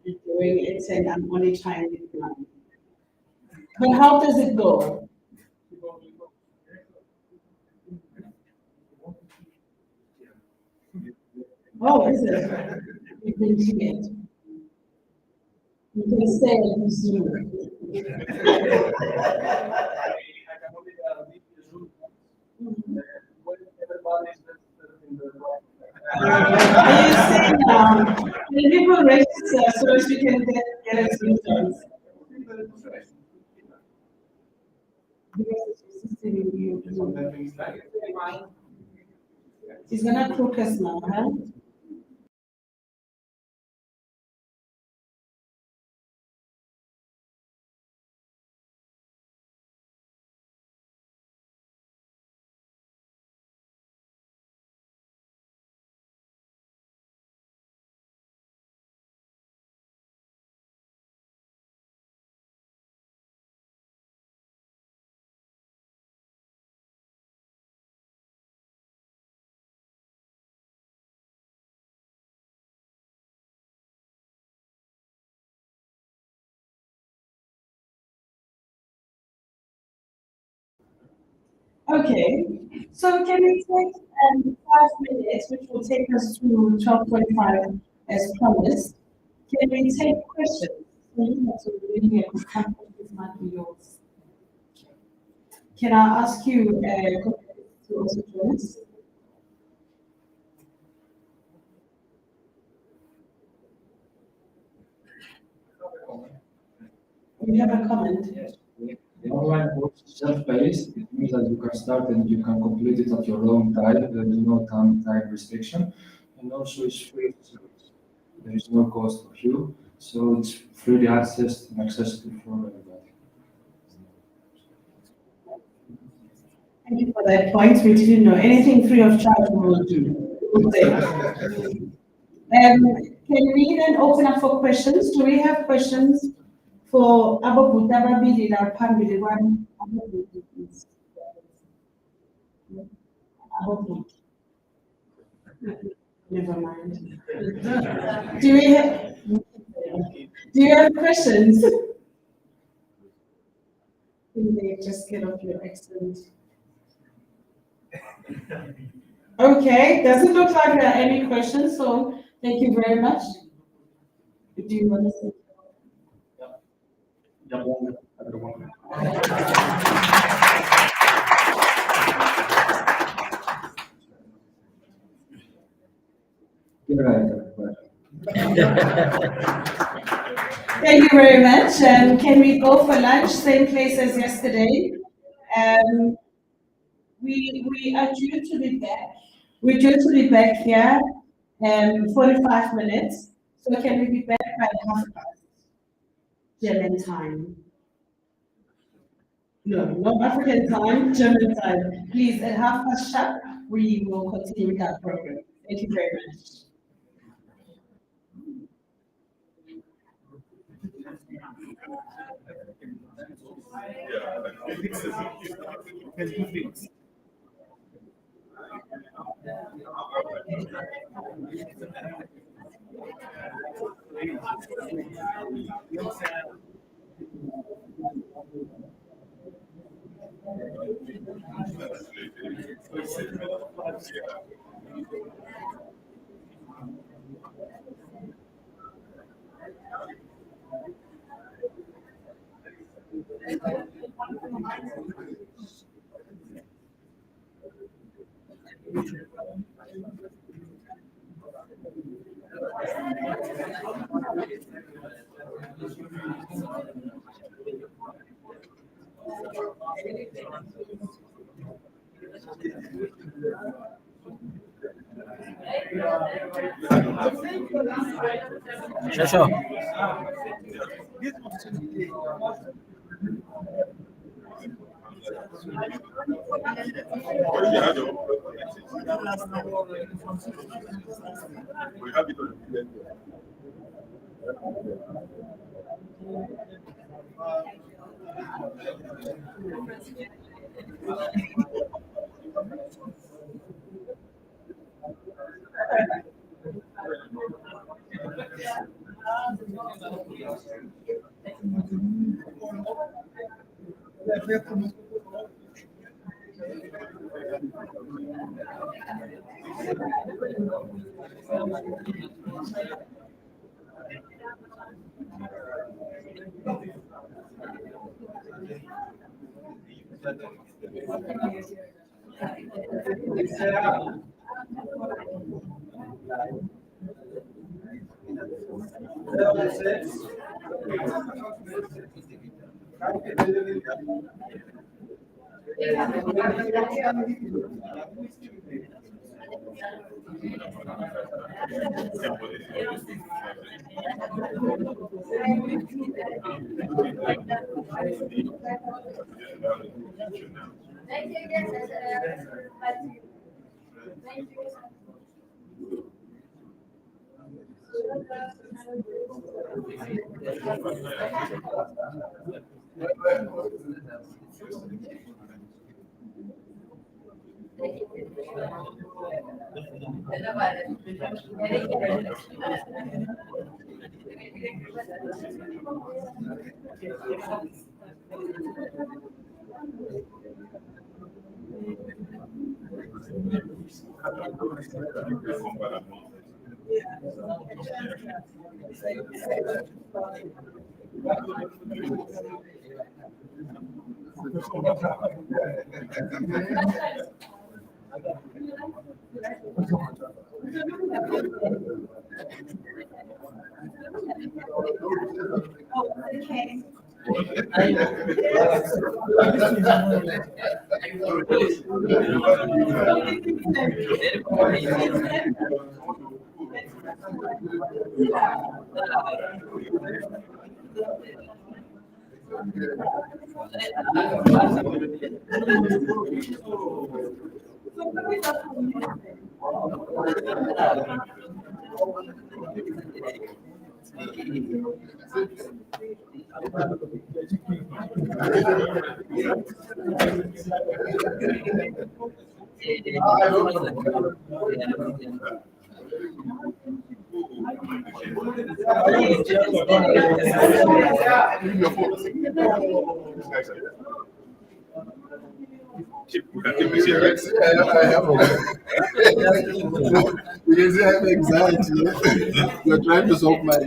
doing it, and I'm only trying it now. But how does it go? Oh, is it? You can see it. You can say it in Zoom. Are you saying the people register so as we can get a Zoom dance? He's gonna croak us now, huh? Okay, so can we take 5 minutes, which will take us to 12:45 as promised? Can we take questions? So you have to really this might be yours. Can I ask you to also join us? you have a comment? The online course is self-paced. It means that you can start and you can complete it at your own time. There is no time restriction, and also it's free to service. There is no cost for you, so it's freely accessed and accessible for everybody. Thank you for that point. We didn't know anything free of charge we will do. We'll take. Can we then open up for questions? Do we have questions for Abu Dababili or Pamili? Never mind. Do you have questions? They just get off your excellent. Okay, doesn't look like there are any questions, so thank you very much. Do you want to say? Thank you very much. Can we go for lunch? Same place as yesterday. We are due to be back. We're due to be back here 45 minutes. So can we be back by 1:30 German time? No, not African time, German time. Please, at 1:30 sharp, we will continue with our program. Thank you very much. Sure. Okay. Yes, I have because I have anxiety. You're trying to solve my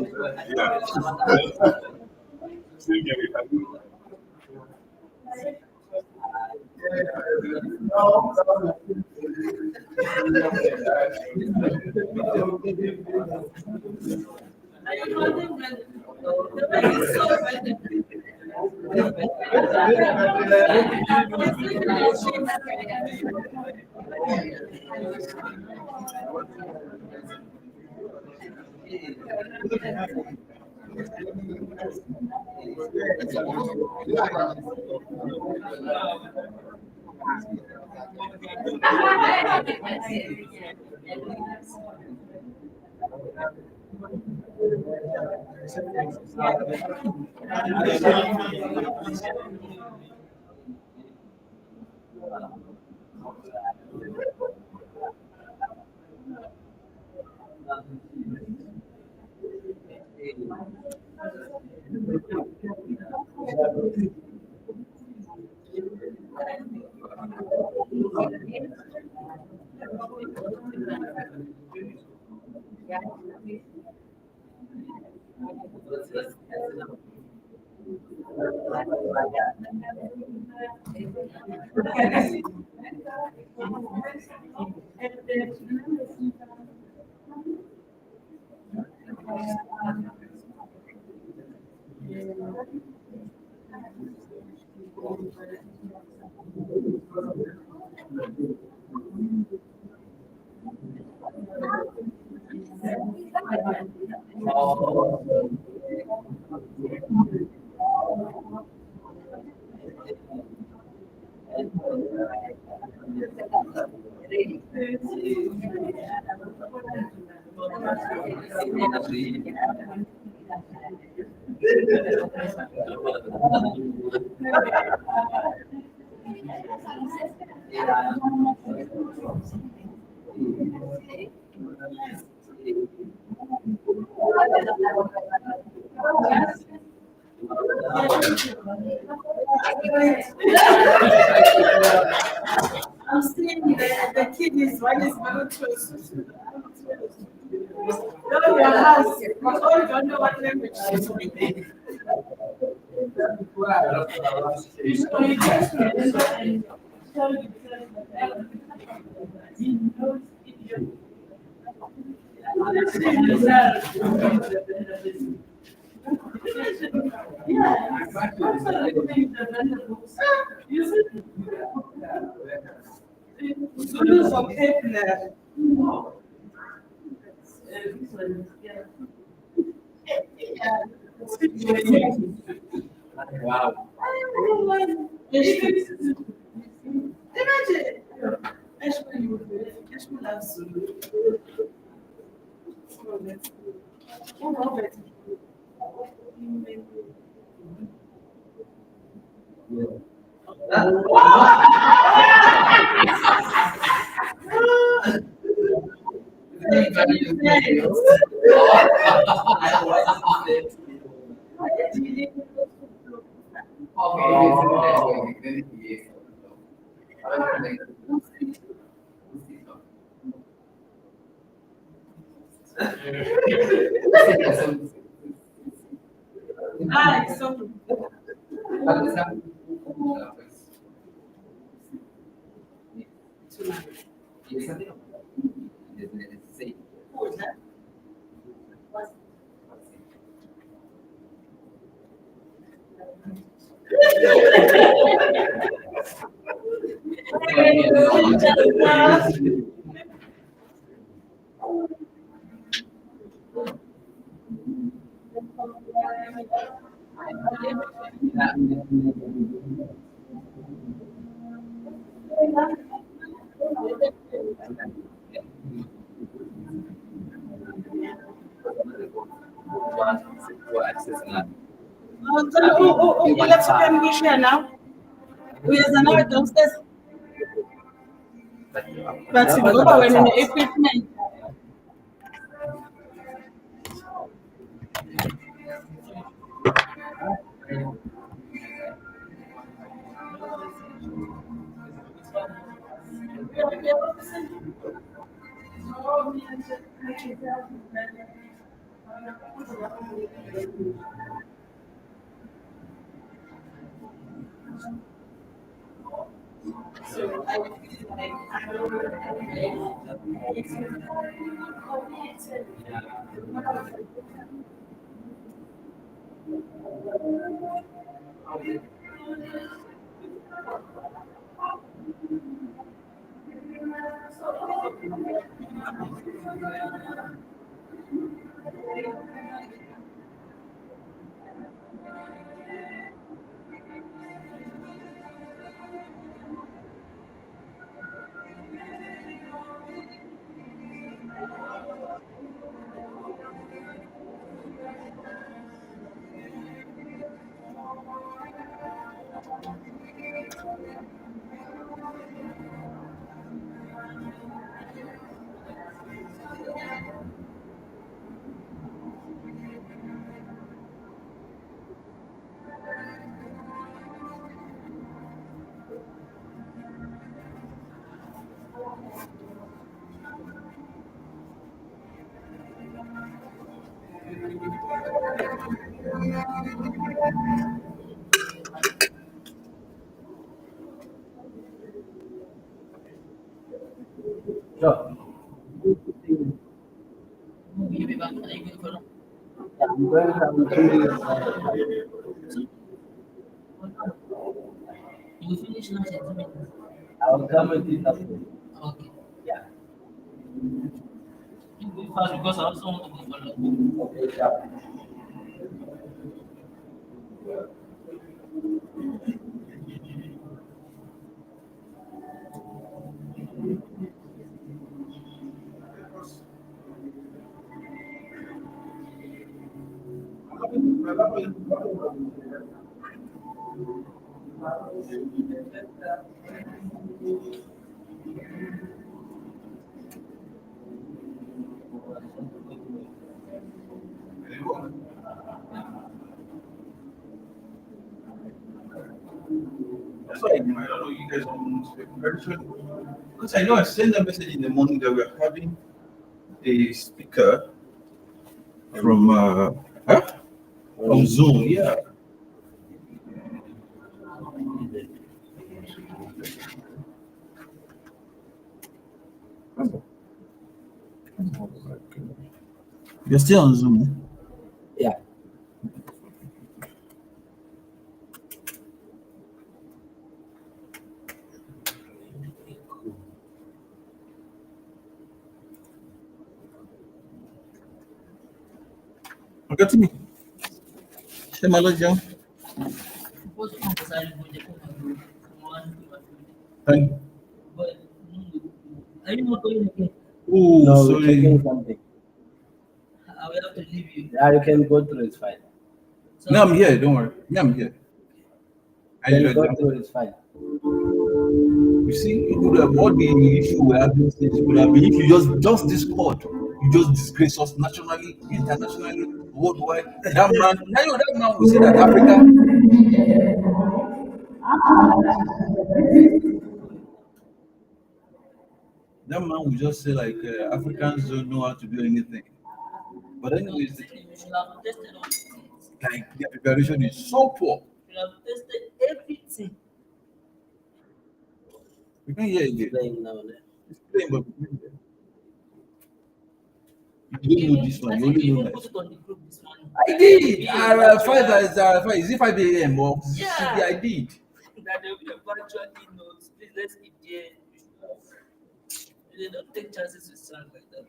I'm seeing the kiddies, one is malnourished. No, your house, we all don't know what language it is. So you just remember and tell yourself that you know yeah, absolutely the books. Zulus of Kepler. Wow. Imagine. Ashma loves Zulu. Ah, so. Let's share now. We are now downstairs. But ngoba wena ne-equipment. So I feel like Sure. I'm going to have 2 minutes. You finish lunch in 2 minutes. I'll come with it after. Okay. Yeah. You go fast because I also want to go for lunch. Okay, sure. That's why I don't know you guys don't speak very soon. Because I know I sent a message in the morning that we're having a speaker from from Zoom, yeah. You're still on Zoom? Yeah. Okay, to me. Say my lord, John. Suppose you decide to go to one. Thank But are you not going again? Oh, No, we're sorry. checking something. I will have to leave you. Yeah, you can go through, it's fine. No, I'm here, don't worry. Yeah, I'm here. I Can enjoyed go that. through, it's fine. You see, it could have all the issue we have these days could have been if you just discord, you just disgrace us nationally, internationally, worldwide. That man, now you know that man will say that Africa. That man will just say like Africans don't know how to do anything. But anyways, You should have tested all these things. like their preparation is so poor. You should have tested everything. We can hear it. Playing now. It's playing, but you don't know this one. I You think only you know even that. put it on the group this morning. I did. RFI is it 5 a.m. or Yeah. I did. That there will be a virtual keynote. Please let's keep there. They don't take chances with sound like that.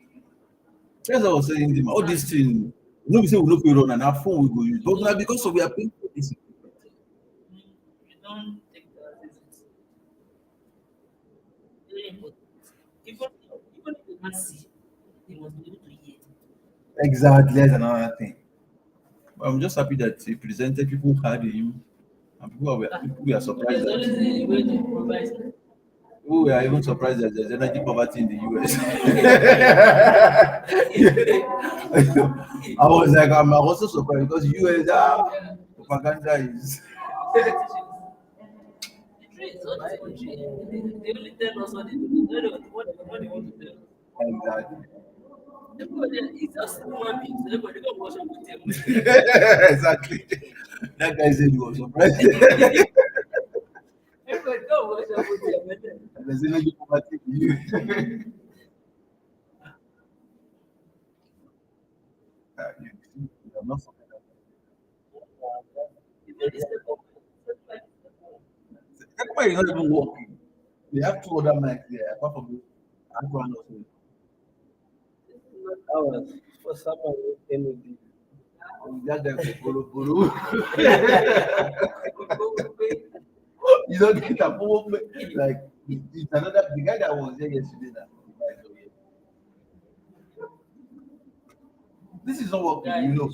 That's what I was saying. All these things. No, we say we no pay run and our phone we go use. But now because of we are paying for this. You don't take chances. It's very important. Even if you can't see, they must be able to hear. Exactly, that's another thing. But I'm just happy that he presented people who had him, and people were surprised There's that always a way to improvise. people were even surprised that there's energy poverty in the US. I was like, I'm also surprised because US propaganda is. It's all this country. They only tell us what they do. They don't know what they want to tell us. Exactly. Everybody is just human beings. Everybody don't watch up with them. Exactly. That guy said he was surprised. Everybody don't watch up with them. There's energy poverty in the US. I'm not surprised. Everybody is not even working. They have two other mics there, apart from the one also. Hours for someone with energy. That guy for Bolo. You don't get a phone. Like, it's another, the guy that was there yesterday. This is not working, you know.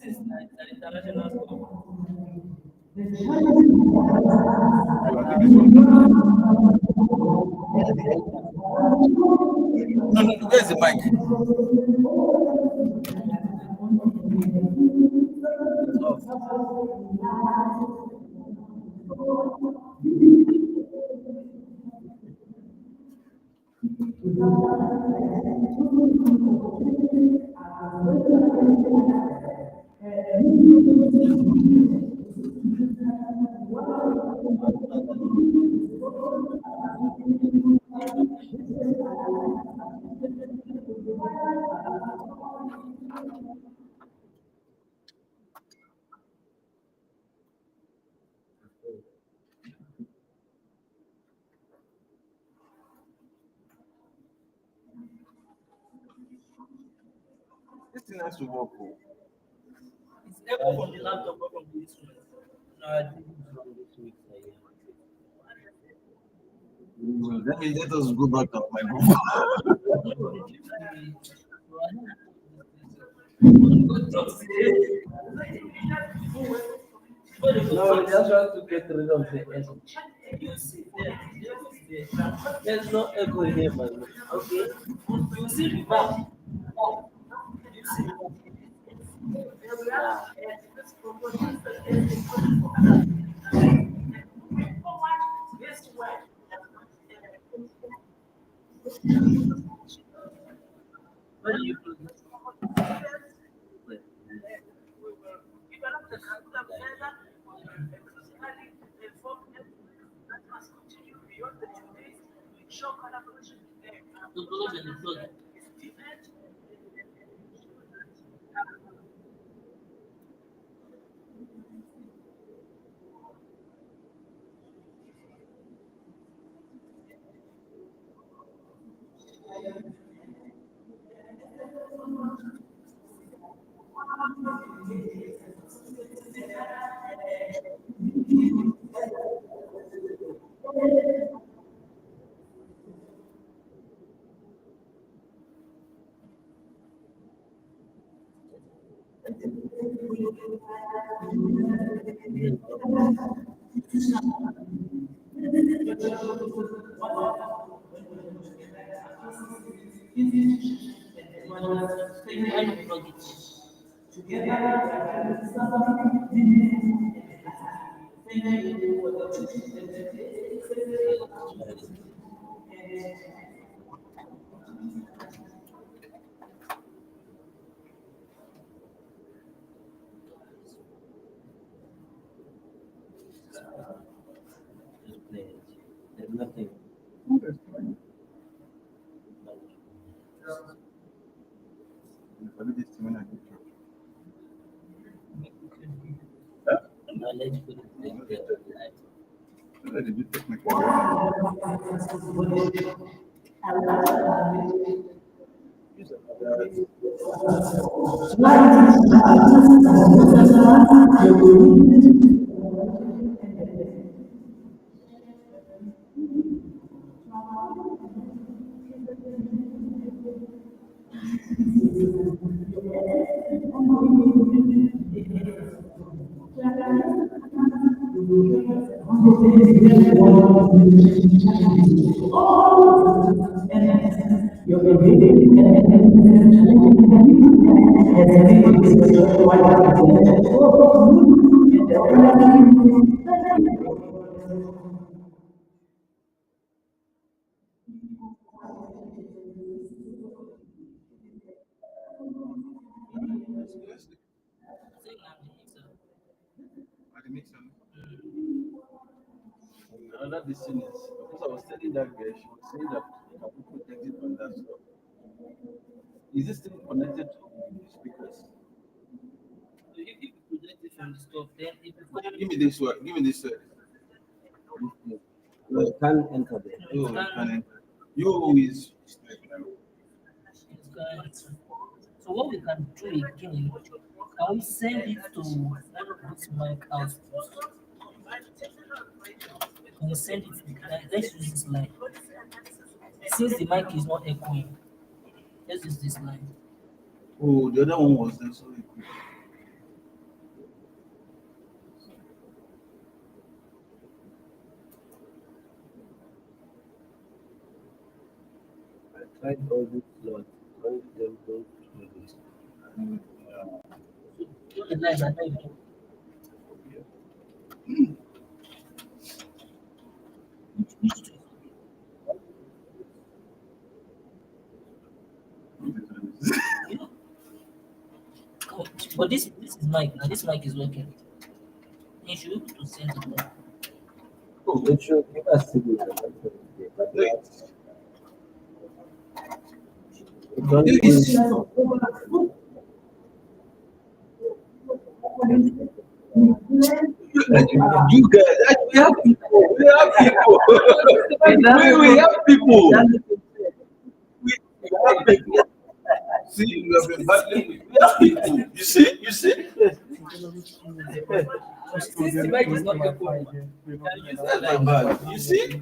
This is an international No, where's the mic? This thing has to work. It's ever from the laptop or from the instrument. No, I think it's from this week. Let us go back to my book. No, we just want to get rid of the echo. There's no echo here, man. Okay. You see the back. There's nothing. What did this when I get Let's put it like that. Did you take my Another this thing is because I was telling that girl, she was saying that you can put protected on that stuff. Is it still connected to the speakers? If you project it from the stuff, then it Give me this one. Give me this. No, you can't enter there. You can enter. You is. So what we can do again, I will send it to this mic out. I will send it. Let's use this line. Since the mic is not echoing, let's use this line. Oh, the other one was there. Sorry. I tried all these slots. Only them don't do this. The line are not even. But this is mic. Now this mic is working. You should to send it back. Oh, it should give us signal. You guys, we have people. We have people. we have people. We have people. See, you have been battling. We have people. You see? You see? The mic is not echoing. That's not bad. You see?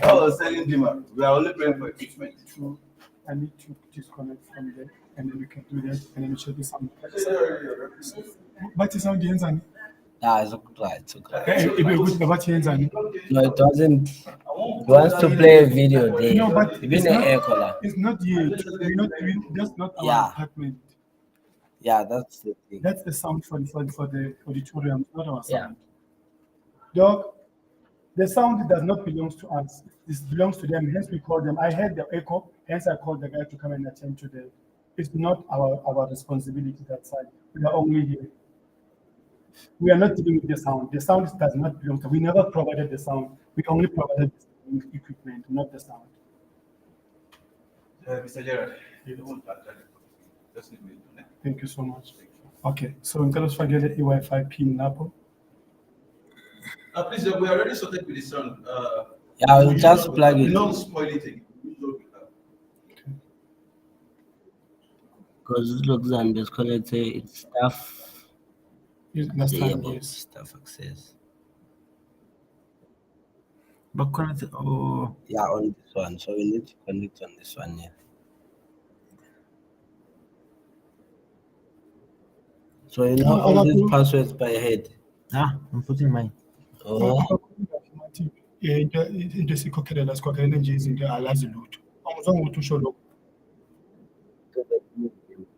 I was telling Dima, we are only praying for equipment. I need to disconnect from there, and then we can do that, and then it should be some. But it's on the ends and. Yeah, it's okay. It's okay. It will be about ends and. No, it wasn't. He wants to play a video there. No, but it's not, air color. It's not yet. That's not our apartment. Yeah, that's the thing. That's the sound for the auditorium, not our sound. Dog, the sound does not belong to us. This belongs to them. Hence we call them. I heard the echo. Hence I called the guy to come and attend to the. It's not our responsibility that side. We are only here. We are not dealing with the sound. The sound does not belong to. We never provided the sound. We only provided the equipment, not the sound. Mr. Gerard, you don't want that. Just leave me. Thank you so much. Okay, so in terms of the Wi-Fi pin number. Please, we are already sorted with the sound. Yeah, we'll just plug it. Don't spoil it. Because it looks I'm disconnected. It's staff. Yes. Staff access. But connect. Oh. Yeah, on this one. So we need to connect on this one here. So you know all these passwords by head. Ah, I'm putting mine. Oh. Into sikhokelela sikhokelela nje izinto alazi lutho. Angizange ukuthi usho lokho.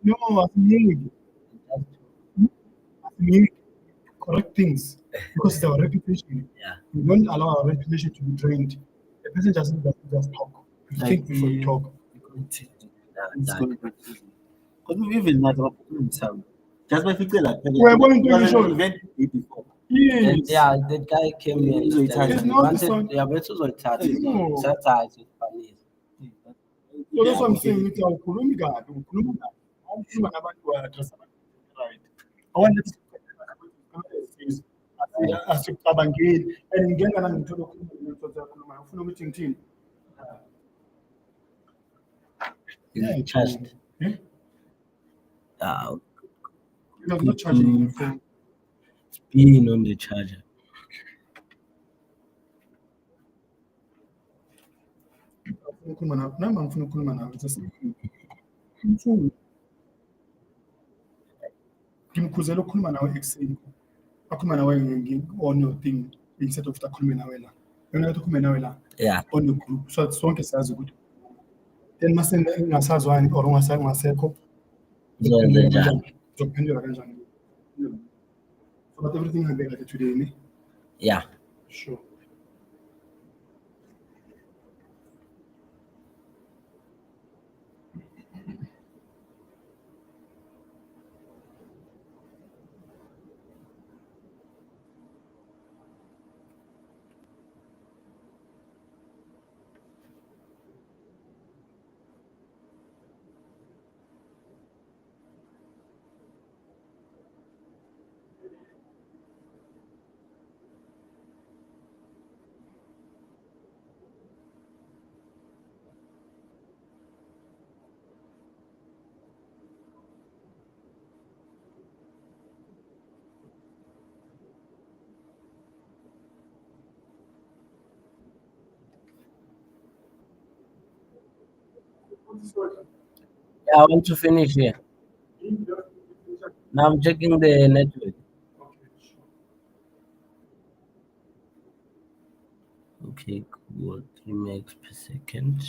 No, I correct things because it's our reputation. Yeah. We don't allow our reputation to be drained. The person doesn't just talk. We think before you talk. Because we even not about sound. Just by fixing that. We're going to the show. Event before. Yes. Yeah, the guy came here. It's not the sound. Yeah, but it was on Saturday. Saturday, Spanish. So that's what I'm saying. It's our ukukhuluma nabantu wa-address abantu right. Awandithi asicabangeli and ngeke lana ngithola ukukhuluma nento zakhulumayo ufuna ukuthi ngithini? Is it charged? Eh? It was not charging my phone. It's being on the charger. Ngifuna ukukhuluma nawe ngimkhuzela ukukhuluma nawe ekuseni akhuluma nawe on your thing instead of akhulume nawe la yona ukuthi ukhulume nawe la on your group so sonke siyazi ukuthi then mase ngingasazwani or ungasekho uzophendula kanjani so but everything happened like today ne? Yeah. Sure. Yeah, I want to finish here. Now I'm checking the network. Okay, cool. 3 megs per second.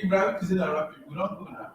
Ibrahim is in Arabic, we don't go now.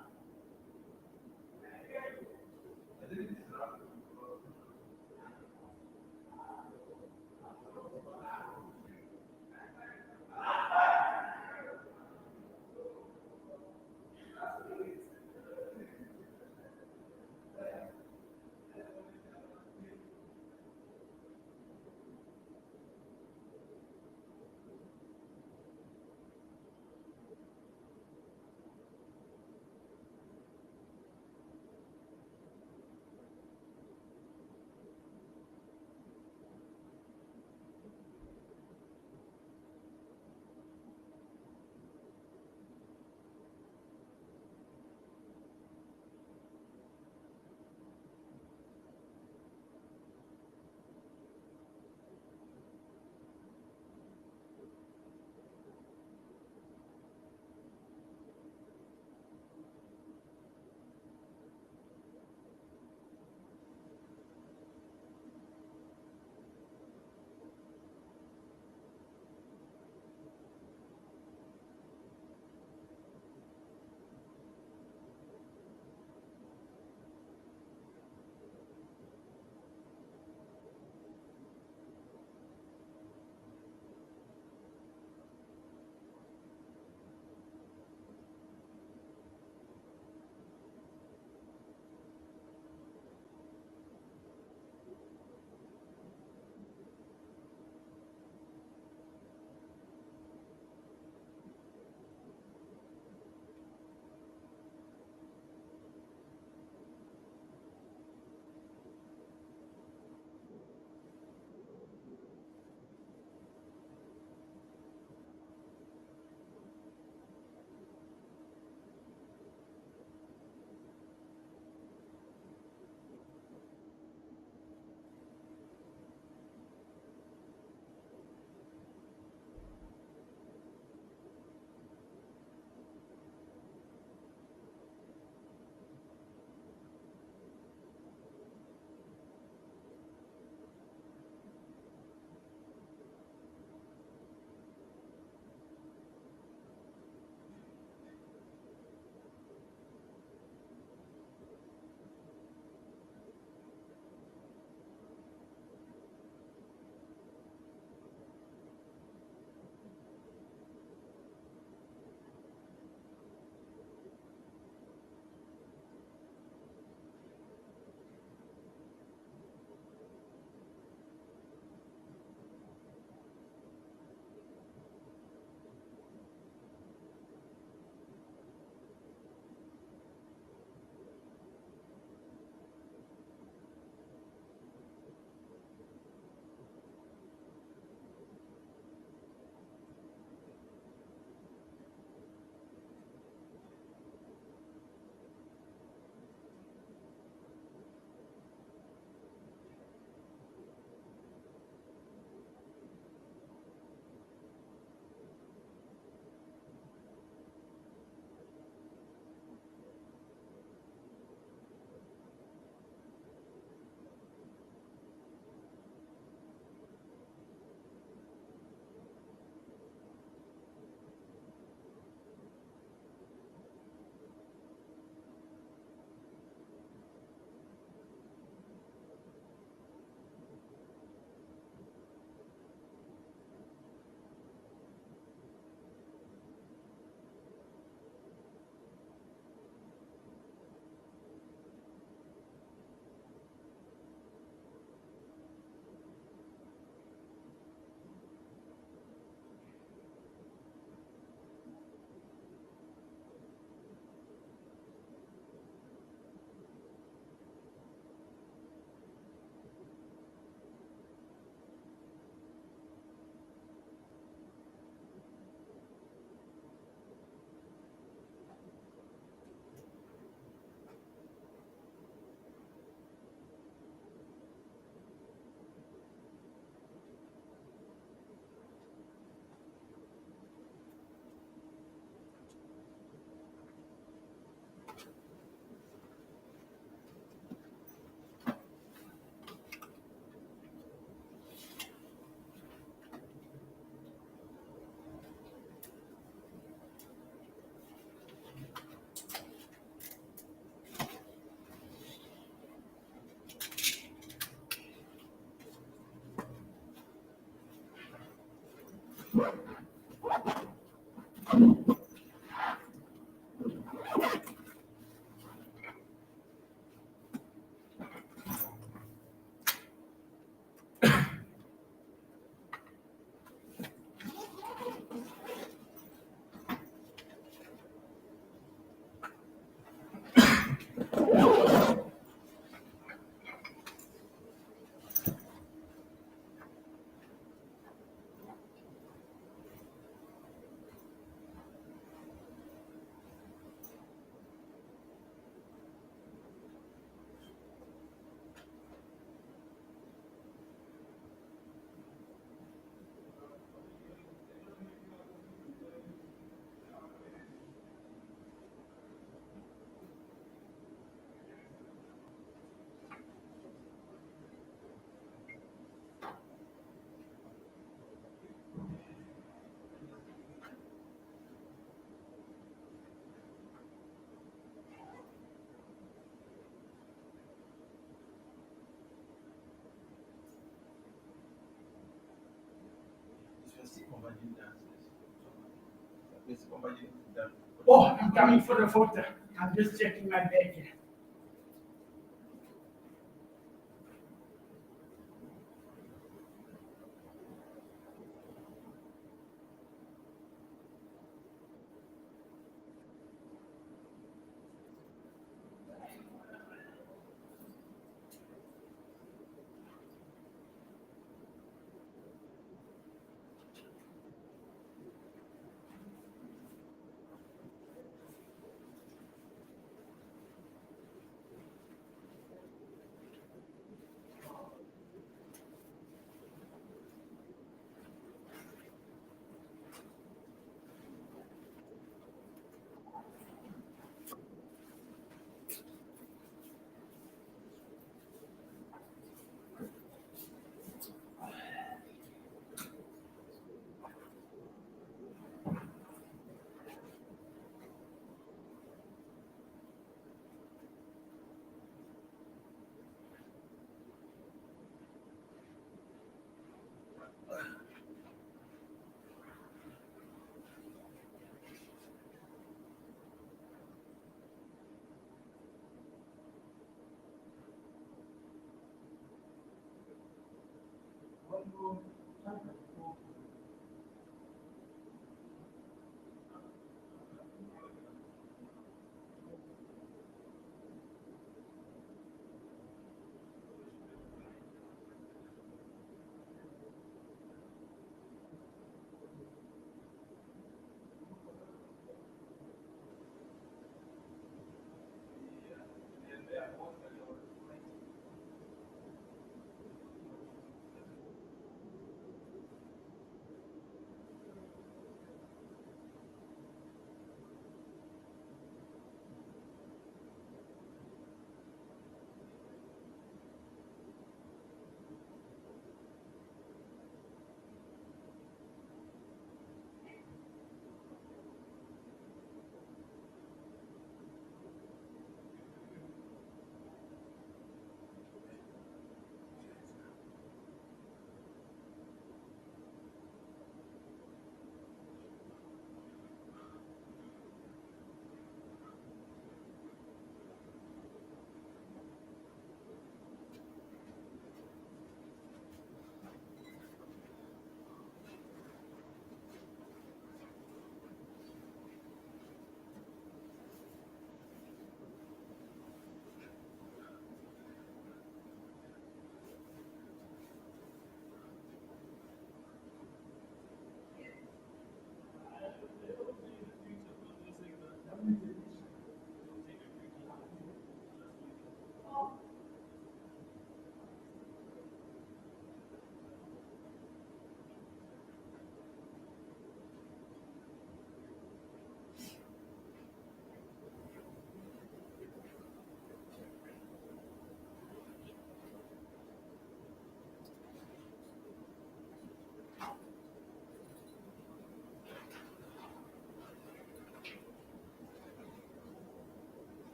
Oh, I'm coming for the photo. I'm just checking my bag here.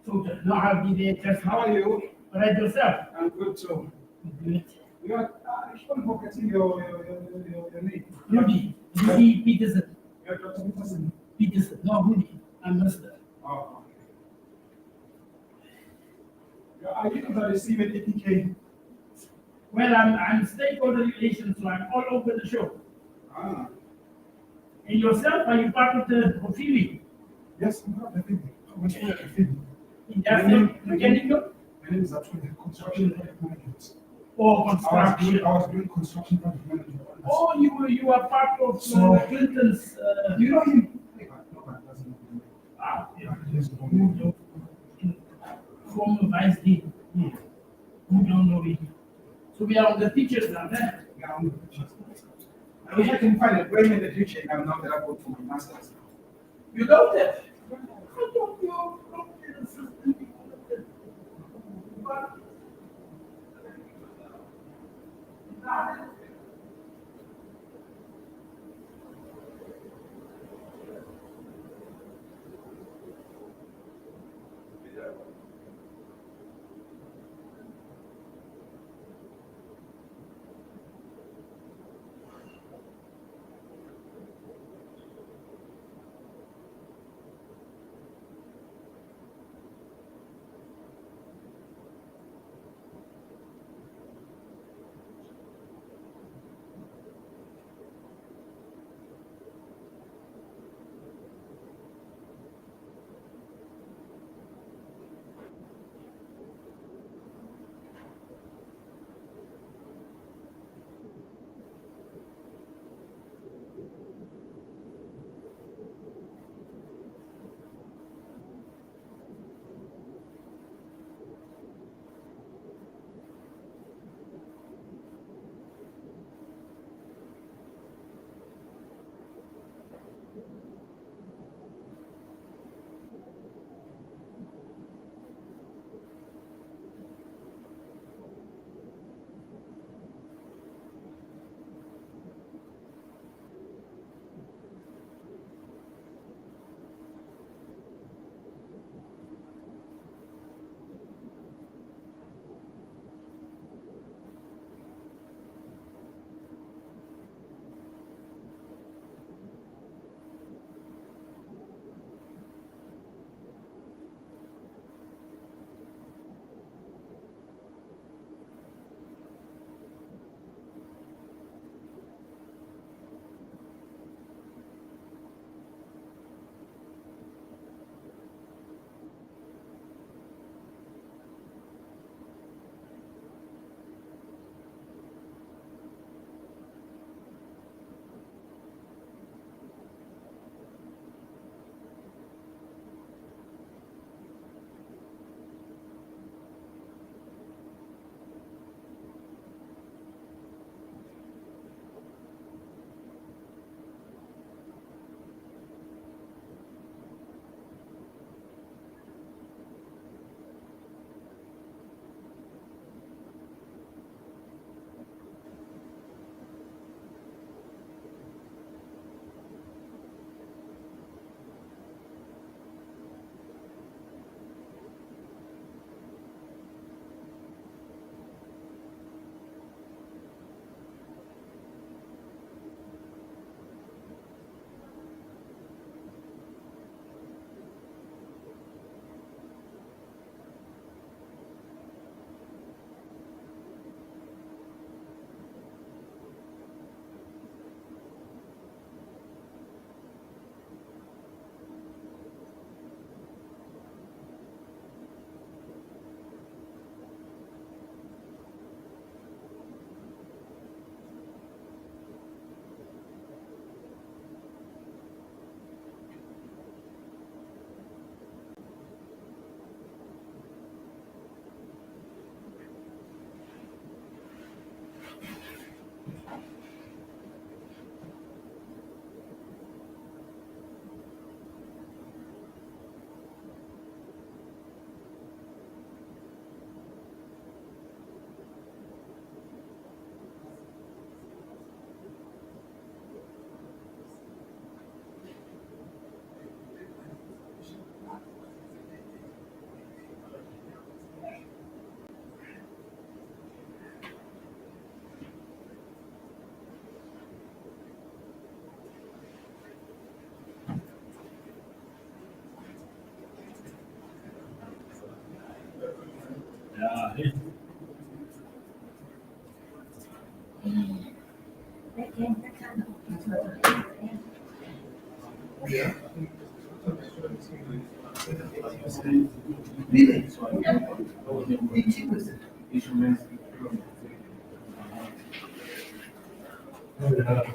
Tutor. No, I'll be there. Just how are you? Right yourself. I'm good too. Good. You are, I keep on forgetting your name. Rudy Peterson. You're Dr. Peterson. Peterson. No, Rudy. I'm Mr. Oh, okay. Are you going to receive an APK? Well, I'm stakeholder relations, so I'm all over the show. Ah. And yourself, are you part of the FEWS? Yes, I'm part of the FEWS. I'm part of the FEWS. Industrial mechanical? My name is actually construction project management. Or construction? I was doing construction project management. Oh, you are part of Clinton's. You know him? Ah, yeah. Former vice dean. Who don't know him? So we are on the teachers now, then. Yeah, I'm on the teachers. I wish I can find it way in the future. I'm not that I work for my masters. You don't have? I don't know.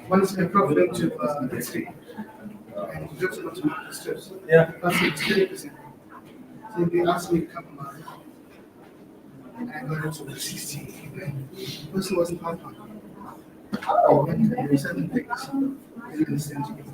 Once I dropped into Restream, and just got to the steps. Yeah. That's 30%. So they asked me to come on, and I got it to 60. This was part one. Oh, and there were certain things I didn't send to you.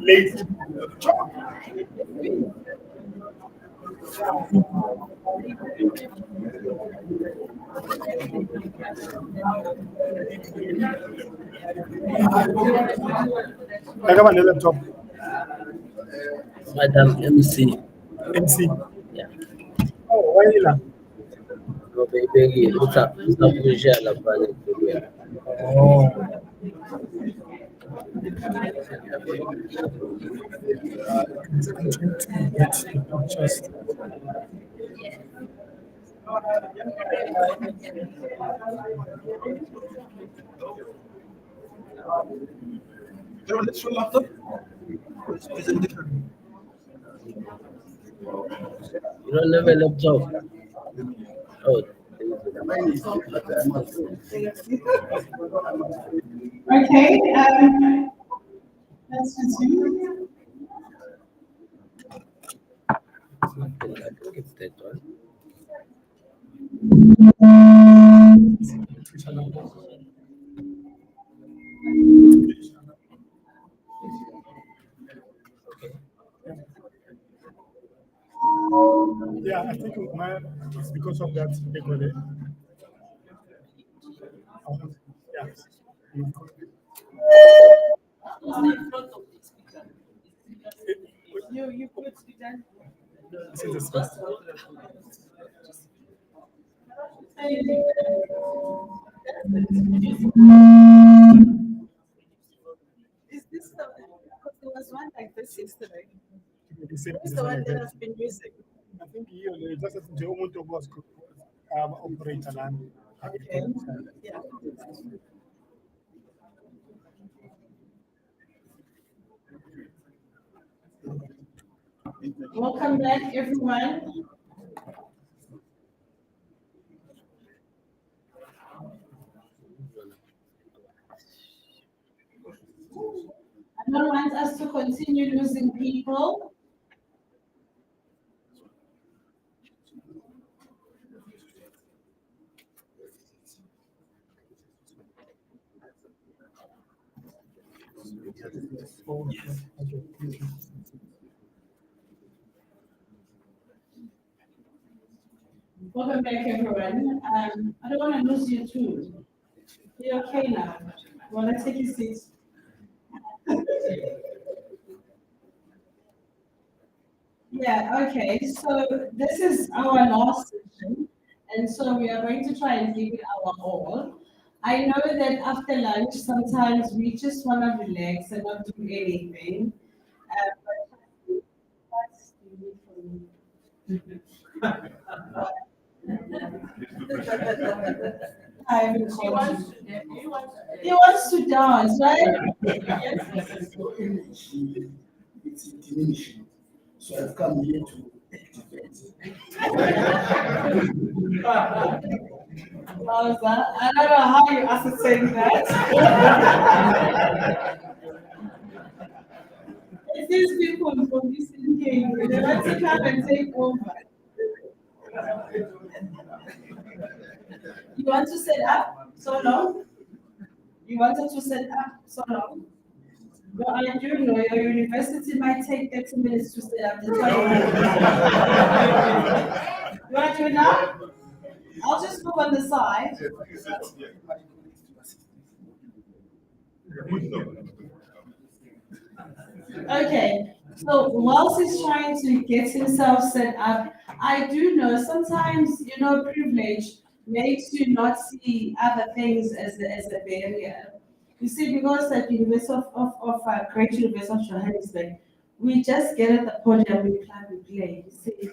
Late. I got my laptop. Madam MC. MC. Yeah. Oh, why you not? No, baby, usa kuja la pale kulia. Oh. Just. Let's laptop. Is it different? You don't have a laptop. Oh. Okay, let's continue. I think it's that one. Yeah, I think it's because of that equally. Yeah. You put it down. Is this the, because there was one like this yesterday. This is the one that I've been using. I think you just the umuntu was operator and Okay. Yeah. Welcome back, everyone. I don't want us to continue losing people. Welcome back, everyone. I don't want to lose you too. You're okay now. You want to take your seats? Yeah, okay. So this is our last session, and so we are going to try and give it our all. I know that after lunch, sometimes we just want to relax and not do anything. But what do you need from me? I haven't called you. He wants to dance, right? It's diminishing. So I've come here to activate. I don't know how you ascertain that. It's these people from this game, they want to come and take over. You want to set up so long? You wanted to set up so long? But I do know your university might take 30 minutes to set up the toilet. You want to do it now? I'll just move on the side. Okay, so whilst he's trying to get himself set up, I do know sometimes, privilege makes you not see other things as a barrier. You see, because at the University of Great University of Johannesburg, we just get at the podium, we plug, we play, you see.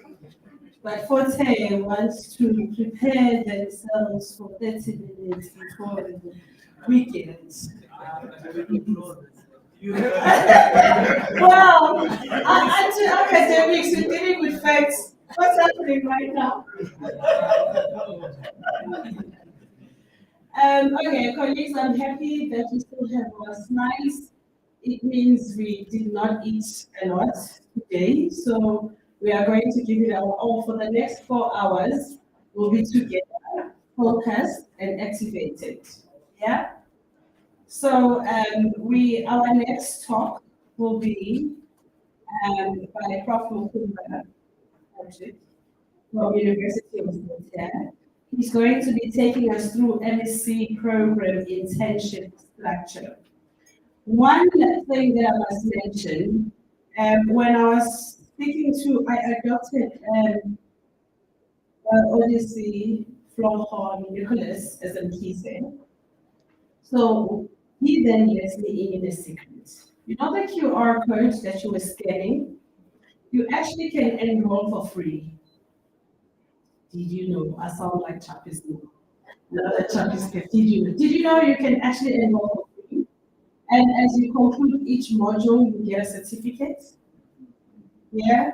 But Forte wants to prepare themselves for 30 minutes before the weekend. Well, until academics, we're dealing with facts. What's happening right now? Okay, colleagues, I'm happy that you still have us nice. It means we did not eat a lot today, so we are going to give it our all for the next 4 hours. We'll be together, focused and activated. Yeah? So our next talk will be by Prof. Mukumba from University of Voltaire. He's going to be taking us through MSc program internship structure. One thing that I must mention, when I was speaking to, I adopted Odyssey Florhorn Nicholas as a Mpise. So he then lets me in a secret. You know the QR code that you were scanning? You actually can enroll for free. Did you know? I sound like Chappie's now. Another Chappie's gift. Did you know you can actually enroll for free? And as you conclude each module, you get a certificate. Yeah?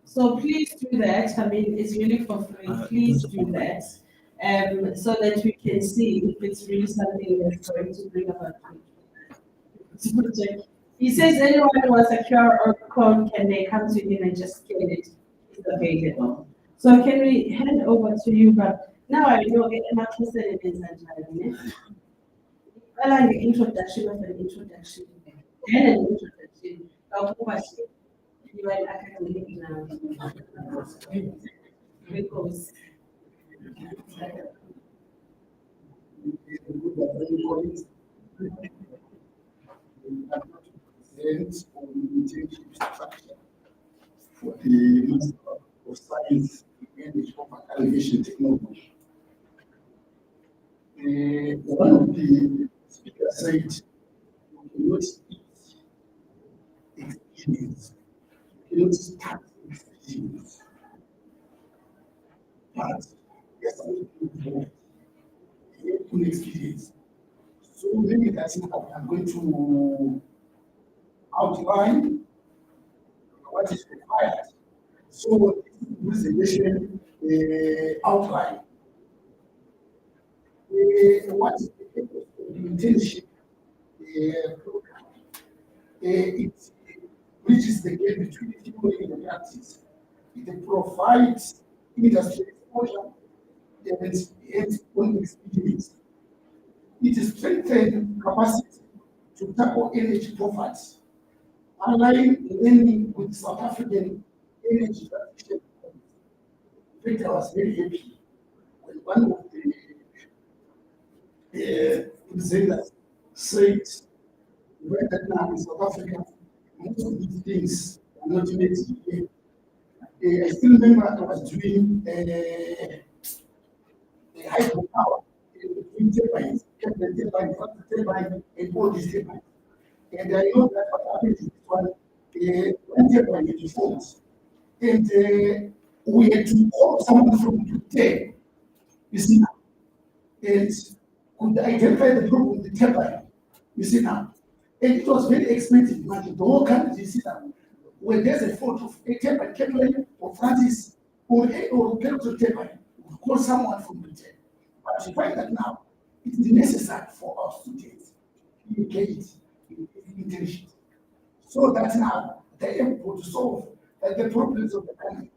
So please do that. I mean, it's really for free. Please do that. So that we can see if it's really something that's going to bring about the project. He says anyone who has a QR code, can they come to him and just scan it? It's available. So can we hand over to you? But now I know I'm not listening in Zanjani. I like the introduction of an introduction. And an introduction. You are an academic now. Because for the Master of Science in Elevation Technology. One of the speakers said, you cannot experience, you cannot start experience. But there's something involved in experience. So maybe that's what I'm going to outline what is required. So this is the outline. What is the purpose of the internship program? It bridges the gap between the theory and the practice. It provides industry exposure and hands-on experience. It strengthens capacity to tackle energy poverty, align learning with South African energy transition. In fact, I was very happy when one of the presenters said, right now in South Africa, most of these things are not made here. I still remember I was doing a hydropower in turbines, turbine, and all these turbines. And I know that what happened to this one turbine defaults. And we had to call someone from Britain, you see now, and could identify the problem with the turbine, you see now. And it was very expensive, imagine the whole country, you see now. When there's a fault of a turbine, Kepler or Francis or Pelto turbine, we call someone from Britain. But you find that now it is necessary for our students to engage in internship, so that now they're able to solve the problems of the country.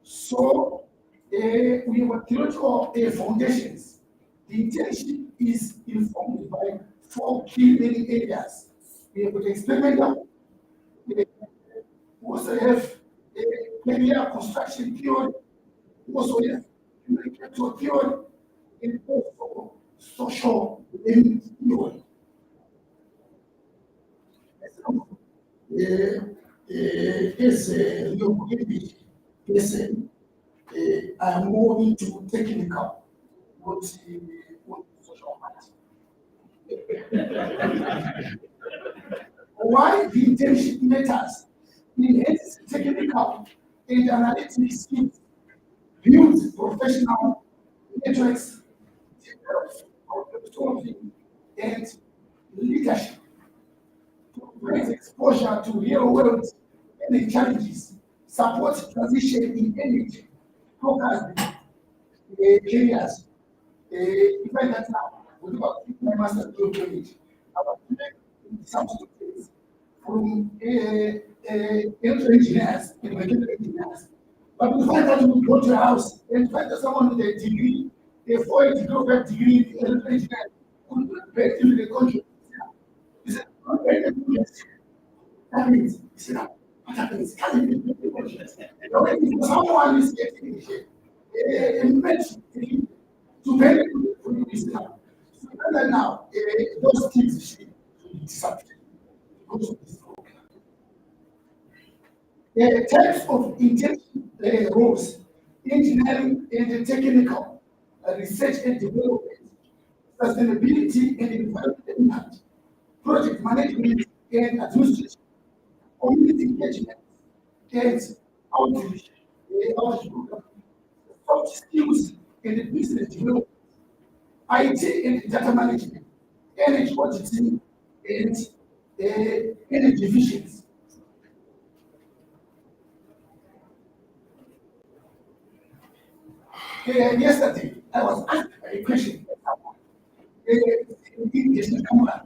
So we have a theoretical foundations. The internship is informed by 4 key learning areas. with experimental, also have linear construction theory, also have communicator theory, and also social learning theory. Yes, you yes, I'm more into technical, what social part. Why the internship matters enhances technical and analytic skills, builds professional networks, develops problem solving and leadership, provides exposure to real world energy challenges, supports transition in energy, focus areas. If I get now, we do my master's degree I was doing some students from electrical engineers and mechanical engineers. But we find that we go to a house and find that someone with a degree, a 4 degree, 5 degree in electrical engineering, couldn't pay to the country. He said, that means, he said, what happens? Someone is getting a medicine to benefit from Islam. So now, those things disappear because of this problem. The types of intensive roles, engineering and technical, research and development, sustainability and environmental impact, project management and administration, community engagement, and outreach, outreach program, soft skills and business development, IT and data management, energy auditing, and energy efficiency. Yesterday, I was asked a question. In this camera,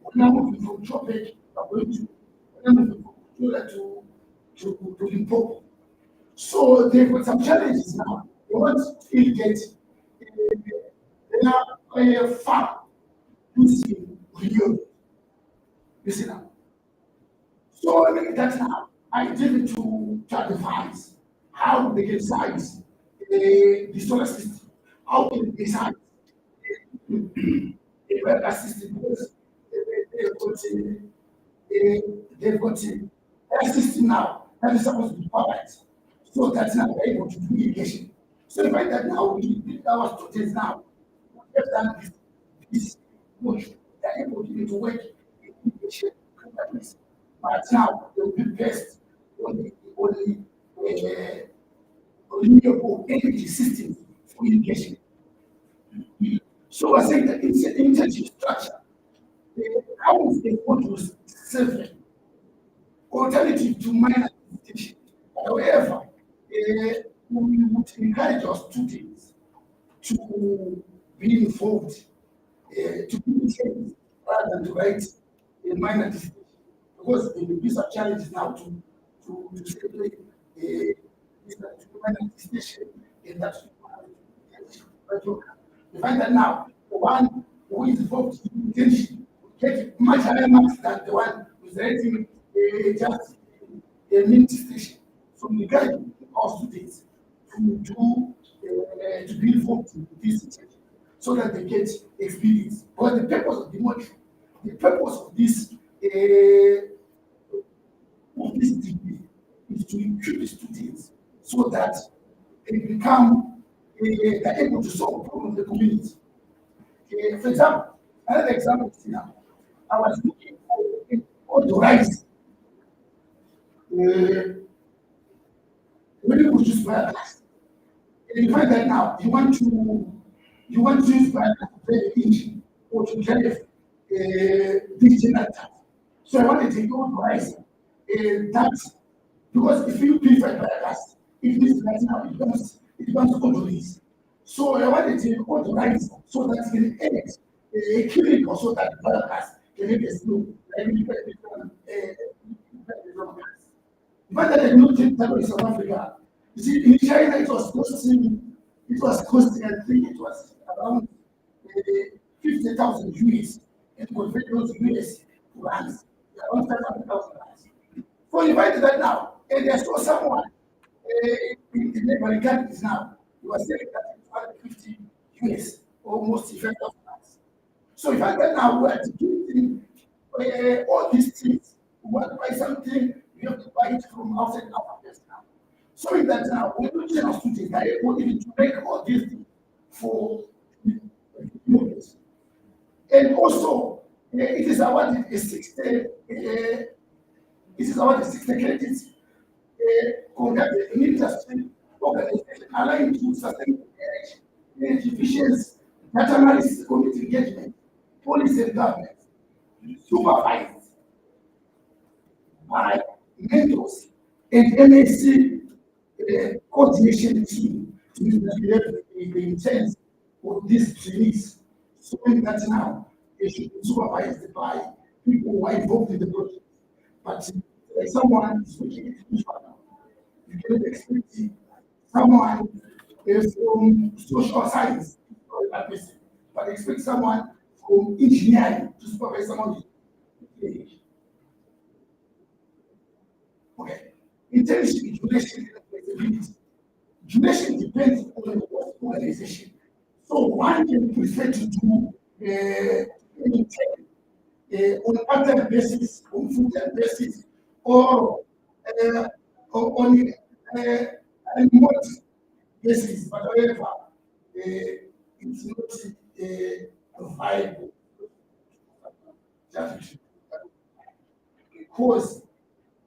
when I'm moving from Tropic, I'm going to, when I'm moving from Florida to Limpopo. So they've got some challenges now. They want to get a farm using renewable. You see now. So that's now I did to advise how they can size the solar system, how can they size the weather system because they've got a system now that is supposed to be perfect. So that's not able to do irrigation. So by that now we our students now have done this work, they're able to work in irrigation companies. But now they will be based on the renewable energy systems for irrigation. So I think that it's an intensive structure. How is they want to serve alternative to minor education? However, we would encourage our students to be involved, to be trained rather than to write a minor dissertation. Because there will be some challenges now to separate minor dissertation in that. But you find that now, the one who is involved in intention get much higher marks than the one who is writing just a mini station. So we guide our students to do to be involved in this situation so that they get experience. But the purpose of the module, the purpose of this degree is to equip the students so that they become they're able to solve problems in the community. For example, another example is now, I was looking for authorized when you produce biogas. And you find that now you want to use biogas to drive the engine or to drive this generator. So I wanted to authorize that because if you purify biogas, it means that now it becomes controlled. So I wanted to authorize so that it can edit a chemical so that biogas can make a slow but that I don't think that in South Africa. You see, in China it was costing, I think it was around 50,000 US and convert those US to rands. Around 500,000 rands. So if I do that now, and there's also someone in the neighboring countries now, you are selling that at 250 US, almost 5,000 rands. So if I get now, we are getting all these things. We want to buy something, we have to buy it from outside Africa now. So in that now, when we tell students, they are able even to make all these things for students. And also, it is awarded a 60, it is awarded 60 credits conducted in industry organization aligned to sustainable energy efficiency, data analysis, community engagement, policy and government, supervised by mentors and MAC coordination team to develop the intent of these trainees. So that now they should be supervised by people who are involved in the project. But someone is looking at each other. You cannot expect someone from social science to supervise that person, but expect someone from engineering to supervise someone with okay. Internship, duration, and flexibility. Duration depends on the organization. So one can prefer to do anything on part-time basis, on full-time basis, or on a remote basis, but however, it's not viable. Because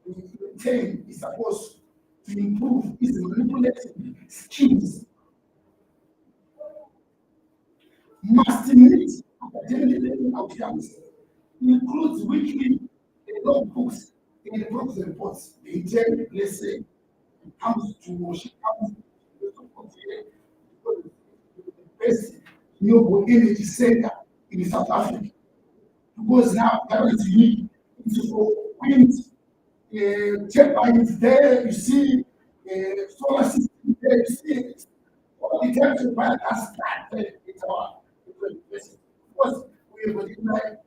the term is supposed to improve its manipulative skills, must meet academic learning outcomes, includes weekly logbooks and progress reports. The intern, let's say, comes to she comes to the best renewable energy center in South Africa. Because now currently it's for wind turbines there, you see solar system there, you see all the time to buy us that it's our university. Because we were like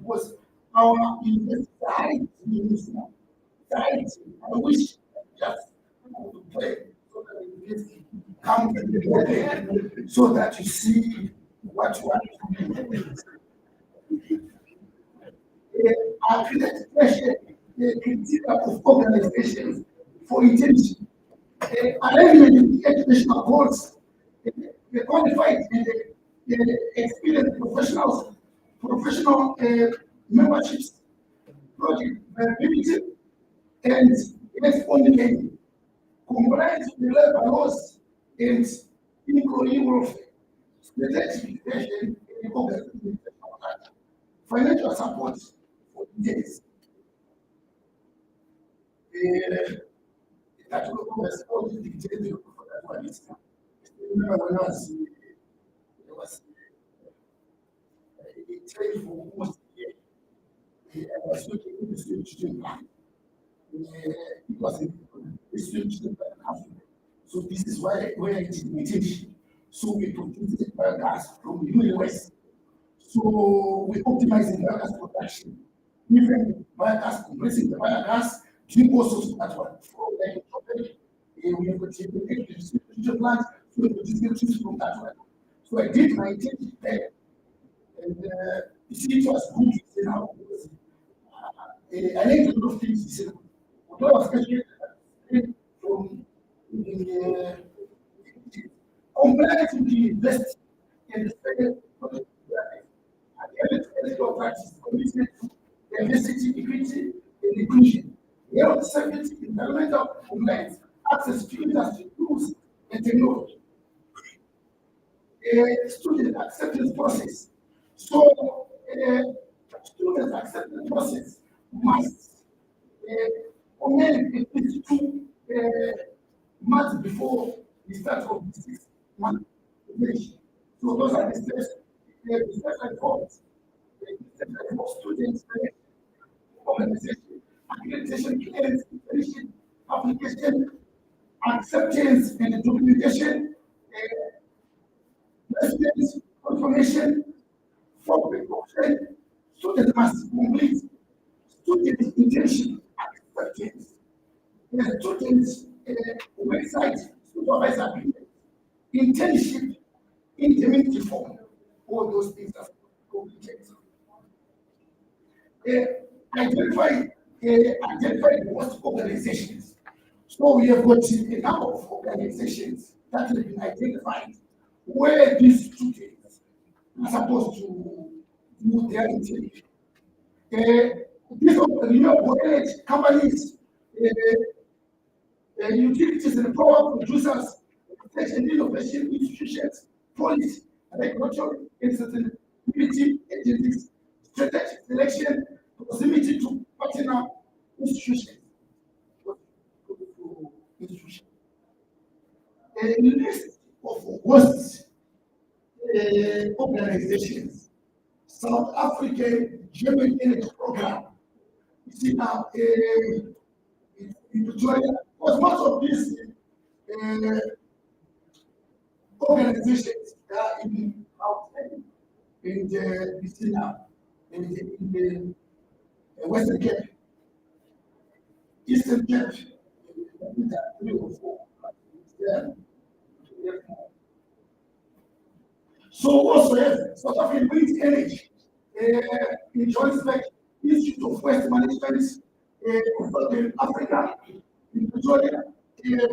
was our university I wish just to play so that the university come so that you see what you are doing. Our criteria of organizations for intention, alignment with educational goals, the qualified and the experienced professionals, professional memberships, project viability, and only compliance with the labor laws and employee welfare, strategic vision, and organizational financial support for details. That will always all the details for that one. Remember when there was a trade for almost a year. I was looking at the student plan. It was a student plan. So this is why where it is intention. So we produced the biogas from the US. So we optimize the biogas production. Even biogas, compressing the biogas, doing also that one. We have got a plant, so we produce from that one. So I did my intention there. And you see, it was good to say now. I learned a lot of things. He said, although I was graduated from the compliance with the university and the federal project, at the end of the practice, commitment to diversity, equity, and inclusion. Health, safety, environmental compliance, access to industry, tools, and technology. Student acceptance process. So, student acceptance process must remain at least 2 months before the start of the 6-month probation. So those are the steps and forms. The steps and forms students, organization, accreditation, clearance, preparation, application, acceptance and documentation, residence confirmation, for precaution, students must complete student internship acceptance, students website supervisor agreement, internship indemnity form, all those things are completed. Identify the worst organizations. So we have got a number of organizations that have been identified where these students are supposed to do their internship. These renewable energy companies, utilities and power producers, research and innovation institutions, police, regulatory and sustainability agencies, strategic selection, proximity to partner institutions. A list of hosts organizations, South African German Energy Program. You see now, in Victoria, because most of these organizations are in outside in the Vicina, in the Western Cape, Eastern Cape, in 3 or 4. So also yes, South African Wind Energy, in Johannesburg, Institute of Waste Management, in Africa, in Pretoria,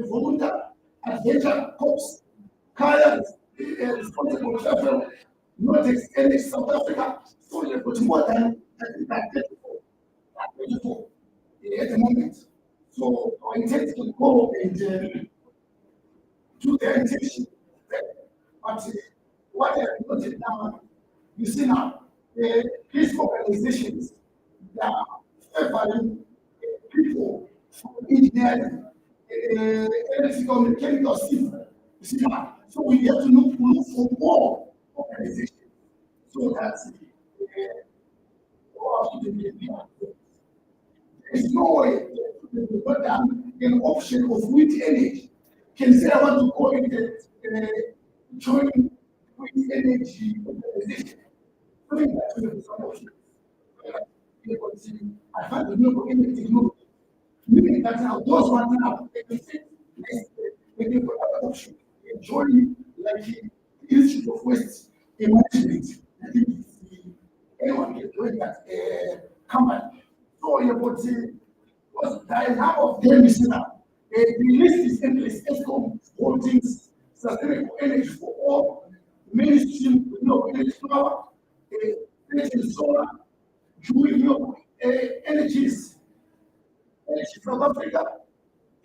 Volunta, Adventure Corps, Kaya, responsible travel, Nordics Energy South Africa. So you've got more than 24 at the moment. So I intend to go and do the intention. But what I have noted now, you see now, these organizations that are favoring people from engineering, electrical, mechanical, civil. You see now, so we have to look for more organizations so that there is no way that an option of wind energy can say I want to go and join wind energy organization. I think that's going to be some options. I find the new energy technology. Meaning that now those ones now they can put other option. Join like the Institute of Waste Management. I think anyone can join that company. So you put the number of them is now. The list is endless. ESCOM Holdings, Sustainable Energy for All, Mainstream Renewable Energy Power, Energy Solar, Renewable Energies, Energy South Africa,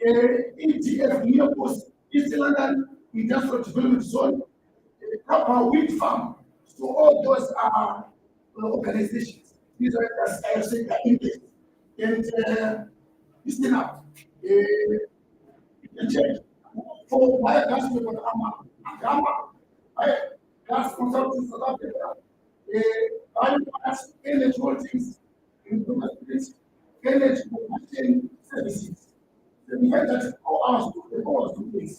ETF Neopos, East London Industrial Development Zone, Kappa Wind Farm. So all those are organizations. These are, as I said, in place. And listen up. You can check for my gas people, I gas consultants South Africa, energy holdings, energy production services. The fact that all hours to place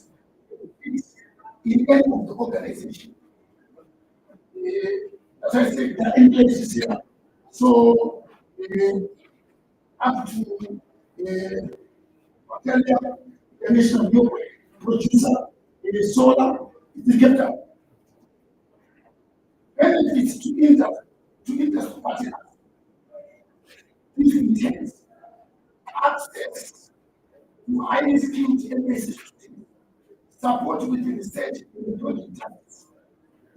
in any of the organization. As I said, the in places here. So up to the national producer, solar, is kept up. Benefits to industry partners. This intends access to highly skilled MSc students, support with the research and project targets,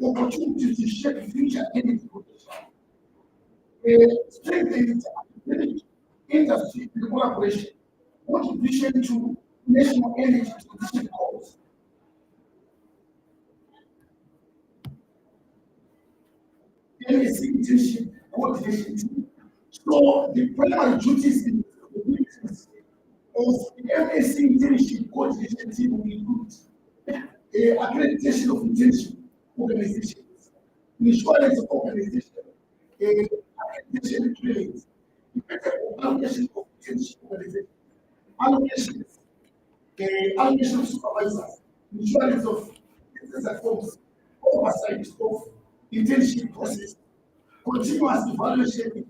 opportunities to shape future energy production, strengthen industry collaboration, contribution to national energy transition goals. MSc internship coordination team. So the primary duties of the MSc internship coordination team will include accreditation of internship organizations, insurance of organization, accreditation trainings, allocation of internship organization, allocations, allocation of supervisors, insurance of business forms, oversight of internship process, continuous evaluation,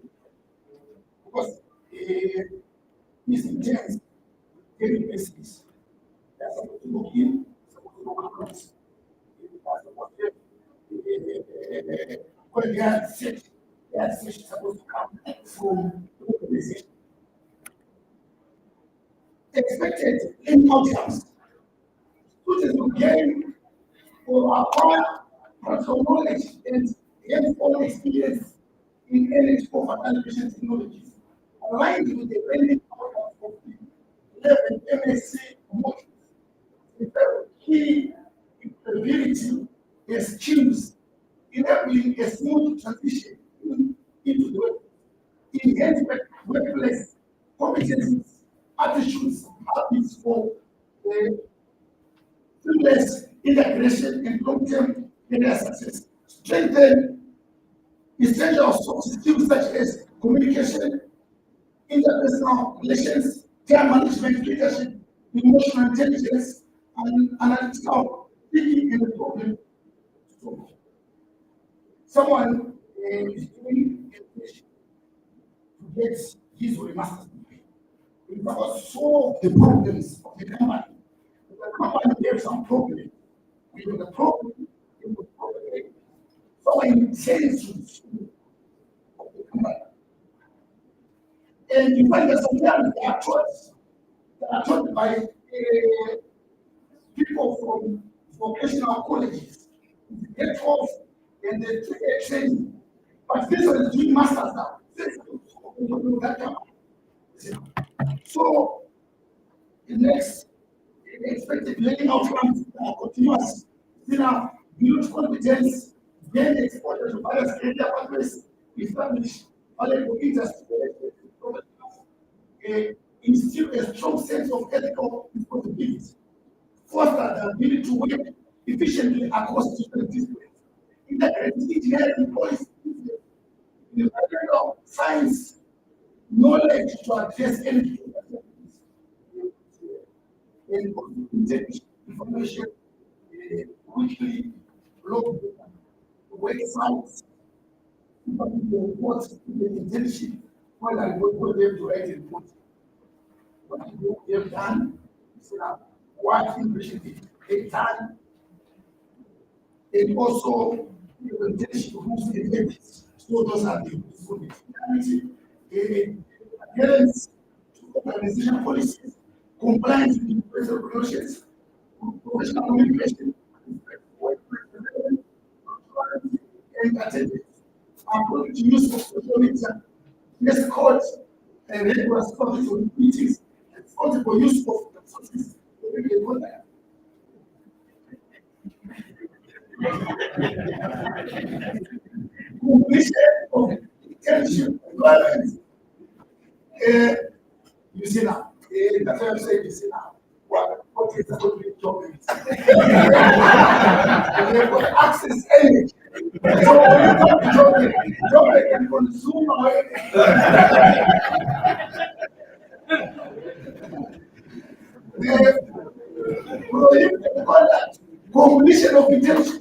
because is intense, daily basis. That's supposed to look in, supposed to look across. When they are sick is supposed to come from the organization. Expected in outcomes. Students will gain or acquire practical knowledge and hands-on experience in energy of artificial technologies, aligned with the learning outcomes of the 11 MSc modules. The very key ability is skills, enabling a smooth transition into the work. Enhanced workplace competencies, attitudes, habits for the seamless integration and long-term career success. Strengthen essential soft skills such as communication, interpersonal relations, time management, leadership, emotional intelligence, and analytical thinking in the problem solving. Someone is doing education to get his or a master's degree. We must solve the problems of the company. If the company has some problem, we know the problem, we will problem. Someone intends to solve the company. And you find that sometimes they are taught by people from vocational colleges. They get off and they take a training. But this one is doing masters now. So the next expected learning outcomes are continuous. Build competence, gain exposure to various career pathways, establish valuable industry, instill a strong sense of ethical responsibility, foster the ability to work efficiently across different disciplines, integrate engineering policies, environmental science, knowledge to address energy and information, weekly blog, websites, reports, the internship, when I go there to write a report. What you have done, what information they've done, and also the internship rules and ethics. So those are the adherence to organizational policies, compliance with universal regulations, professional communication, and attendance. Approach to use of social media, yes, court and regular studies on meetings, and responsible use of resources to make a contact. Completion of internship requirements. You see now, that's what I'm saying. You see now, what is the good job? Therefore, access energy. So when you job can consume our completion of internship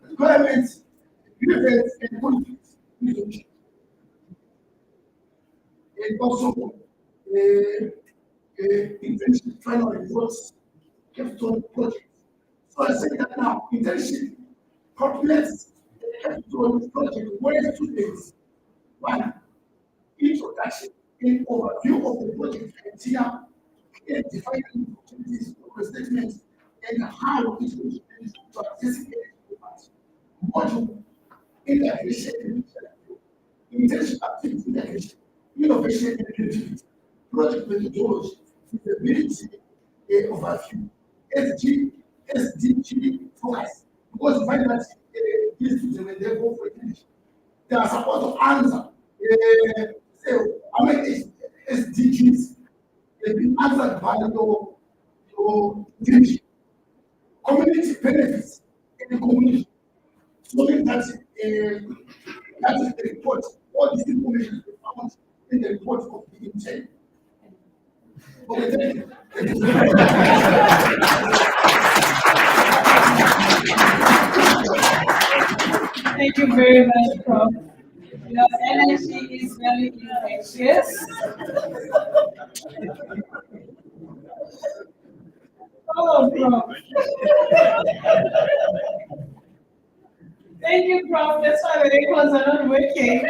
requirements, grievance, and conflicts. And also, internship final results, capstone projects. So I say that now, internship calculates the capstone project where students, one, introduction and overview of the project criteria, and defining opportunities for statements, and how it will be used to access it. Module integration, internship activity integration, innovation and creativity, project methodology, feasibility, overview, SDG focus. Because find that these students, when they go for it, they are supposed to answer. Say, how many SDGs have been answered by your teaching? Community benefits in the community. So that that is the report. All this information is found in the report of the intent. Okay, thank you. Thank you very much, Prof. Your energy is very very infectious. Oh, Prof. Thank you, Prof. That's why the records are not working.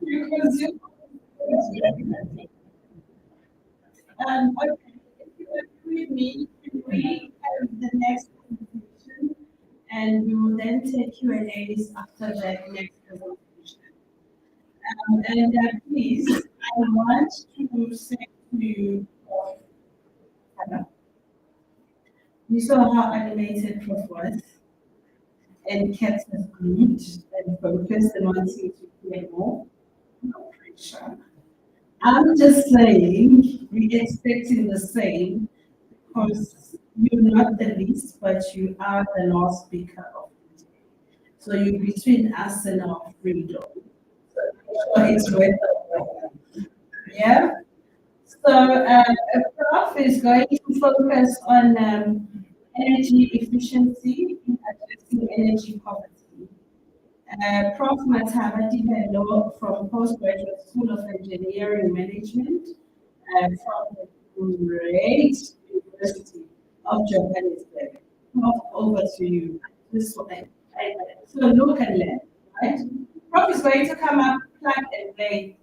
Because you. Okay, if you agree with me, we have the next presentation, and we will then take Q&As after the next presentation. Please, I want to say to you, you saw how animated Prof was, and kept us glued and focused and wanting to hear more. No pressure. I'm just saying, we're expecting the same, because you're not the least, but you are the last speaker of the day. So you're between us and our freedom. So it's worth it. Yeah? So Prof is going to focus on energy efficiency in addressing energy poverty. Prof Mataba Dibelo from Postgraduate School of Engineering Management from the great University of Johannesburg. Prof, over to you. This way. So look and learn, right? Prof is going to come up, plug and play.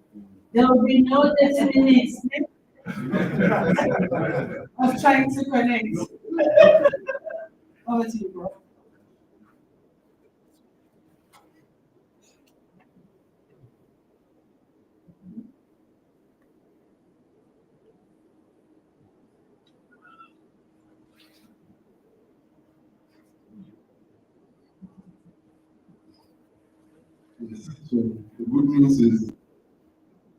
There will be no 30 minutes of trying to connect. Over to you, Prof. Yes. So the good news is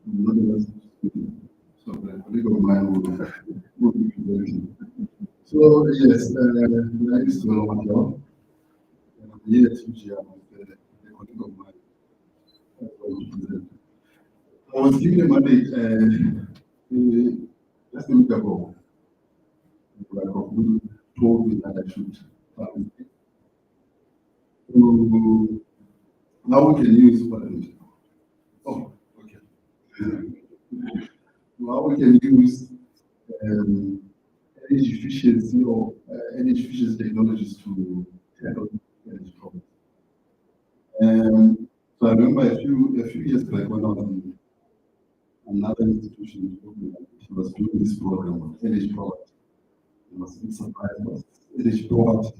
none of us so the colleague of mine will be presenting. So yes, the name is Matel. I'm here to share with the colleague of mine will present. I was given a mandate less than a week ago. Who told me that I should how we can use how we can use energy efficiency or energy efficiency technologies to tackle energy problems. So I remember a few years back when I was in another institution, he was doing this program on energy poverty. I was a bit surprised about energy poverty,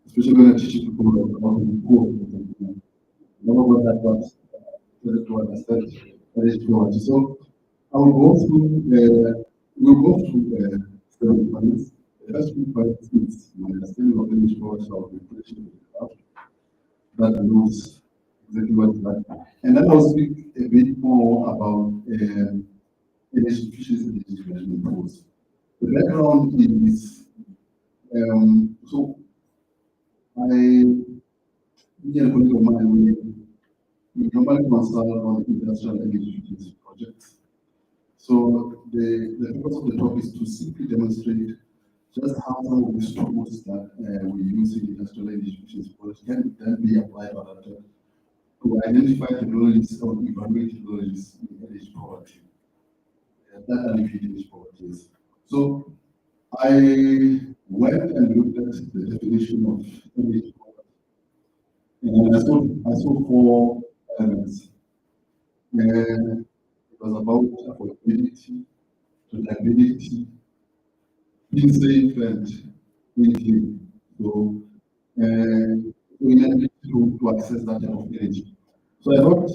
especially when I teach people about the poor. None of that was to understand energy poverty. So I will go through several points. The first two points is my understanding of energy poverty of the population that knows exactly what that. And then I'll speak a bit more about energy efficiency and energy management tools. The background is so me and a colleague of mine, we normally consult on industrial energy efficiency projects. So the purpose of the talk is to simply demonstrate just how some of these tools that we use in industrial energy efficiency projects can then be applied on that to identify technologies or evaluate technologies in energy poverty. That alleviate energy poverty is. So I went and looked at the definition of energy poverty. And I saw four elements. It was about affordability, reliability, being safe, and being clean. So we need to access that type of energy. So I thought,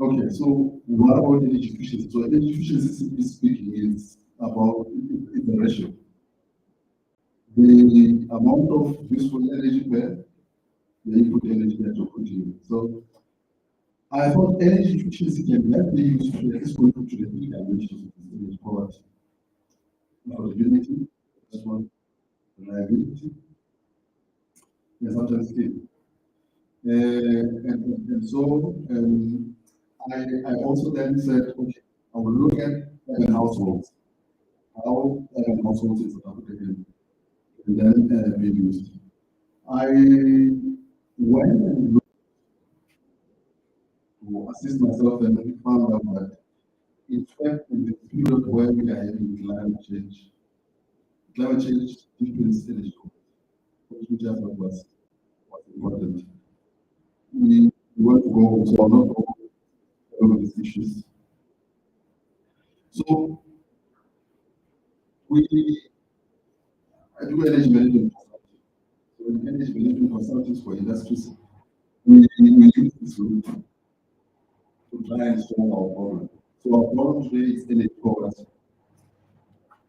okay, so what about energy efficiency? So energy efficiency, simply speaking, is about the ratio. The amount of useful energy per the input energy that you're putting in. So I thought energy efficiency can then be used to at least contribute to the three dimensions of energy poverty. Affordability, that's one, reliability, and sometimes scale. And so I also then said, okay, I will look at urban households, how urban households in South Africa can then be used. I went and looked to assist myself and I found out that in fact in the period where we are having climate change deepens energy, which I thought was important. We want to go so not all of these issues. So I do energy management consulting. So in energy management consultants for industries, we use this route to try and solve our problem. So our problem today is energy poverty.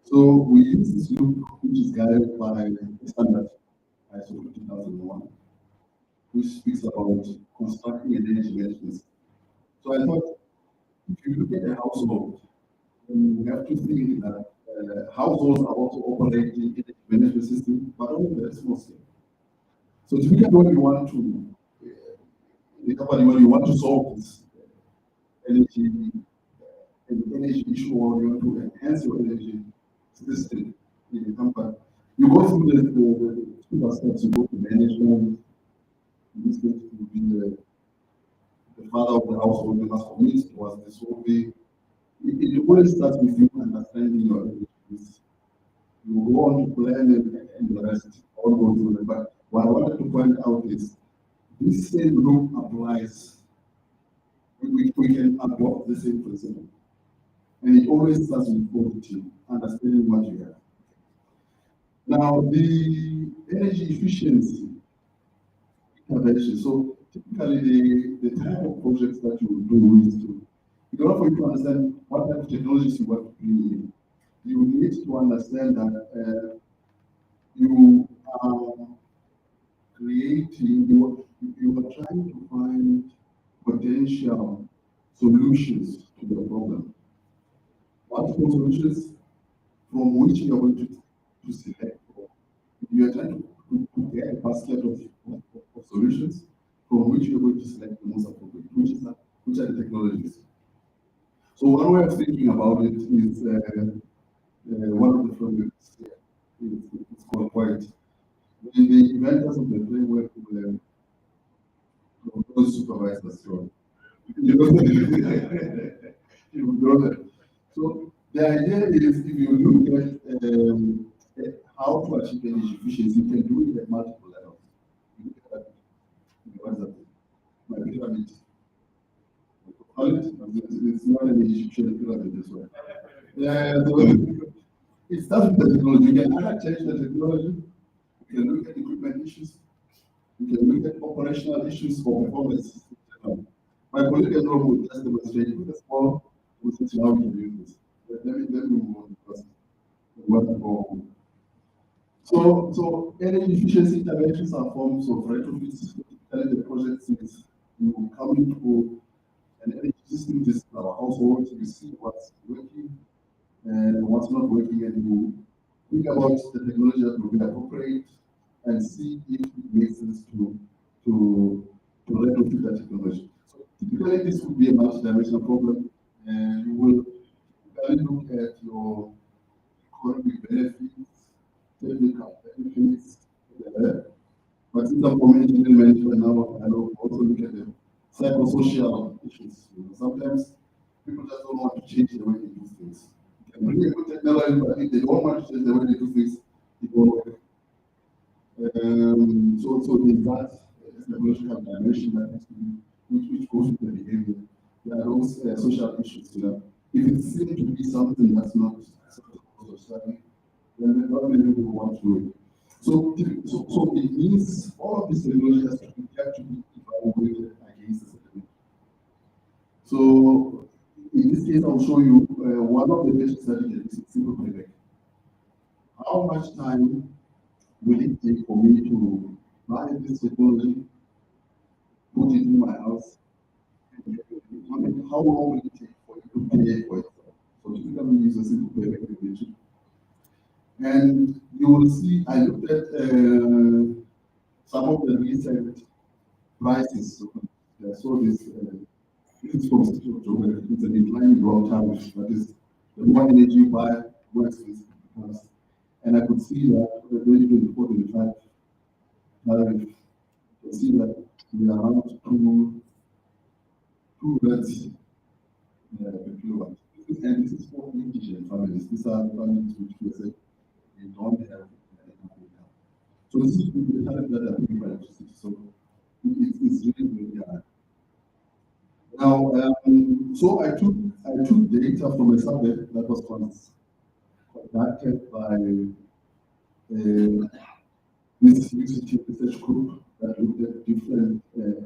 So we use this loop, which is guided by the standard ISO 20001, which speaks about constructing an energy management system. So I thought, if you look at a household, we have to think that households are also operating in a management system, but only very small scale. So typically when you want to, in the company, when you want to solve this energy issue, or you want to enhance your energy system in the company, you go through the two steps. You go to management. This is to be the father of the household. You must commit towards this whole thing. It always starts with you understanding your needs. You go on to plan and the rest, all go through it. But what I wanted to point out is this same loop applies. We can adopt the same principle. And it always starts with positive, understanding what you have. Now, the energy efficiency intervention. So typically the type of projects that you do is to, in order for you to understand what type of technologies you want to bring in, you need to understand that you are creating, you are trying to find potential solutions to the problem. Multiple solutions from which you are going to select. You are trying to get a basket of solutions from which you are going to select the most appropriate, which are the technologies. So one way of thinking about it is one of the frameworks here. It's called QUIET. The inventors of the framework were those supervisors. So you know that. So the idea is, if you look at how to achieve energy efficiency, you can do it at multiple levels. You look at what's that? My pyramid. It's not an Egyptian pyramid as well. So it starts with the technology. You can either change the technology, you can look at equipment issues, you can look at operational issues for performance. My colleague at home will just demonstrate with a small, with how we do this. Let me move on because we want to go home. So energy efficiency interventions are forms of retrofits. Typically the project is you come into an energy system, this is our household, you see what's working and what's not working, and you think about the technology that will be appropriate and see if it makes sense to retrofit that technology. So typically this would be a multi-dimensional problem, and you will look at your economic benefits, technical benefits, but since I'm from engineering management now, I will also look at the psychosocial issues. Sometimes people just don't want to change the way they do things. They can bring a good technology, but if they don't want to change the way they do things, it won't work. So in that technological dimension that has to be, which goes with the behavior, there are those social issues. If it seems to be something that's not society, then not many people want to do it. So it means all of these technologies have to be evaluated against the settlement. So in this case, I'll show you one of the basic strategies is simple payback. How much time will it take for me to buy this technology, put it in my house? How long will it take for you to pay for it? So typically we use a simple payback definition. And you will see, I looked at some of the recent prices. So this is from Institute of Geography. It's an inclining growth tariff. That is, the more energy you buy, more expensive it becomes. And I could see that the 2024-25 tariff, you can see that we are around 2 reds per kilowatt. And this is for indigent families. These are families which we say they don't have enough income. So this is the tariff that are paying for electricity. So it's really, really hard. Now, so I took data from a survey that was conducted by this UCT research group that looked at different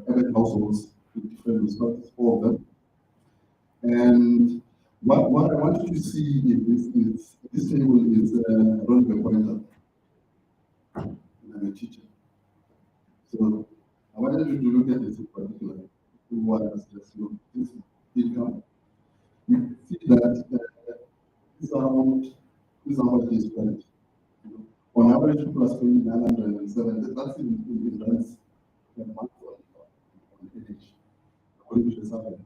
urban households with different responses, all of them. And what I want you to see in this table is Ron Bekwenta. I'm a teacher. So I wanted you to look at this in particular. What is just this income? You see that this amount is spent. On average, people are spending 907. That's in rents per month on energy, according to the survey,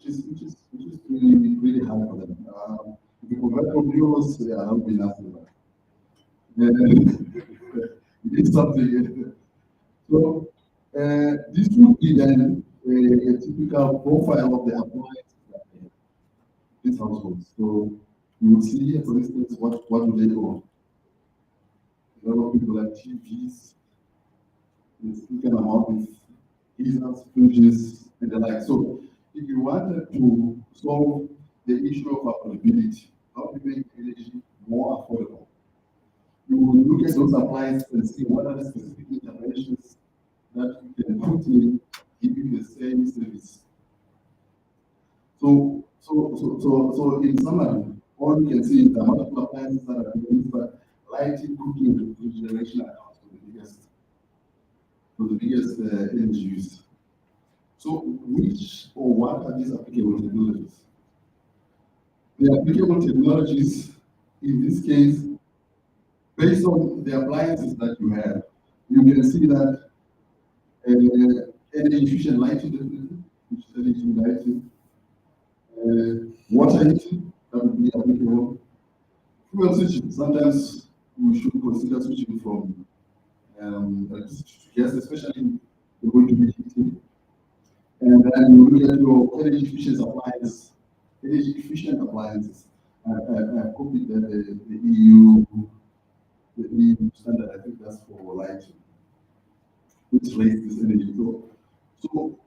which is really high for them. If you convert from euros, yeah, that would be nothing. It is something. So this would be then a typical profile of the appliances that they have, these households. So you will see here, for instance, what do they own? A lot of people have TVs, you can amount with heaters, fridges, and the like. So if you wanted to solve the issue of affordability, how to make energy more affordable, you will look at those appliances and see what are the specific interventions that you can put in giving the same service. So in summary, all you can see is the amount of appliances that are used, but lighting, cooking, and refrigeration accounts for the biggest energy use. So which or what are these applicable technologies? The applicable technologies, in this case, based on the appliances that you have, you can see that energy efficient lighting, which is LED lighting, water heating, that would be applicable. Fuel switching, sometimes we should consider switching from electricity to gas, especially if you're going to be heating. And then you look at your energy efficient appliances. Energy efficient appliances. I copied the EU standard, I think that's for lighting, which raised this energy. So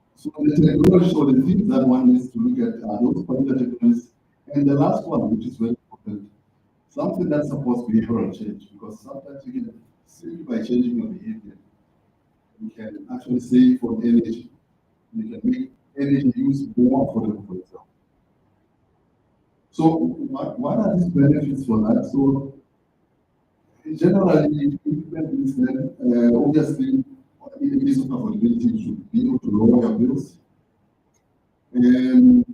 the technology, so the things that one needs to look at are those particular technologies. And the last one, which is very important, something that supports behavioral change, because sometimes you can, simply by changing your behavior, you can actually save on energy. You can make energy use more affordable for yourself. So what are these benefits for that? So generally, implement this then, obviously, in the case of affordability, you should be able to lower your bills. And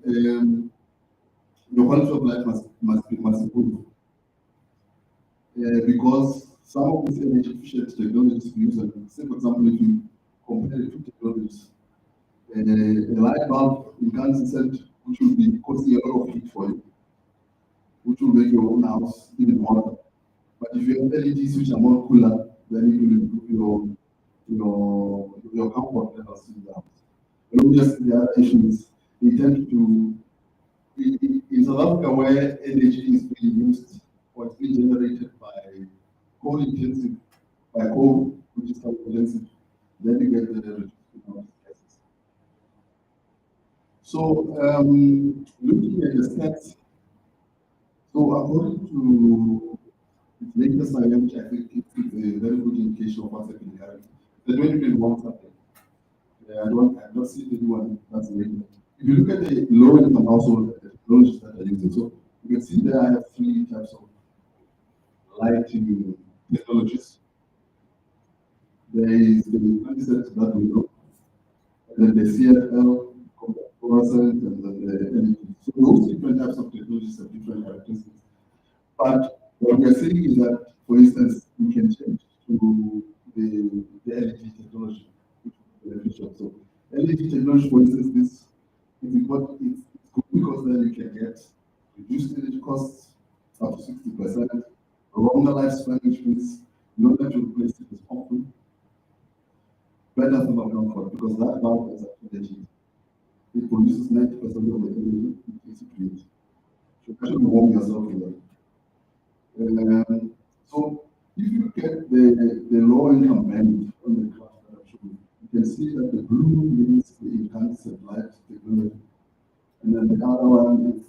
your quality of life must improve. Because some of these energy efficient technologies we use, say for example, if you compare the two technologies, a light bulb incandescent, which will be costing a lot of heat for you, which will make your own house even hotter. But if you have LEDs which are more cooler, then it will improve your comfort levels in the house. And obviously the other issue is they tend to, in South Africa where energy is being used or it's being generated by coal intensive, which is coal intensive, then you get the reduced greenhouse gases. So looking at the stats, so according to the latest survey, which I think it's a very good indication of what's happening currently, the 2021 survey. I've not seen anyone that's rated. If you look at the low income household technologies that are using, so you can see there I have 3 types of lighting technologies. There is the concept that we know, and then the CFL, fluorescent, and then the energy. So those different types of technologies have different characteristics. But what we are saying is that, for instance, we can change to the LED technology, which is beneficial. So LED technology, for instance, this is important. It's good because then you can get reduced energy costs up to 60%, longer lifespan, which means you don't have to replace it as often. Better thermal comfort, because that bulb is actually heat. it produces 90% of the energy it creates. So you actually warm yourself with that. So if you look at the low income band on the graph that I showed you can see that the blue means the enhanced light technology. And then the other one is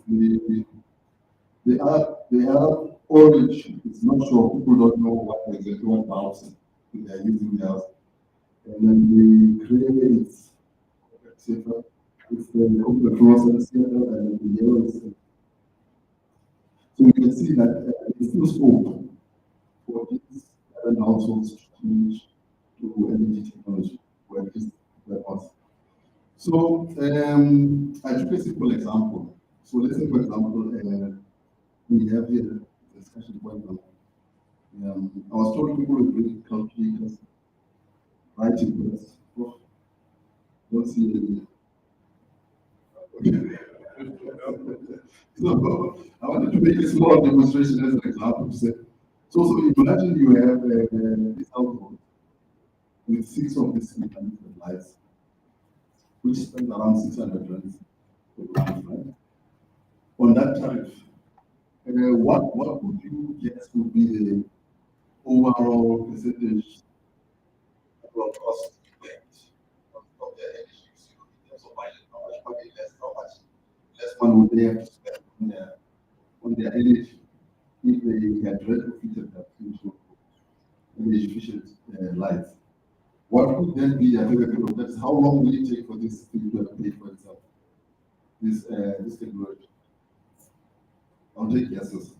the other orange. It's not sure, people don't know what exactly what bulbs they are using in the house. And then the gray is safer. It's the open fluorescence here, and the yellow is. So you can see that there's still scope for these current households to change to energy technology, or at least that was. So I took a simple example. So let's say, for example, we have here a discussion going on. I was told people will bring calculators, writing this. Oh, don't see it. So I wanted to make a small demonstration as an example to say, so imagine you have this household with 6 of these mechanical lights, which spend around 600 rands per month, right? On that tariff, what would you guess would be the overall percentage of cost of their energy use in terms of budget? How much money less, how much less money would they have to spend on their energy if they had retrofitted that into energy efficient lights? What would then be their figure of that? How long will it take for this thing to have paid for itself? This technology. I'll take guesses.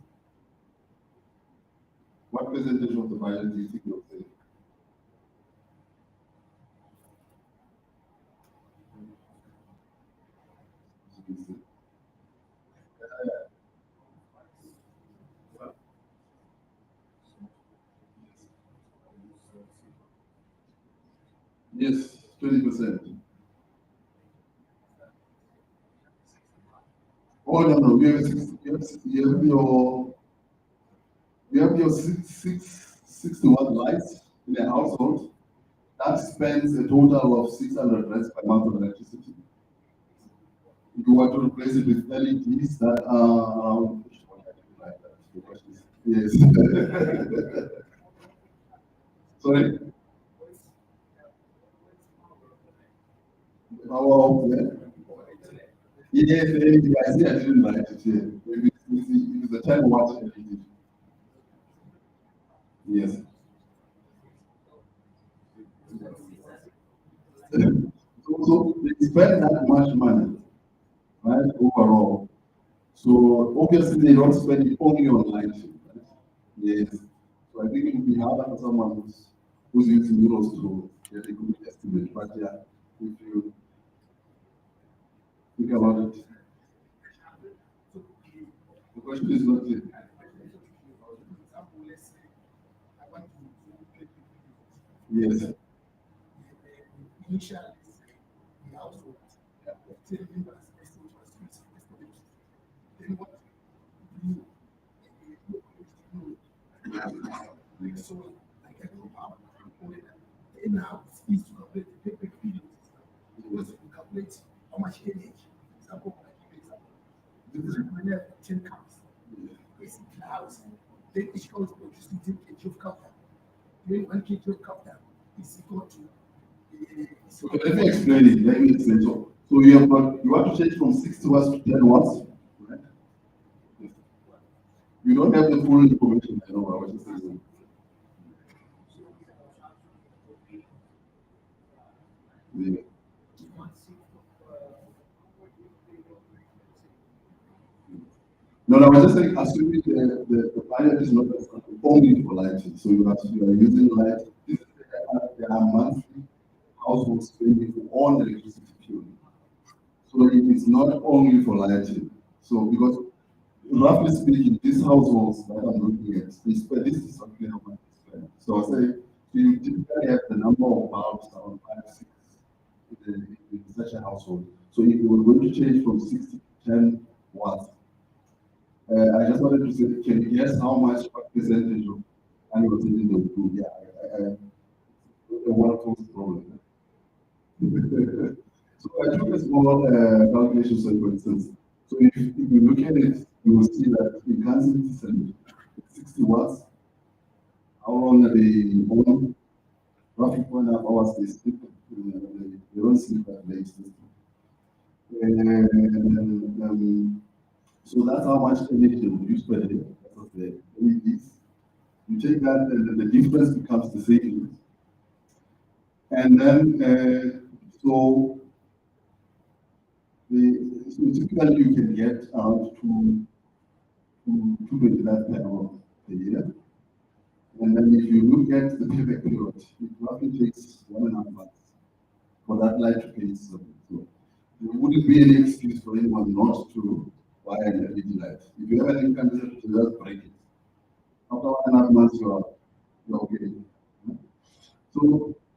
What percentage of the budget do you think you'll save? Yes, 20%. Oh no, you have your 61 lights in a household. That spends a total of 600 rands per month of electricity. If you want to replace it with LEDs that are around, yes. Sorry? Power yeah. Yes, LED. I see, I didn't write it here. It's the 10 watt LED. Yes. So they spend that much money, right, overall. So obviously they don't spend it only on lighting, right? Yes. So I think it would be harder for someone who's using euros to get a good estimate. But yeah, if you think about it, the question is not it. Yes. Now it's easy to calculate the payback period. Because you calculate how much energy, for example, this is when 10 counts. It's in the house. Then each count produces 10 kg of copper. Then 1 kg of copper is equal to. Okay, let me explain it. Let me explain. So you have got, you want to change from 60 watts to 10 watts, right? You don't have the full information. I know what you're saying. Yeah. No, I was just saying, assuming the budget is not only for lighting, so you are using light. There are monthly household spending on electricity fuel. So it is not only for lighting. So because roughly speaking, these households that I'm looking at, they spend, this is something how much they spend. So I say, so you typically have the number of bulbs around 5, 6 in such a household. So if you were going to change from 60 to 10 watts, I just wanted to say, can you guess how much, what percentage of annual savings they will do? Yeah, I don't want to pose the problem. So I took a small calculation, so for instance. So if you look at it, you will see that in Kansas City, 60 watts, how long are they on? Roughly 1.5 hours they sleep. They don't sleep at late. And so that's how much energy they use per day. That's the LEDs. You take that, and the difference becomes the savings. And then, so typically you can get out to 2.5 per hour per year. And then if you look at the payback period, it roughly takes 1.5 months for that light to pay itself. So there wouldn't be any excuse for anyone not to buy an LED light. If you have an income, you just break it. After 1.5 months, you're okay. So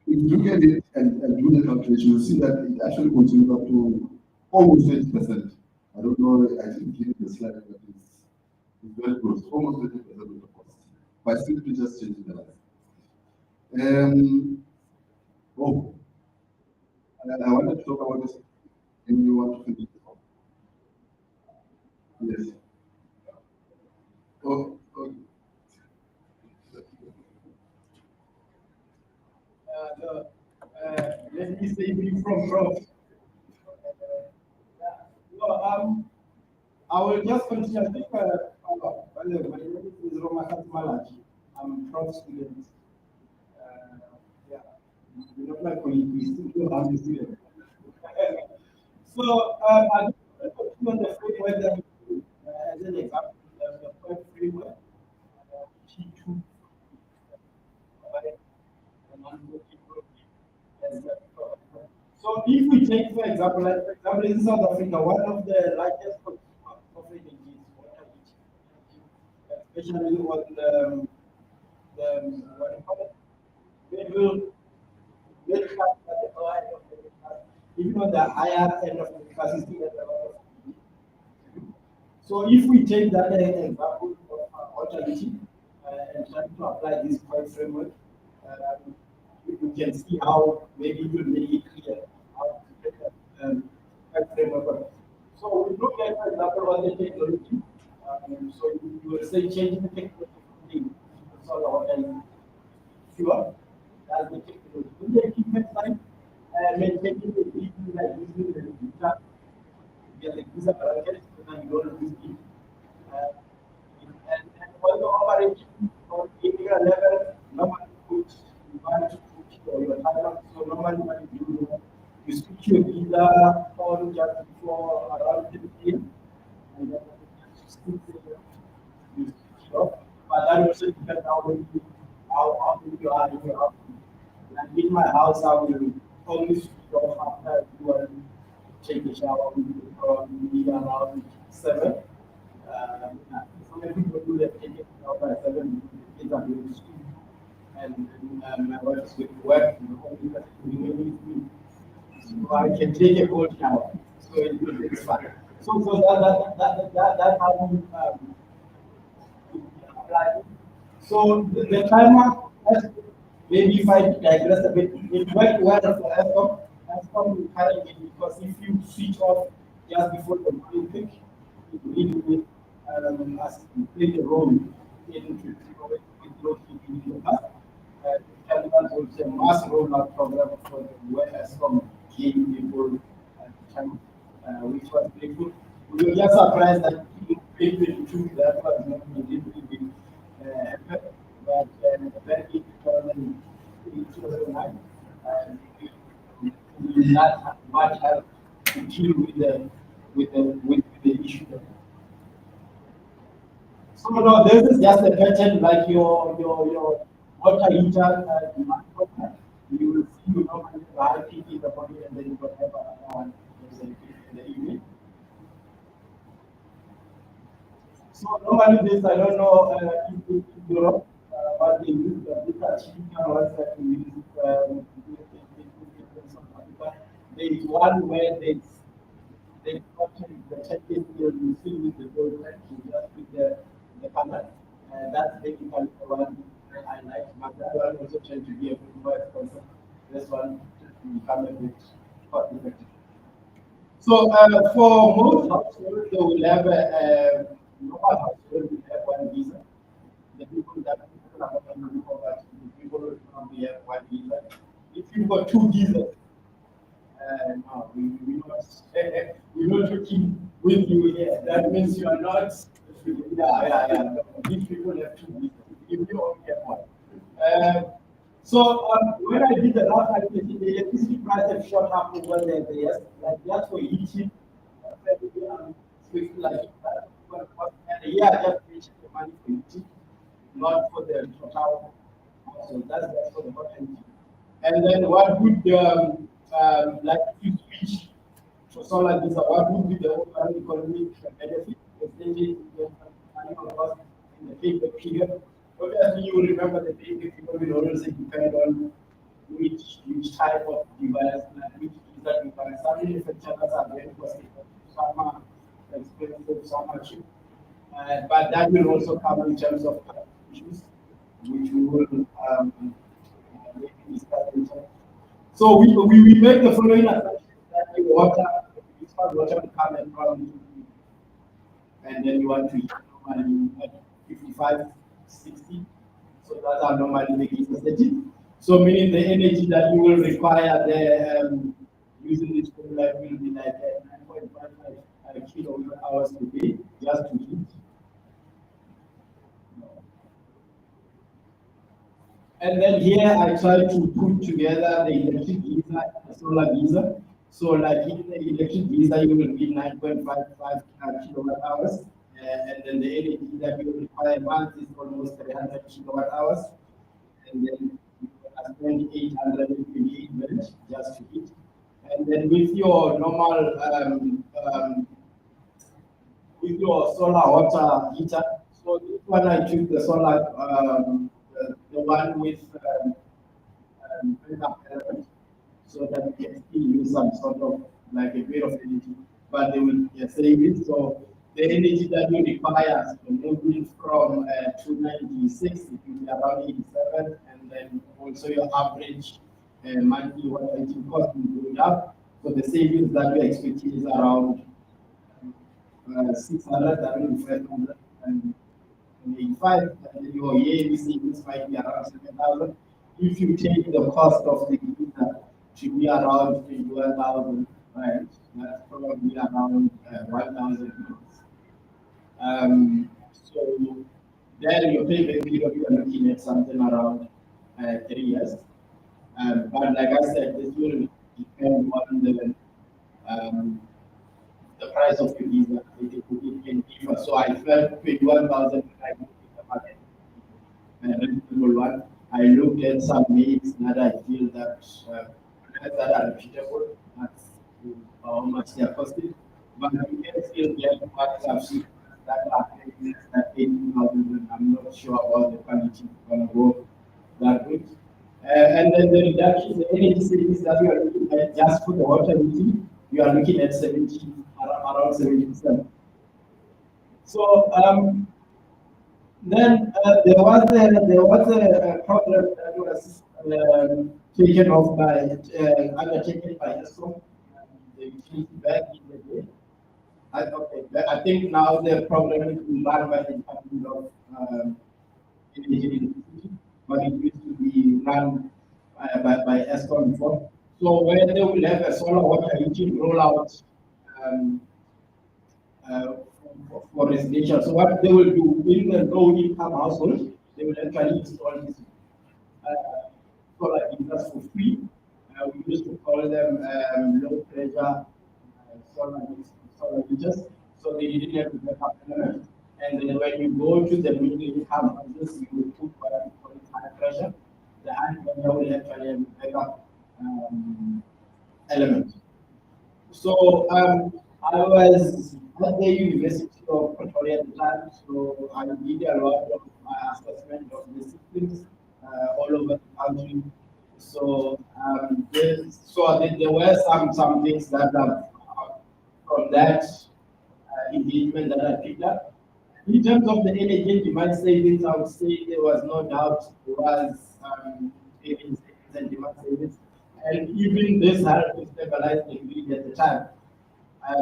if you look at it and do the calculation, you'll see that it actually continues up to almost 20%. I don't know, I didn't give the slide, but it's very close, almost 20% of the cost, by simply just changing the light. Oh, I wanted to talk about this. And you want to finish it off? Yes. Oh, okay. Let me say me from Prof. I will just continue. I think, by the way, my name is Romakat Malachi. I'm a Prof student. Yeah, you look like we still have the student. So, I just on the framework that as an example, the point framework, T2, so if we take, for example, like, for example, in South Africa, one of the largest coffee is water, especially on what do you call it? Middle class, even on the higher end of the class, is still at a lot of. So if we take that example of alternative and try to apply this point framework, you can see how maybe it will make it clear how to take that point framework. So we look at, for example, on the technology. So you will say changing the technology from the solar organic fuel. That's the technology. In the equipment side, maintaining the people like using the data, get the user bracket, so that you don't lose it. And also operation on area level, normally put you want to put your timer. So normally when you switch your data on just before around 10 p.m. and then you switch it off. But that also depends how you are in your house. And in my house, I will only switch off after you take a shower maybe around 7. So many people do that, take it out by 7, kids are going to school. And my wife is going to work, because so I can take a cold shower. So it's fine. So that's how we apply. So the timer, maybe if I digress a bit, it worked well for ESCOM will carry it, because if you switch off just before the morning peak, it really as play a role in load keeping in the past. Taliban also a mass rollout program for the where ESCOM gave people time, which was pretty good. We were just surprised that in 2022 that was not didn't happen, but back in 2009, we did not have much help to deal with the issue. So no, this is just a pattern like your water heater demand water. You will see you normally have a high peak in the morning and then you will have in the evening. So normally this, I don't know in Europe, but they use these are typical ones that we use in South Africa. There is one where they the check is you fill with the gold tank, you just with the color. That's basically the one I like, but that one also tends to be a bit more expensive. This one will become a bit cost effective. So for most households, they will have a normal household will have one visa. The people that people are not going to poverty, the people will probably have one visa. If you've got two visas, no, we're not talking with you here. That means you are not. Yeah. These people have two visas. If you only have one. So when I did the last calculation, the electricity price have shot up over the years, like just for heating, like and a year just mentioned the money for heating, not for the total. So that's for the hot energy. And then what would like if you switch to solar diesel, what would be the overall economic benefit? Especially in the payback period. Obviously, you will remember the payback period will always depend on which type of device, like which user device. Some manufacturers are very costly, some are expensive, some are cheap. But that will also come in terms of issues, which we will maybe discuss later. So we make the following assumption that the water, water will come and come, and then you want to use normally at 55, 60. So that's how normally the case is setting. So meaning the energy that you will require there using this formula will be like 9.55 kilowatt hours per day just to heat. And then here I try to put together the electric geyser, the solar geyser. So like in the electric geyser, you will be 9.55 kilowatt hours. And then the energy that you require a month is almost 300 kilowatt hours. And then you spend 828 minutes just to heat. And then with your normal, with your solar water heater, so this one I took the solar, the one with backup element, so that you can still use some sort of like a bit of energy, but they will save it. So the energy that you require moving from 296, it will be around 87, and then also your average monthly water heating cost will go up. So the savings that we are expecting is around 600, that will be 585, and then your yearly savings might be around 7,000. If you take the cost of the heater to be around 21,000, right, that's probably around 1,000. So then your payback period, you are looking at something around 3 years. But like I said, this will depend on the price of your visa. It can differ. So I felt 21,000 I looked at the market, reasonable one. I looked at some names that I feel that are repeatable. That's how much they are costing. But you can still get what I've seen that are at 18,000. I'm not sure about the quality going to go that good. And then the reduction, the energy savings that you are looking at just for the water heating, you are looking at 70, around 70%. So then there was a problem that was taken off by undertaken by ESCOM, the utility back in the day. I think now the problem is run by the Department of Energy, but it used to be run by ESCOM before. So when they will have a solar water heating rollout for residential, so what they will do in the low income household, they will actually install this solar heaters for free. We used to call them low pressure solar heaters, so they didn't have to back up element. And then when you go to the middle income houses, you will put what we call high pressure. The high pressure will actually have a backup element. So I was at the University of Pretoria at the time, so I did a lot of assessment of the systems all over the country. So there were some things that from that engagement that I picked up. In terms of the energy demand savings, I would say there was no doubt there was energy savings and demand savings. And even this had to stabilize the grid at the time.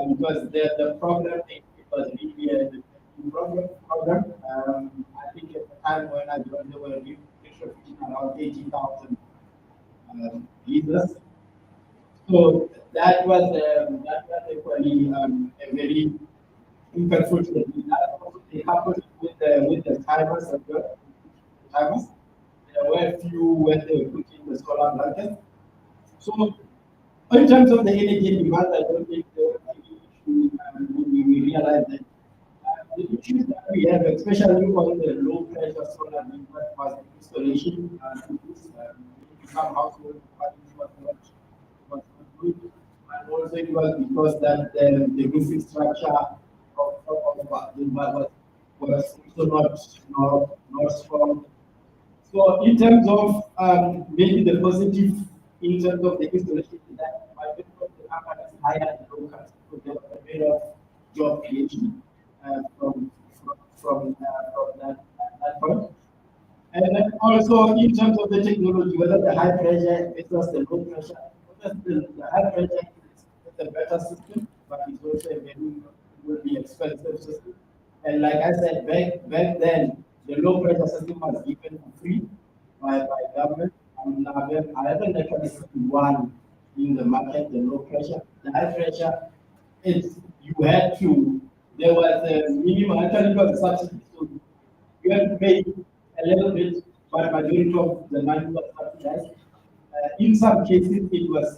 because the problem it was really a problem. I think at the time when I joined, there were retrofitting around 80,000 users. So that was actually a very impactful thing. That also happened with the timers as well. Timers. There were a few when they were putting the solar blankets. So in terms of the energy demand, I don't think there was any issue, and we realized that the issues that we have, especially on the low pressure solar demand, was installation and some household was not good. And also it was because that the roofing structure of the inverter was also not strong. So in terms of maybe the positive in terms of the installation that my people the company is higher than locals, so there was a bit of job creation from that point. And then also in terms of the technology, whether the high pressure versus the low pressure, whether the high pressure is a better system, but it's also a very will be expensive system. And like I said, back then, the low pressure system was given for free by government. I haven't actually seen one in the market, the low pressure. The high pressure, you had to, there was a minimum, actually it was a subsidy. So you have to pay a little bit, but majority of the money was subsidized. In some cases, it was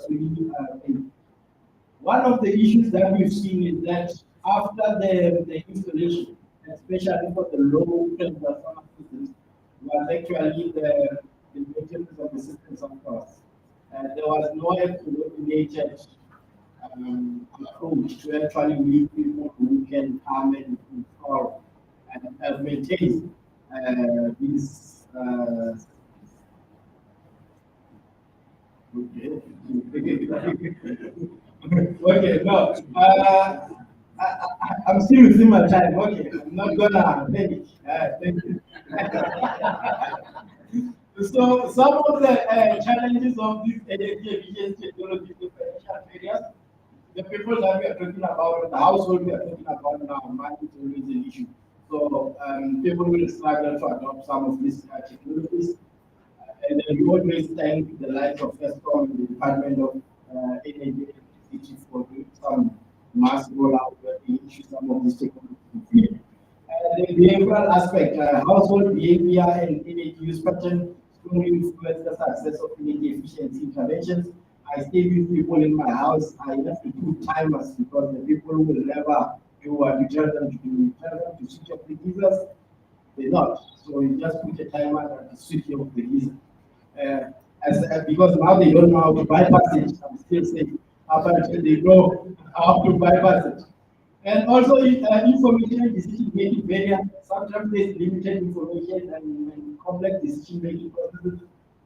really paid. One of the issues that we've seen is that after the installation, especially for the low pressure solar systems, was actually the maintenance of the systems of course. There was no coordinated approach to actually meet people who can come and install and maintain these. Okay. Okay, no. I'm still within my time. Okay, I'm not gonna panic. Thank you. So some of the challenges of this energy efficiency technology in financial areas, the people that we are talking about, the household we are talking about now, money is always an issue. So people will struggle to adopt some of these technologies. And then we always thank the likes of ESCOM, the Department of Energy and Electricity for doing some mass rollout where we issue some of these technologies. The behavioral aspect, household behavior and energy use pattern strongly influence the success of energy efficiency interventions. I stay with people in my house, I have to put timers because the people will never do what you tell them to do. You tell them to switch off the geysers, they not. So you just put a timer and switch off the geyser. Because now they don't know how to bypass it, I'm still saying, up until they know how to bypass it. And also, information and decision making vary. Sometimes there's limited information and complex decision making processes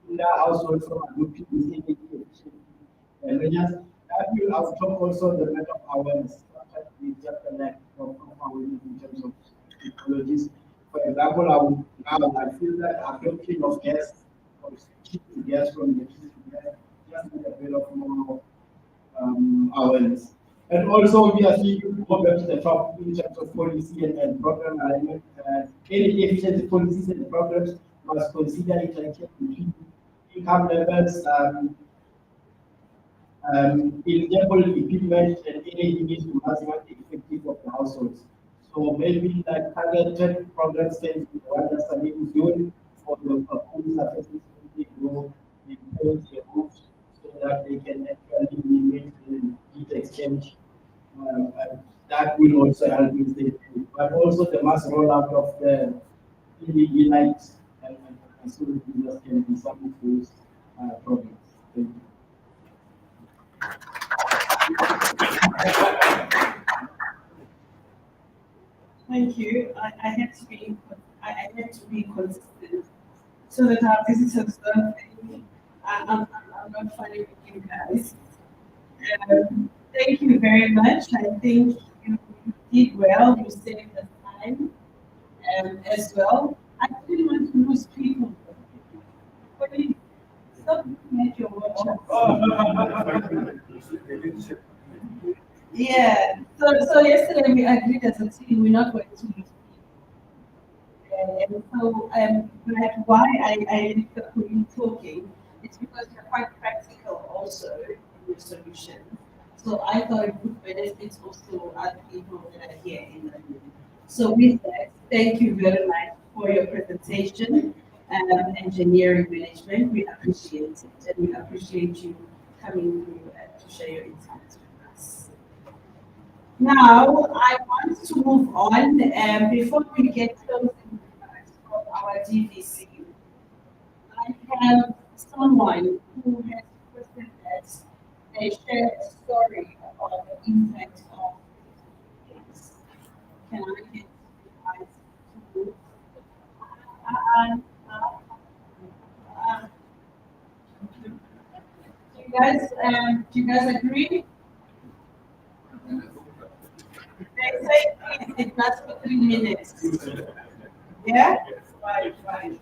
in the household from a good people making efficiency measures. That will have talk also the matter of awareness. Sometimes it's just a lack of awareness in terms of technologies. For example, I feel that adoption of gas or switching to gas from electricity to gas just need a bit of more awareness. And also, we are seeing go back to the top in terms of policy and program alignment. Energy efficiency policies and programs must consider interaction between income levels, eligible equipment, and energy needs to maximize the effective of the households. So maybe like targeted programs can be what the study is doing for the home surfaces they grow, they build the roofs so that they can actually limit the heat exchange. And that will also help with the, but also the mass rollout of the LED lights and so that can be some of those programs. Thank you. Thank you. I had to be consistent so that our visitors don't think I'm not funny with you guys. Thank you very much. I think you did well. You saved the time as well. I didn't want to lose people. Please stop looking at your watch. Yeah. So yesterday we agreed as a team we're not going to lose. And so, but why I lifted up you talking, it's because you're quite practical also in your solution. So I thought it would benefit also other people that are here in the room. So with that, thank you very much for your presentation, engineering management. We appreciate it, and we appreciate you coming through to share your insights with us. Now, I want to move on, before we get closing remarks from our DVC. I have someone who has requested that they share a story about the impact of this. Can I get you guys to uh, do you guys agree? They say please, it lasts for 3 minutes. Yeah? Fine.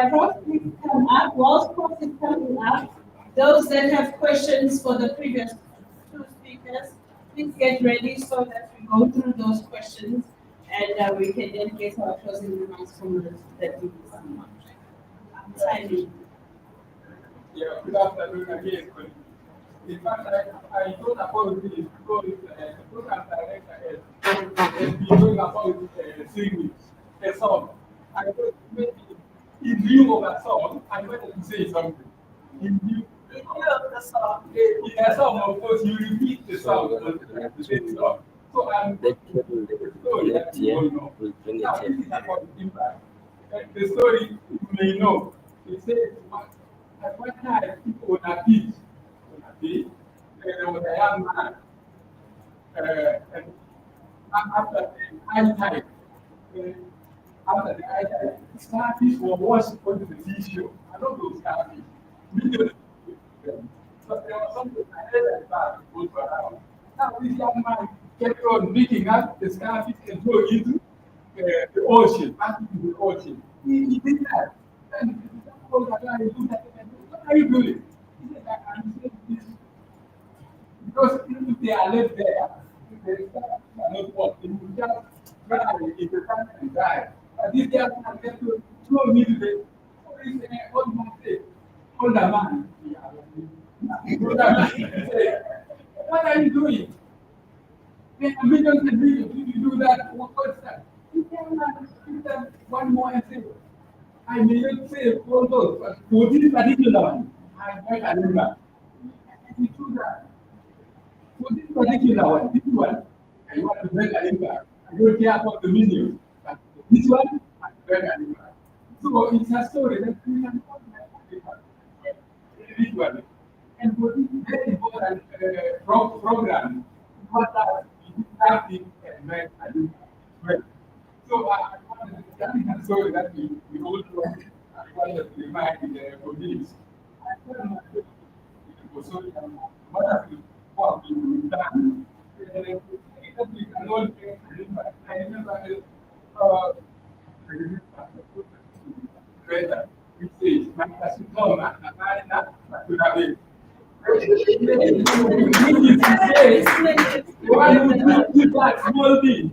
Prof, please come up. Whilst Prof is coming up, those that have questions for the previous two speakers, please get ready so that we go through those questions and we can then get our closing remarks from the DVC. Timing. Yeah, good afternoon again. In fact, I thought about this because the program director has been doing about 3 weeks, a song. I thought maybe in view of a song, I wanted to say something. In view of the song, in a song, of course, you repeat the song. The same song. So I'm the story that you all know. Now, this is about impact. The story you may know. It says, at one time, people on a beach, there was a young man, and after the high tide, starfish were washed onto the seashore. I don't know starfish. Millions of people. So there was something I heard about goes around. Now this young man kept on picking up the starfish and throw into the ocean, back into the ocean. He did that. And the guy looked at him and said, what are you doing? He said, I'm saying this. Because if they are left there, the starfish are not what, they will just try in the sun and die. But this young man kept on throwing into the old man said, older man. Older man said, what are you doing? There are millions and millions. If you do that, what's that? He said, one more and say, I may not say all those, but for this particular one, I quite remember. And he do that. For this particular one, this one, I want to make an impact. I don't care about the millions, but this one, I make an impact. So it's a story that we can talk about individually. And for this very important program, what that is acting and make an impact. So I wanted to tell you a story that we all know. I wanted to remind the police. I told my it was so what have you what you've done? We cannot get an impact. I remember which says, Makasutoma, Namarina, Makurabe. One would do that small thing.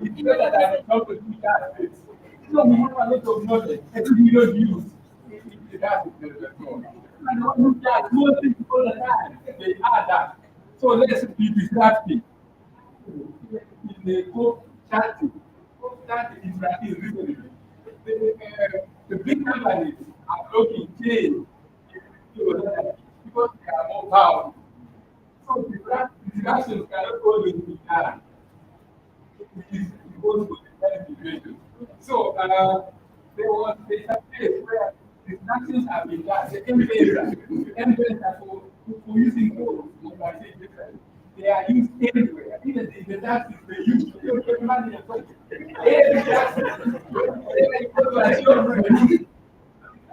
It's better than not to do that. So we have a lot of knowledge that we don't use. That is the phone. And don't do that small thing all the time. They are that. So let's be disruptive. In the book 30, book 30 is reasonable. The big companies are blocking change because they are more powerful. So disruptions cannot always be done. It goes with the situation. So there's a place where disruptions have been done. The evidence for using tools, like I said different. They are used everywhere. Even the taxes they use to get money and money.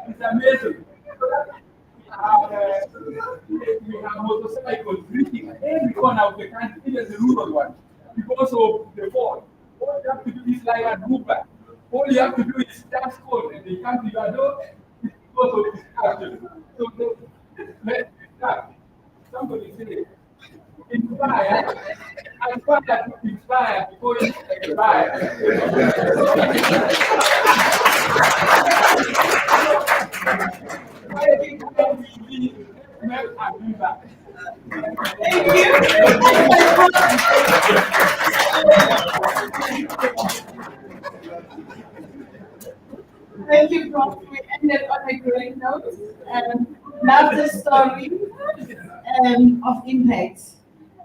It's amazing. We have motorcycles reaching every corner of the country, even the rural one. because of the phone. All you have to do is like a Uber. All you have to do is just call and they come to your door because of distraction. So let's start. Somebody say, inspire, aspire to inspire before you expire. I think we help and do that. Thank you, Prof. We ended on a great note. Love the story of impact.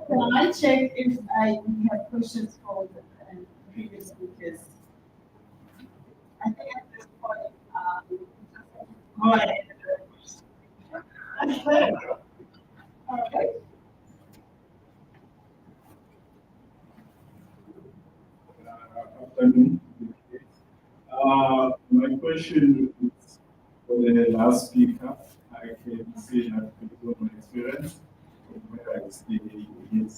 Can I check if we have questions for the previous speakers? I think at this point, go ahead. All right. Afternoon. My question is for the last speaker. I can say that based on my experience, from where I stay, yes,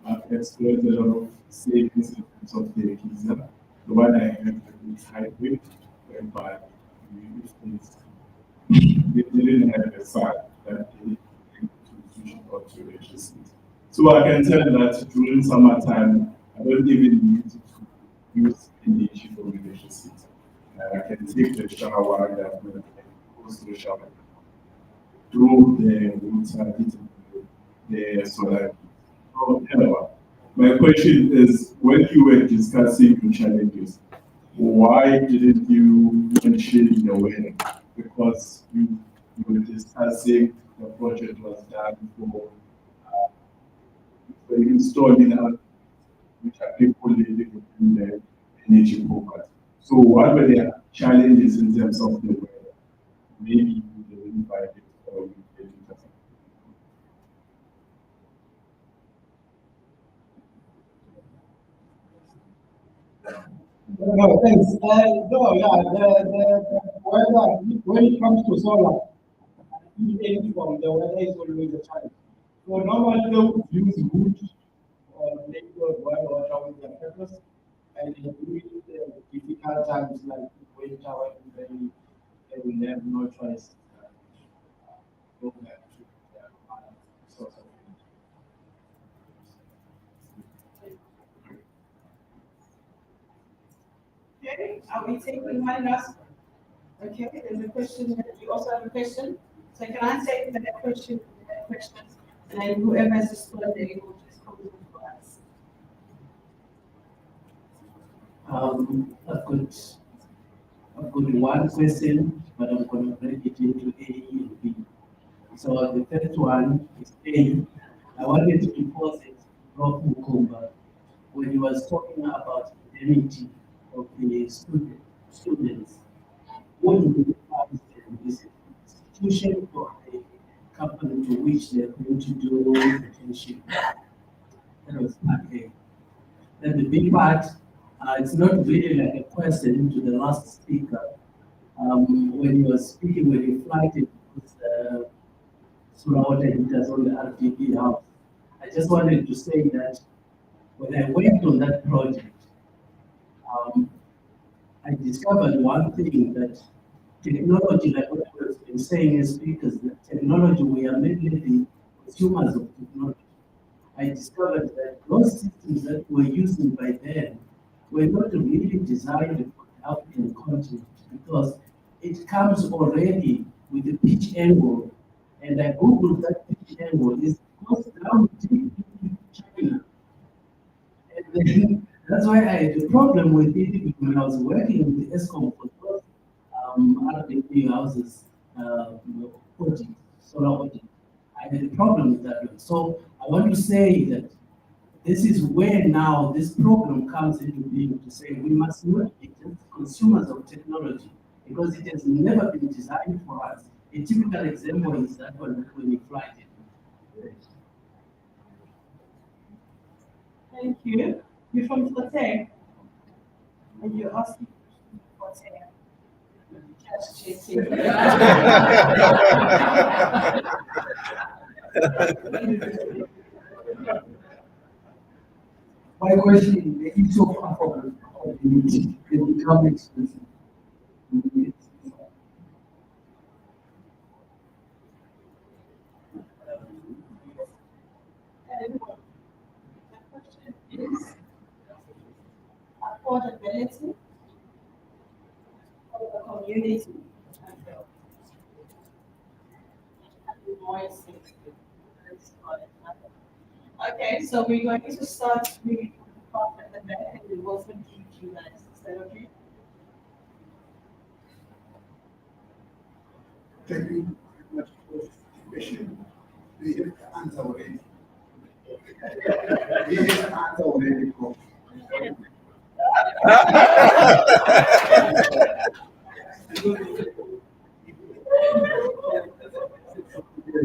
I've explored a lot of savings in terms of the visa. The one I have is hybrid, whereby we use this. They didn't have a site that they to switch on to register. So I can tell that during summertime, I don't even need to use any issue for relationship. I can take the shower that when I go to the shower, through the water, the solar. However, my question is, when you were discussing your challenges, why didn't you mention the wedding? Because you were discussing the project was done for installing out, which are people living in the energy poverty. So what were the challenges in terms of the weather? Maybe you didn't buy it or you didn't. No, thanks. No, yeah, the weather, when it comes to solar, anything from the weather is always a challenge. So normally they would use wood or liquid water with their purpose, and during the difficult times like winter when they will have no choice. Go back to their source of energy. Okay, are we taking one last? Okay, there's a question. You also have a question. So can I take that question, and then whoever has responded will just come in for us. I've got one question, but I'm going to break it into A and B. So the first one is A. I wanted to pose it to Prof. Mukumba when he was talking about indemnity of the students. What do you advise them? Is it institution or the company to which they're going to do internship? That was part A. Then the B part, it's not really like a question to the last speaker. When he was speaking, when he flagged it with solar water heaters on the RDP house, I just wanted to say that when I worked on that project, I discovered one thing, that technology, like what I've been saying as speakers, that technology, we are mainly the consumers of technology. I discovered that those systems that we're using by then were not really designed for African content, because it comes already with the pitch angle, and I googled that pitch angle, it goes down deep into China. And then that's why I had a problem with it when I was working with the ESCOM for those RDP houses, audit, solar audit. I had a problem with that one. So I want to say that this is where now this program comes into being, to say we must not be just consumers of technology, because it has never been designed for us. A typical example is that one when you fly it. Thank you. You're from Forte, and you're asking Forte. My question, the issue of affordability, it become expensive. Affordability of the community. More expensive. Okay, so we're going to start with the part at the back and we will also give you guys. Is that okay? Thank you very much for the question. We have the answer already. We have the answer already.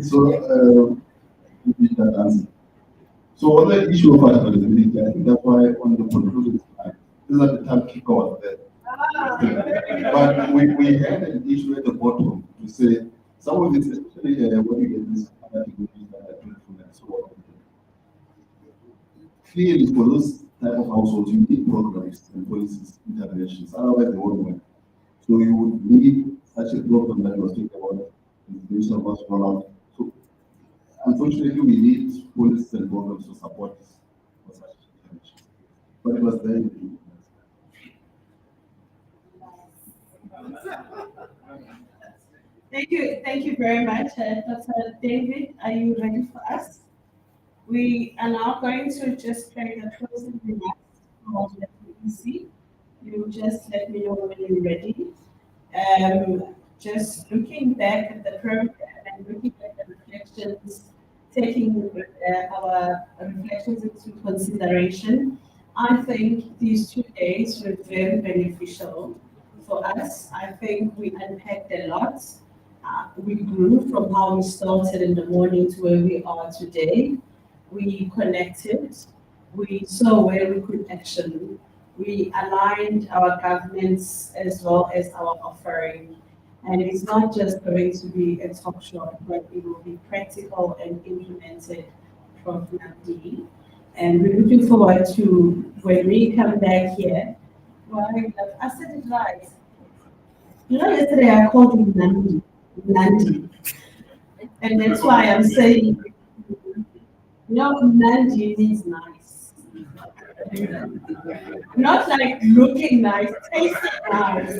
So, with that answer. So on the issue of affordability, I think that's why on the conclusion slide, these are the time kicker was there. But we had an issue at the bottom to say some of it, especially when you get this other technologies that are beautiful and so on. Clearly, for those type of households, you need programs and policies, interventions, otherwise they won't work. So you would need such a program that was talking about information about rollout. So unfortunately, we need policies and programs to support this for such interventions. But it was there in the Thank you very much, Dr. David. Are you ready for us? We are now going to just play the closing remarks from the PEC. You just let me know when you're ready. Just looking back at the program and looking at the reflections, taking our reflections into consideration, I think these 2 days were very beneficial for us. I think we unpacked a lot. We grew from how we started in the morning to where we are today. We connected. We saw where we could action. We aligned our governments as well as our offering. And it's not just going to be a talk shop, but it will be practical and implemented from Nandi. And we're looking forward to when we come back here. Well, I said it right. You know, yesterday I called him Nandi. And that's why I'm saying, Nandi means nice. Not like looking nice, tasting nice.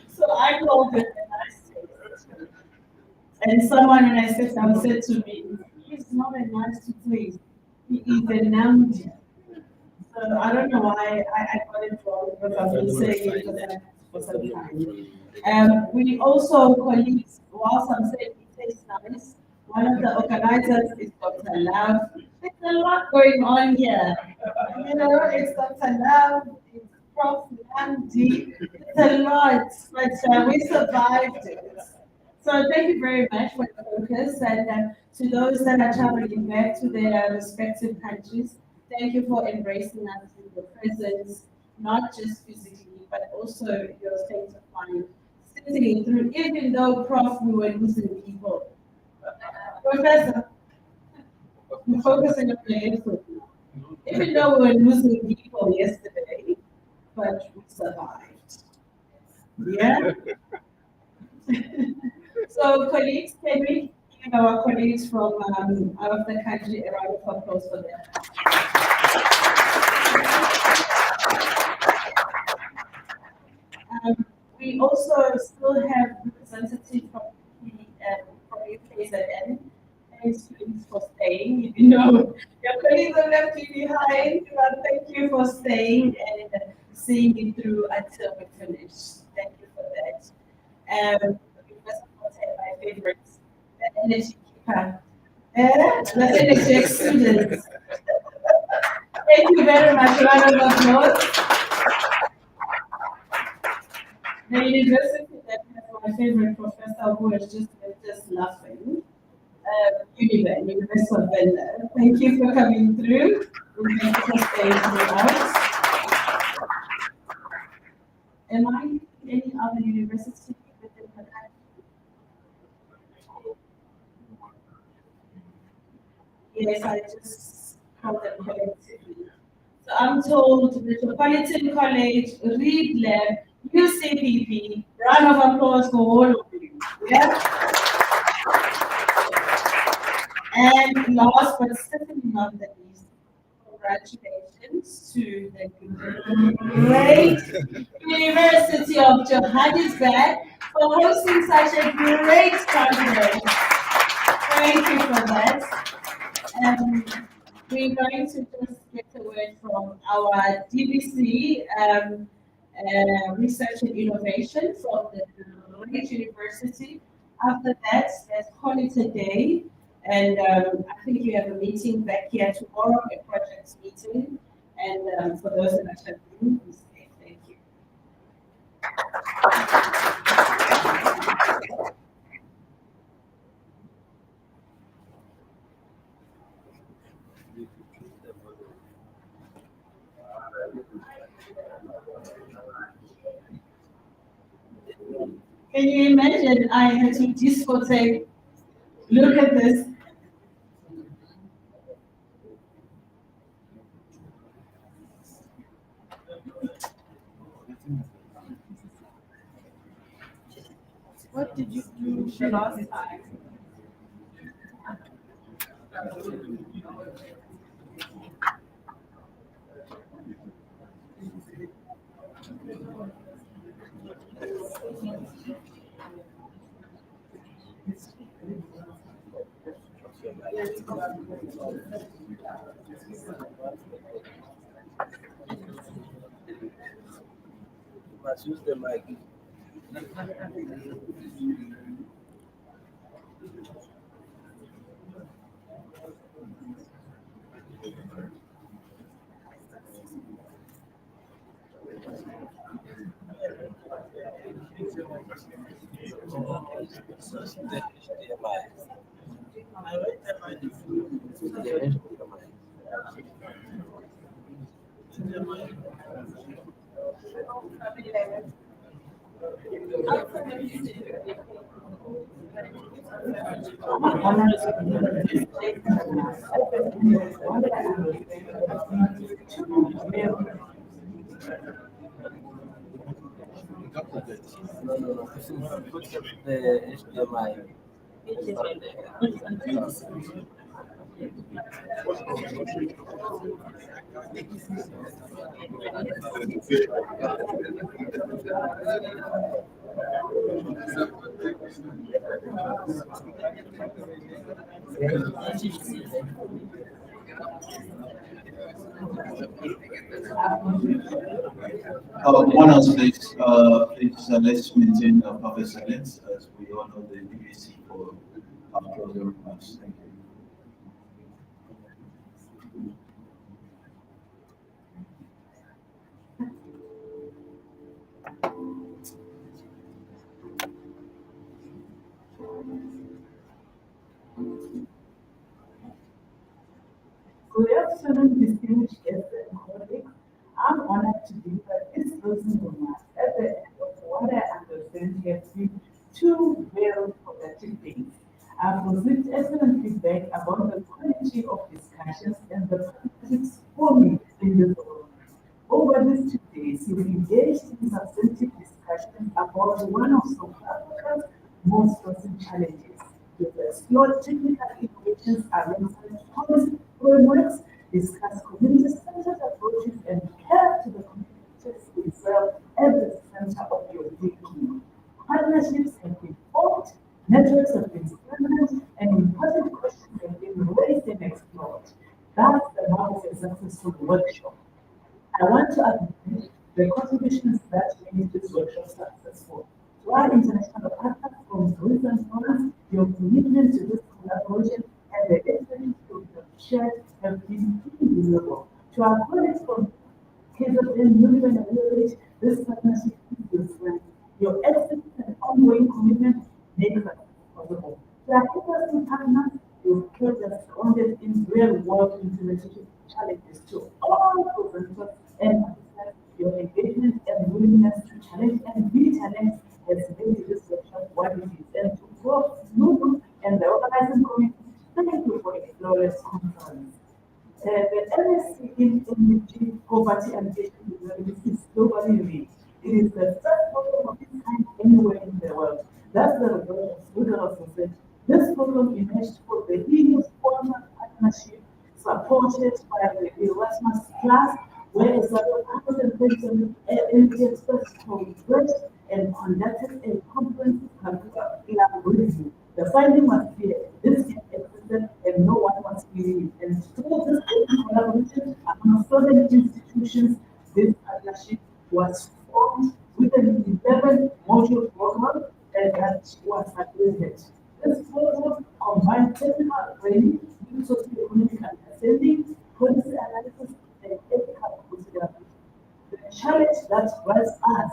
So I called it a nice taste. And someone when I said down said to me, he's not a nice taste, he is a Nandi. So I don't know why I got it wrong, because I've been saying it for some time. We also, colleagues, whilst I'm saying it tastes nice, one of the organizers is Dr. Love. There's a lot going on here. It's Dr. Love, it's Prof. Nandi, it's a lot, but we survived it. So thank you very much for the focus, and to those that are traveling back to their respective countries, thank you for embracing us with your presence, not just physically, but also your state of mind, sitting through, even though, Prof, we were losing people. Professor, I'm focusing on the effort. Even though we were losing people yesterday, but we survived. Yeah? So colleagues, can we give our colleagues from out of the country a round of applause for them? We also still have representatives from UKZN. Thanks for staying, even though your colleagues have left you behind, but thank you for staying and seeing it through until we finish. Thank you for that. My favorites, the energy keeper, the energy students. Thank you very much. Round of applause. The university that has my favorite professor who has just laughing. University of Venda. Thank you for coming through. And thank you for staying with us. Am I in any other university within the country? Yes, I just called them collectively. So I'm told Metropolitan College, Reed Lab, UCPP, round of applause for all of you. Yeah? And last but certainly not the least, congratulations to the great University of Johannesburg for hosting such a great conference. Thank you for that. We're going to just get a word from our DBC Research and Innovation from the great university. After that, let's call it a day. And I think you have a meeting back here tomorrow, a project meeting. And for those that are attending, please stay. Thank you. Can you imagine I had to discotheque? Look at this. What did you do the last time? Must use the mic. The HDMI. One else, please. Let's maintain public silence as we all know the BBC for closing remarks. Thank you. Good afternoon, distinguished guests and colleagues. I'm honored to deliver this closing remarks at the end of what I understand have been two very productive days. I've received excellent feedback about the quality of discussions and the politics forming in this forum. Over these 2 days, we've engaged in substantive discussions about one of South Africa's most pressing challenges. We've explored technical innovations alongside policy frameworks, discuss community-centered approaches, and care to the communities itself at the center of your thinking. Partnerships have been formed, networks have been strengthened, and important questions have been raised and explored. That's the mark of a successful workshop. I want to acknowledge the contributions that made this workshop successful. To our international partners from Greece and France, your commitment to this collaboration and the expertise you have shared have been invaluable. To our colleagues from KZN, Union and Village, this partnership is your strength. Your expertise and ongoing commitment make us possible. To our interesting partners, you've kept us grounded in real-world implementation challenges. To all presenters and participants, your engagement and willingness to challenge and be challenged has made this workshop what it is. And to both Lulu and the organizing committee, thank you for a glorious conference. The MSc in poverty and is globally linked. It is the first program of its kind anywhere in the world. That's the result of research. This program emerged for the EU-sponsored partnership supported by the Erasmus Plus, where a set of 137 energy experts progressed and conducted a comprehensive curriculum review. The finding was clear: this existed and no one was feeling it. And through this collaboration among southern institutions, this partnership was formed with an 11 module program that was accredited. This program combined technical training with socio-economic understanding, policy analysis, and ethical consideration. The challenge that drives us,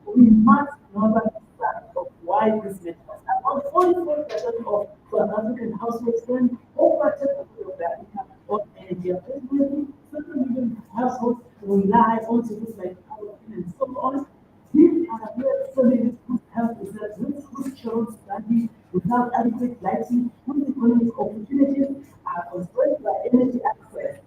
we must never start of why this matters. About 44% of South African households spend over 10% of their income on energy. Approximately 7 million households rely on services like power and so on. These are where families whose health is at risk, whose children study without adequate lighting, whose economic opportunities are constrained by energy access.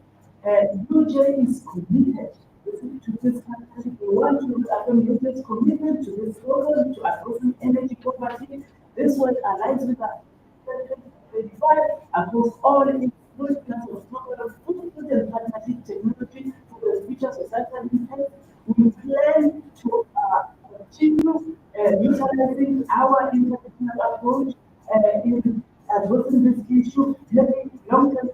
UJ is committed to this country. We want to affirm UJ's commitment to this program to addressing energy poverty. This work aligns with our 2025 across all its plans of programs, food and partnership technology for the future societal impact. We plan to continue utilizing our international approach in addressing this issue, having long-term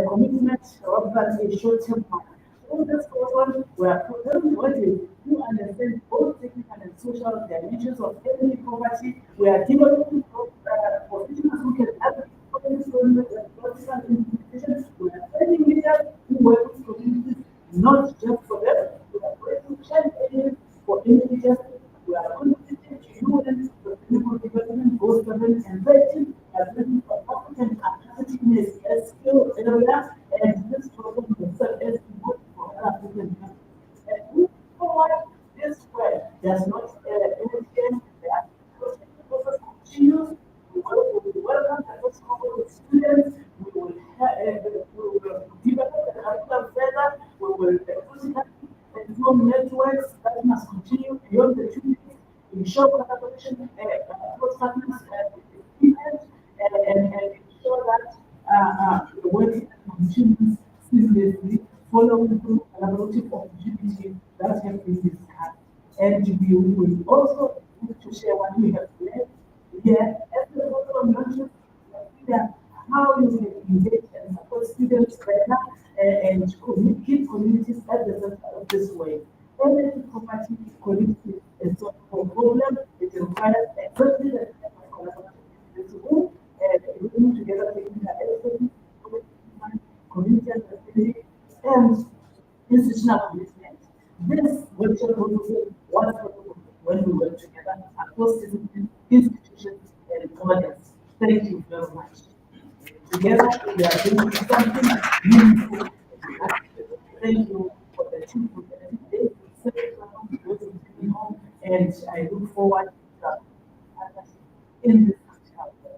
commitment rather than a short-term one. All this program, we are programming modules to understand both technical and social dimensions of energy poverty. We are developing professionals who can advocate for this program and political implementation. We are training leaders who work with communities, not just for them. We are creating child areas for energy justice. We are contributing to UN Sustainable Development Goals 7 and 13, addressing for African capacity as skill area, and this program will serve as a model for African countries. And moving forward, this way does not end. The process continues. We will welcome the first cohort of students. We will develop the curriculum further. We will and form networks that must continue beyond the 2 weeks, ensure collaboration across partners and ensure that the work continues seamlessly, following through collaborative opportunities that have been discussed. And we will also need to share what we have learned here as the program launches, how you can engage and support students better and keep communities at the center of this way. Energy poverty community is not a problem. It requires exactly the type of collaboration in this room and bringing together technical expertise, community understanding, and institutional commitment. This virtual proposal was proposed when we work together across disciplines, institutions, and governance. Thank you very much. Together, we are doing something meaningful. Thank you for the team for the and I look forward to in this chapter.